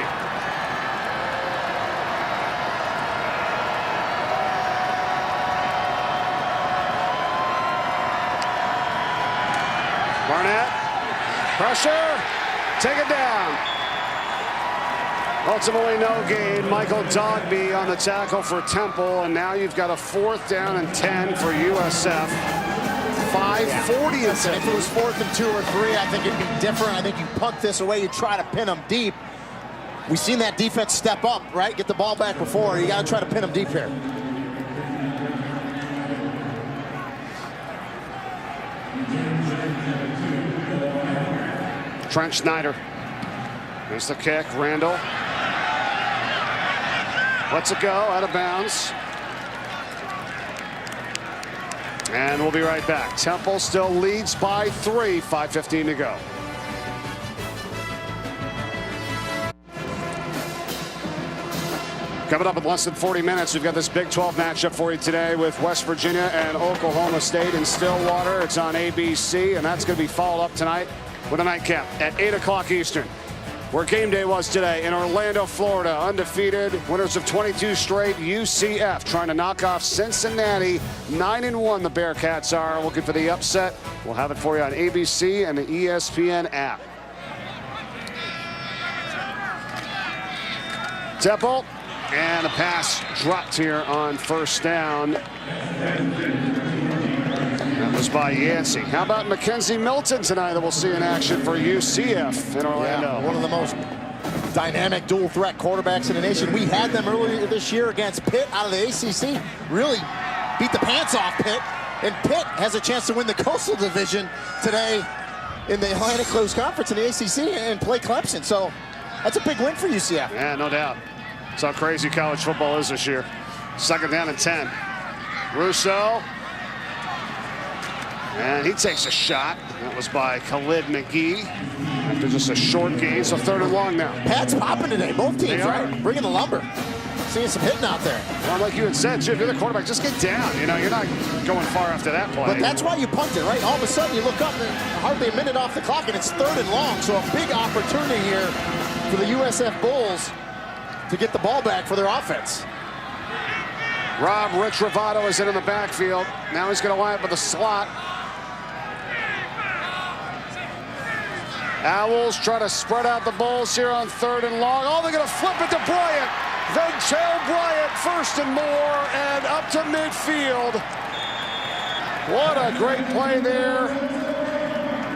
Barnett, pressure, take it down. Ultimately no gain. Michael Dogby on the tackle for Temple, and now you've got a 4th down and 10 for USF. 5:40 is it. If it was 4th and 2 or 3, I think it'd be different. I think you punt this away, you try to pin them deep. We've seen that defense step up, right? Get the ball back before. You got to try to pin them deep here. Trent Snyder. Here's the kick. Randall lets it go out of bounds. And we'll be right back. Temple still leads by 3. 5:15 to go. Coming up in less than 40 minutes, we've got this Big 12 matchup for you today with West Virginia and Oklahoma State in Stillwater. It's on ABC, and that's going to be followed up tonight with a nightcap at 8 o'clock Eastern. Where game day was today in Orlando, Florida. Undefeated, winners of 22 straight. UCF trying to knock off Cincinnati. 9-1 the Bearcats are, looking for the upset. We'll have it for you on ABC and the ESPN app. Temple, and a pass dropped here on 1st down. That was by Yancey. How about Mackenzie Milton tonight that we'll see in action for UCF in Orlando? Yeah, one of the most dynamic dual threat quarterbacks in the nation. We had them earlier this year against Pitt out of the ACC. Really beat the pants off Pitt. And Pitt has a chance to win the Coastal Division today in the Atlantic Coast Conference in the ACC and play Clemson. So that's a big win for UCF. Yeah, no doubt. That's how crazy college football is this year. 2nd down and 10. Russo. And he takes a shot. That was by Khalid McGee. After just a short gain, so 3rd and long now. Pat's popping today, both teams, right? Bringing the lumber. Seeing some hitting out there. Well, like you had said, too, if you're the quarterback, just get down. You know, you're not going far after that play. But that's why you punt it, right? All of a sudden, you look up and hardly a minute off the clock, and it's 3rd and long. So a big opportunity here for the USF Bulls to get the ball back for their offense. Rich Ravato is in the backfield. Now he's going to line up with the slot. Owls try to spread out the Bulls here on 3rd and long. Oh, they're going to flip it to Bryant. Ventrell Bryant, 1st and more, and up to midfield. What a great play there.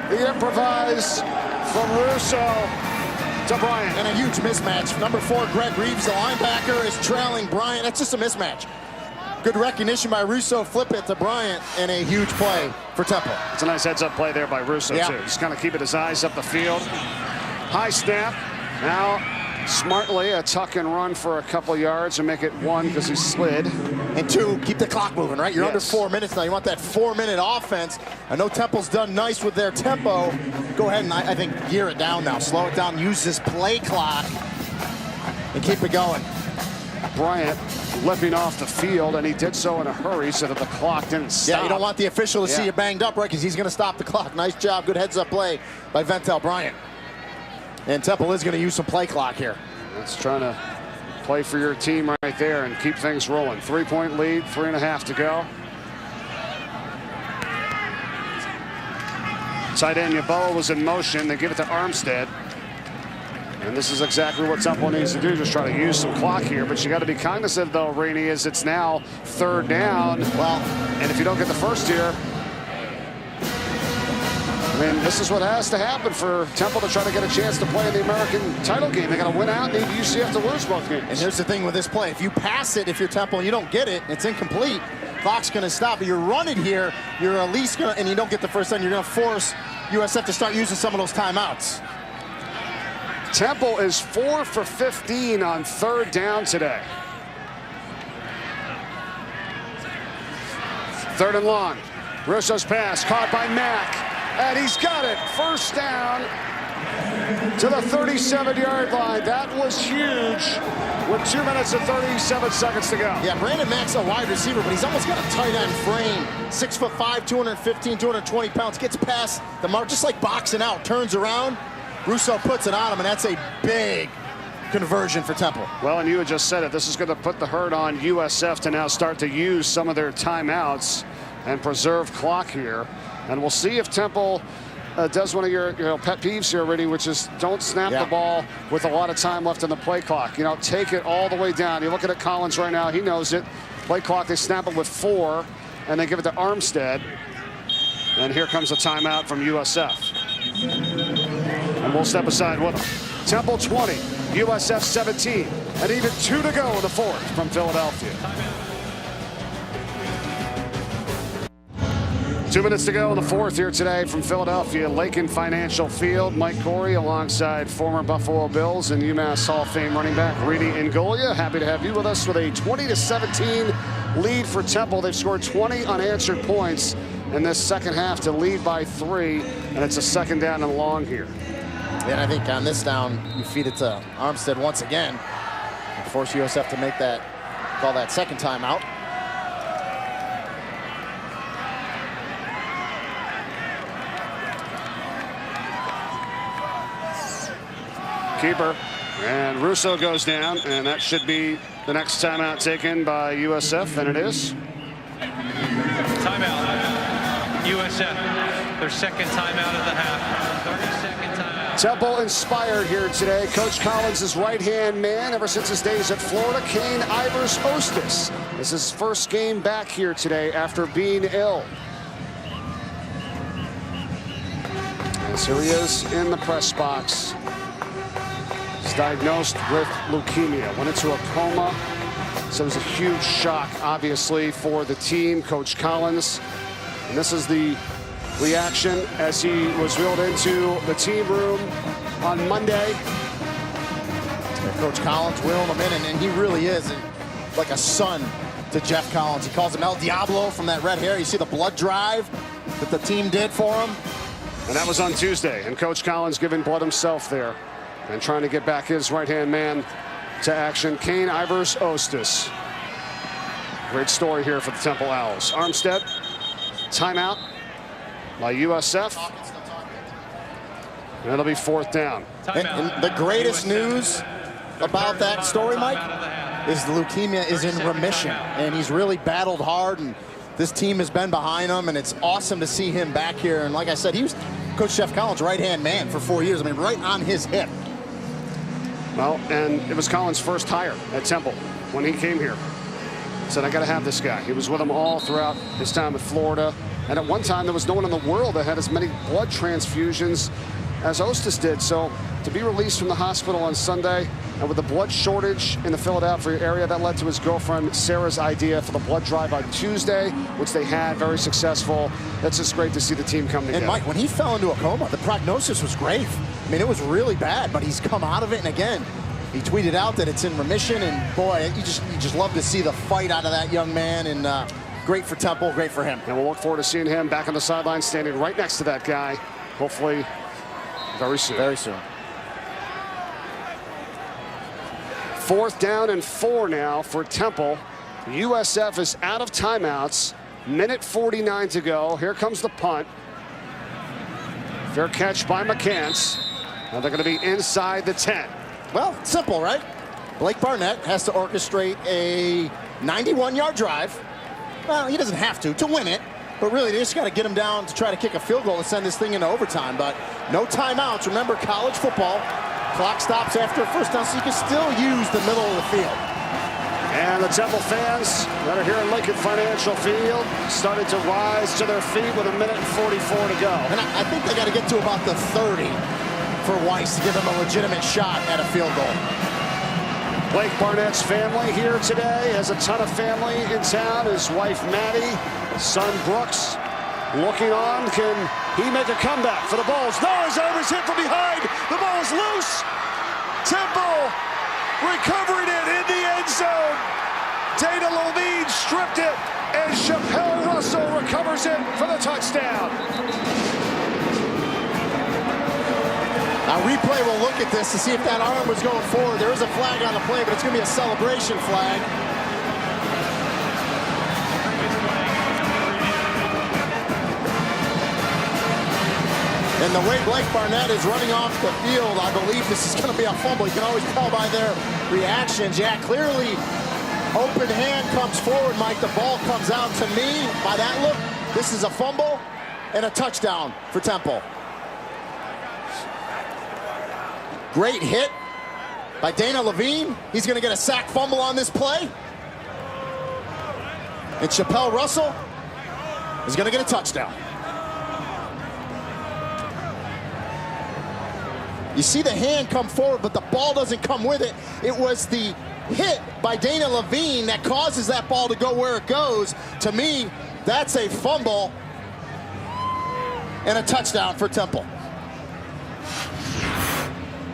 The improvise from Russo to Bryant. And a huge mismatch. Number 4, Greg Reeves, the linebacker, is trailing Bryant. That's just a mismatch. Good recognition by Russo. Flip it to Bryant, and a huge play for Temple. It's a nice heads-up play there by Russo, too. Just kind of keeping his eyes up the field. High snap. Now, smartly, a tuck and run for a couple yards and make it 1 because he slid. And 2, keep the clock moving, right? You're under 4 minutes now. You want that 4-minute offense. I know Temple's done nice with their tempo. Go ahead and, I think, gear it down now. Slow it down, use this play clock, and keep it going. Bryant limping off the field, and he did so in a hurry so that the clock didn't stop. Yeah, you don't want the official to see you banged up, right? Because he's going to stop the clock. Nice job. Good heads-up play by Ventel Bryant. And Temple is going to use some play clock here. That's trying to play for your team right there and keep things rolling. 3-point lead, 3.5 to go. Tight end Yeboah was in motion. They give it to Armstead. And this is exactly what Temple needs to do, just try to use some clock here. But you got to be cognizant, though, Rainey, is it's now 3rd down. Well, and if you don't get the first here, I mean, this is what has to happen for Temple to try to get a chance to play in the American title game. They got to win out, and need UCF to lose both games. And here's the thing with this play. If you pass it, if you're Temple and you don't get it, it's incomplete. Clock's going to stop. But you run it here, you're at least going to, and you don't get the first down, you're going to force USF to start using some of those timeouts. Temple is 4 for 15 on 3rd down today. 3rd and long. Russo's pass caught by Mack, and he's got it. First down to the 37-yard line. That was huge with 2 minutes and 37 seconds to go. Yeah, Brandon Mack's a wide receiver, but he's almost got a tight end frame. 6'5", 215, 220 pounds. Gets past the mark, just like boxing out. Turns around. Russo puts it on him, and that's a big conversion for Temple. Well, and you had just said it. This is going to put the hurt on USF to now start to use some of their timeouts and preserve clock here. And we'll see if Temple does one of your pet peeves here already, which is don't snap the ball with a lot of time left in the play clock. Take it all the way down. You're looking at Collins right now. He knows it. Play clock, they snap it with 4, and they give it to Armstead. And here comes a timeout from USF. And we'll step aside with them. Temple 20, USF 17, and even 2 to go in the 4th from Philadelphia. 2 minutes to go in the 4th here today from Philadelphia, Lakin Financial Field. Mike Corey alongside former Buffalo Bills and UMass Hall of Fame running back Rudy Ngolia. Happy to have you with us with a 20-17 lead for Temple. They've scored 20 unanswered points in this second half to lead by 3, and it's a 2nd down and long here. And I think on this down, you feed it to Armstead once again and force USF to make that, call that 2nd timeout. Keeper, and Russo goes down, and that should be the next timeout taken by USF, and it is. Timeout. USF, their 2nd timeout of the half. 32nd timeout. Temple inspired here today. Coach Collins' is right-hand man ever since his days at Florida, Kane Ivers Ostis. This is his first game back here today after being ill. As here he is in the press box. He's diagnosed with leukemia, went into a coma. So it was a huge shock, obviously, for the team. Coach Collins. And this is the reaction as he was wheeled into the team room on Monday. And Coach Collins wheeling him in, and he really is like a son to Geoff Collins. He calls him El Diablo from that red hair. You see the blood drive that the team did for him. And that was on Tuesday. And Coach Collins giving blood himself there and trying to get back his right-hand man to action. Kane Ivers Ostis. Great story here for the Temple Owls. Armstead. Timeout by USF. And it'll be 4th down. And the greatest news about that story, Mike, is the leukemia is in remission. And he's really battled hard, and this team has been behind him, and it's awesome to see him back here. And like I said, he was Coach Geoff Collins' right-hand man for 4 years. I mean, right on his hip. Well, and it was Collins' first hire at Temple when he came here. Said, I got to have this guy. He was with him all throughout his time at Florida. And at one time, there was no one in the world that had as many blood transfusions as Ostis did. So to be released from the hospital on Sunday, And with the blood shortage in the Philadelphia area, that led to his girlfriend Sarah's idea for the blood drive on Tuesday, which they had, very successful. That's just great to see the team come together. And Mike, when he fell into a coma, the prognosis was great. I mean, it was really bad, but he's come out of it. And again, he tweeted out that it's in remission. And boy, you just love to see the fight out of that young man. And great for Temple, great for him. And we'll look forward to seeing him back on the sideline, standing right next to that guy, hopefully very soon. Very soon. 4th down and 4 now for Temple. USF is out of timeouts. Minute 49 to go. Here comes the punt. Fair catch by McCants. Now they're going to be inside the 10. Well, simple, right? Blake Barnett has to orchestrate a 91-yard drive. Well, he doesn't have to win it. But really, they just got to get him down to try to kick a field goal and send this thing into overtime. But no timeouts. Remember, college football. Clock stops after a first down, so you can still use the middle of the field. And the Temple fans that are here in Lincoln Financial Field started to rise to their feet with a minute and 44 to go. And I think they got to get to about the 30 for Weiss to give him a legitimate shot at a field goal. Blake Barnett's family here today, has a ton of family in town. His wife Maddie, son Brooks, looking on. Can he make a comeback for the Bulls? No, his arm is hit from behind. The ball is loose. Temple recovering it in the end zone. Dana Levine stripped it, and Chappelle Russell recovers it for the touchdown. Now replay will look at this to see if that arm was going forward. There is a flag on the play, but it's going to be a celebration flag. And the way Blake Barnett is running off the field, I believe this is going to be a fumble. You can always tell by their reactions. Yeah, clearly open hand comes forward, Mike. The ball comes out. To me, by that look, this is a fumble and a touchdown for Temple. Great hit by Dana Levine. He's going to get a sack fumble on this play. And Chappelle Russell is going to get a touchdown. You see the hand come forward, but the ball doesn't come with it. It was the hit by Dana Levine that causes that ball to go where it goes. To me, that's a fumble and a touchdown for Temple.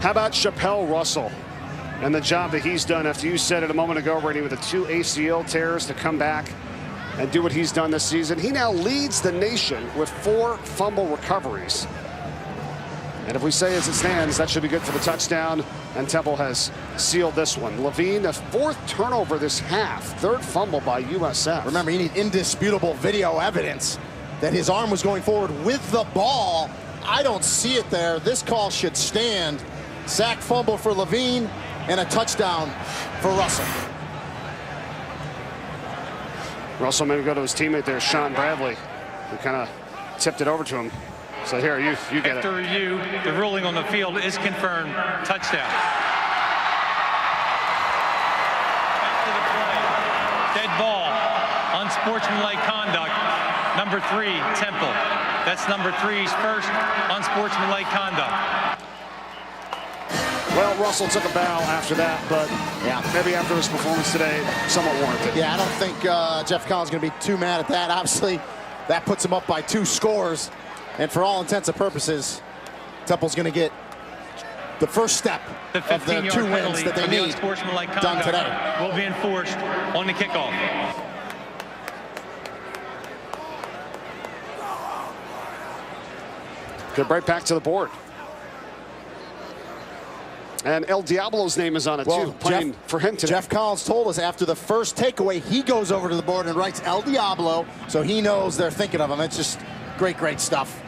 How about Chappelle Russell and the job that he's done after you said it a moment ago, Brady, with the 2 ACL tears to come back and do what he's done this season. He now leads the nation with 4 fumble recoveries. And if we say as it stands, that should be good for the touchdown. And Temple has sealed this one. Levine, the 4th turnover this half. 3rd fumble by USF. Remember, you need indisputable video evidence that his arm was going forward with the ball. I don't see it there. This call should stand. Sack fumble for Levine and a touchdown for Russell. Russell maybe go to his teammate there, Sean Bradley, who kind of tipped it over to him. So here, you get it. After review, the ruling on the field is confirmed. Touchdown. After the play, dead ball, unsportsmanlike conduct. Number 3, Temple. That's number 3's first unsportsmanlike conduct. Well, Russell took a bow after that, but yeah, maybe after his performance today, somewhat warranted. Yeah, I don't think Geoff Collins is going to be too mad at that. Obviously, that puts him up by 2 scores. And for all intents and purposes, Temple's going to get the first step of the 2 wins that they need done today. Will be enforced on the kickoff. Get right back to the board. And El Diablo's name is on it, too, playing for him today. Geoff Collins told us after the first takeaway, he goes over to the board and writes El Diablo, so he knows they're thinking of him. It's just great, great stuff.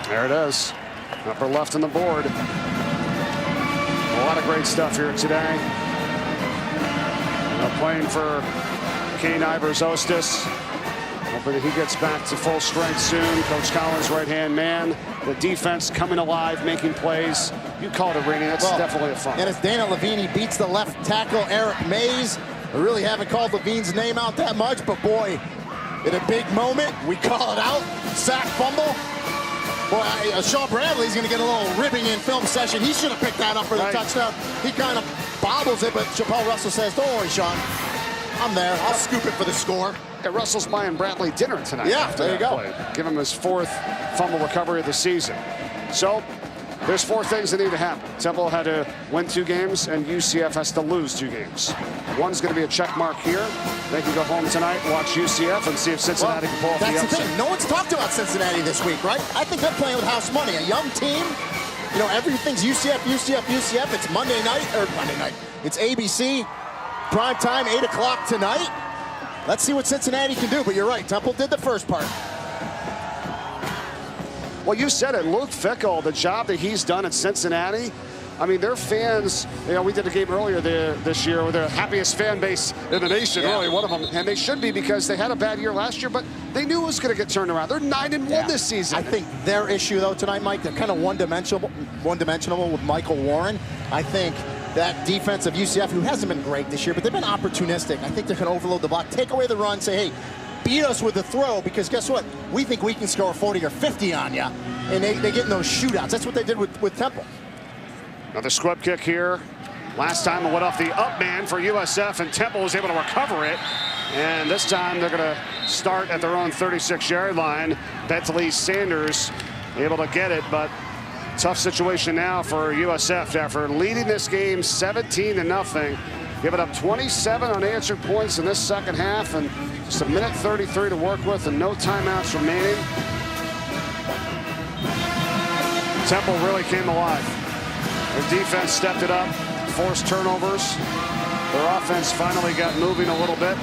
There it is. Upper left on the board. A lot of great stuff here today. Playing for Kane Ivers-Ostis. Hoping that he gets back to full strength soon. Coach Collins' right-hand man. The defense coming alive, making plays. You called it, Rainey. That's definitely a fun. And it's Dana Levine. He beats the left tackle, Eric Mays. I really haven't called Levine's name out that much, but boy, in a big moment. We call it out. Sack fumble. Boy, Shaw Bradley's going to get a little ribbing in film session. He should have picked that up for the touchdown. He kind of bobbles it, but Chappelle Russell says, don't worry, Sean. I'm there. I'll scoop it for the score. Yeah, Russell's buying Bradley dinner tonight. Yeah, there you go. Play. Give him his 4th fumble recovery of the season. So there's 4 things that need to happen. Temple had to win 2 games, and UCF has to lose 2 games. One's going to be a check mark here. They can go home tonight, watch UCF, and see if Cincinnati can pull off the upset. That's the thing. No one's talked about Cincinnati this week, right? I think they're playing with house money. A young team. You know, everything's UCF, UCF, UCF. It's Monday night. It's ABC. Prime time, 8 o'clock tonight. Let's see what Cincinnati can do. But you're right. Temple did the first part. Well, you said it. Luke Fickell, the job that he's done at Cincinnati. I mean, their fans, you know, we did a game earlier this year with the happiest fan base in the nation, really, one of them. And they should be, because they had a bad year last year, but they knew it was going to get turned around. They're 9-1 this season. I think their issue, though, tonight, Mike, they're kind of one-dimensional with Michael Warren. I think that defense of UCF, who hasn't been great this year, but they've been opportunistic. I think they're going to overload the block, take away the run, say, hey, beat us with the throw, because guess what? We think we can score 40 or 50 on you. And they get in those shootouts. That's what they did with Temple. Another scrub kick here. Last time it went off the up man for USF, and Temple was able to recover it. And this time they're going to start at their own 36-yard line. Bentley Sanders able to get it, but tough situation now for USF after leading this game 17-0. Giving up 27 unanswered points in this second half, and just 1:33 to work with and no timeouts remaining. Temple really came alive. Their defense stepped it up, forced turnovers. Their offense finally got moving a little bit.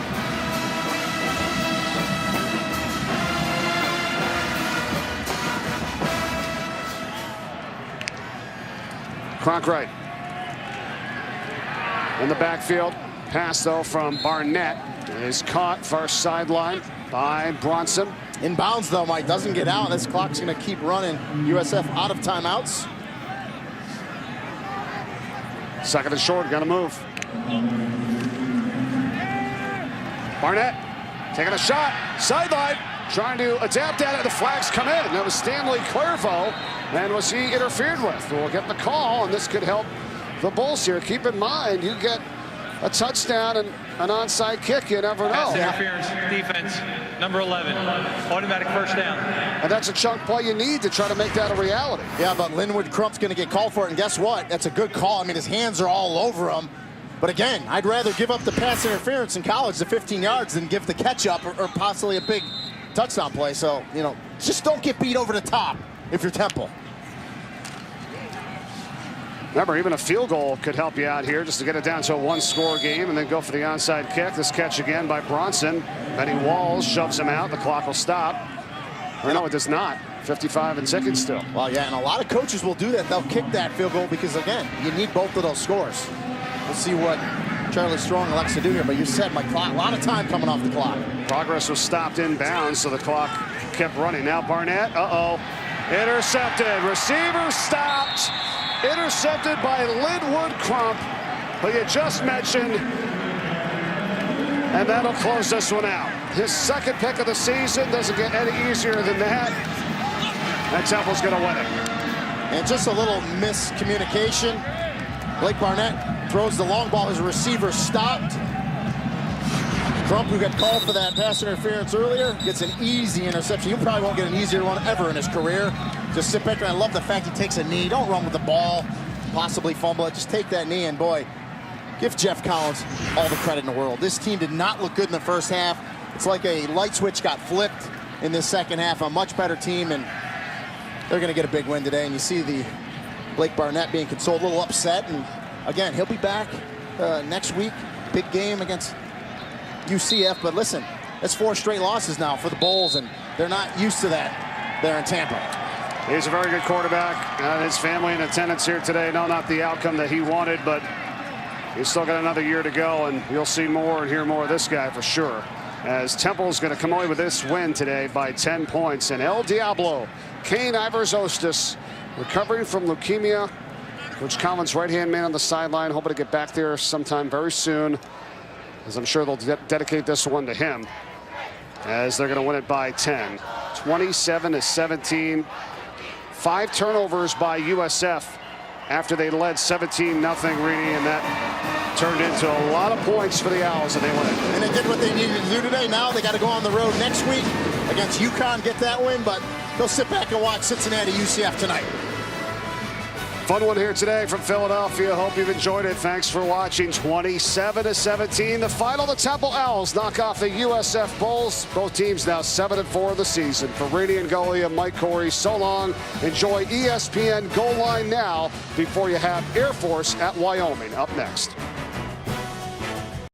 Cronkright in the backfield. Pass, though, from Barnett is caught far sideline by Bronson. Inbounds, though, Mike. Doesn't get out. This clock's going to keep running. USF out of timeouts. Second and short, got to move. Barnett taking a shot, sideline, trying to adapt at it. The flags come in. That was Stanley Cuervo, and was he interfered with? We'll get the call, and this could help the Bulls here. Keep in mind, you get a touchdown and an onside kick, you never know. Pass interference, defense, number 11, automatic first down. And that's a chunk play you need to try to make that a reality. Yeah, but Linwood Crump's going to get called for it, and guess what? That's a good call. I mean, his hands are all over him. But again, I'd rather give up the pass interference in college, the 15 yards, than give the catch up or possibly a big touchdown play. So, you know, just don't get beat over the top if you're Temple. Remember, even a field goal could help you out here just to get it down to a 1-score game and then go for the onside kick. This catch again by Bronson. Benny Walls shoves him out. The clock will stop. Or no, it does not. 55 and ticking still. Well, yeah, and a lot of coaches will do that. They'll kick that field goal because, again, you need both of those scores. We'll see what Charlie Strong elects to do here. But you said, my clock, a lot of time coming off the clock. Progress was stopped inbounds, so the clock kept running. Now Barnett, intercepted. Receiver stopped. Intercepted by Linwood Crump, who you just mentioned. And that'll close this one out. His second pick of the season. Doesn't get any easier than that. And Temple's going to win it. And just a little miscommunication. Blake Barnett throws the long ball. His receiver stopped. Crump, who got called for that pass interference earlier, gets an easy interception. He probably won't get an easier one ever in his career. Just sit back there. I love the fact he takes a knee. Don't run with the ball, possibly fumble it. Just take that knee, and boy, give Geoff Collins all the credit in the world. This team did not look good in the first half. It's like a light switch got flipped in this second half. A much better team, and they're going to get a big win today. And you see the Blake Barnett being consoled, a little upset. And again, he'll be back next week. Big game against UCF. But listen, that's 4 straight losses now for the Bulls, and they're not used to that there in Tampa. He's a very good quarterback. His family in attendance here today. No, not the outcome that he wanted, but he's still got another year to go, and you'll see more and hear more of this guy for sure. As Temple's going to come away with this win today by 10 points. And El Diablo, Kane Ivers-Ostis, recovering from leukemia. Coach Collins' right-hand man on the sideline, hoping to get back there sometime very soon, as I'm sure they'll dedicate this one to him. as they're going to win it by 10. 27-17. 5 turnovers by USF after they led 17-0, Reedy, and that turned into a lot of points for the Owls, and they win it. And they did what they needed to do today. Now they got to go on the road next week against UConn, get that win, but they'll sit back and watch Cincinnati UCF tonight. Fun one here today from Philadelphia. Hope you've enjoyed it. Thanks for watching. 27-17. The final, the Temple Owls knock off the USF Bulls. Both teams now 7-4 of the season. For Reedy and Golia, Mike Corey, so long. Enjoy ESPN Goal Line now before you have Air Force at Wyoming up next.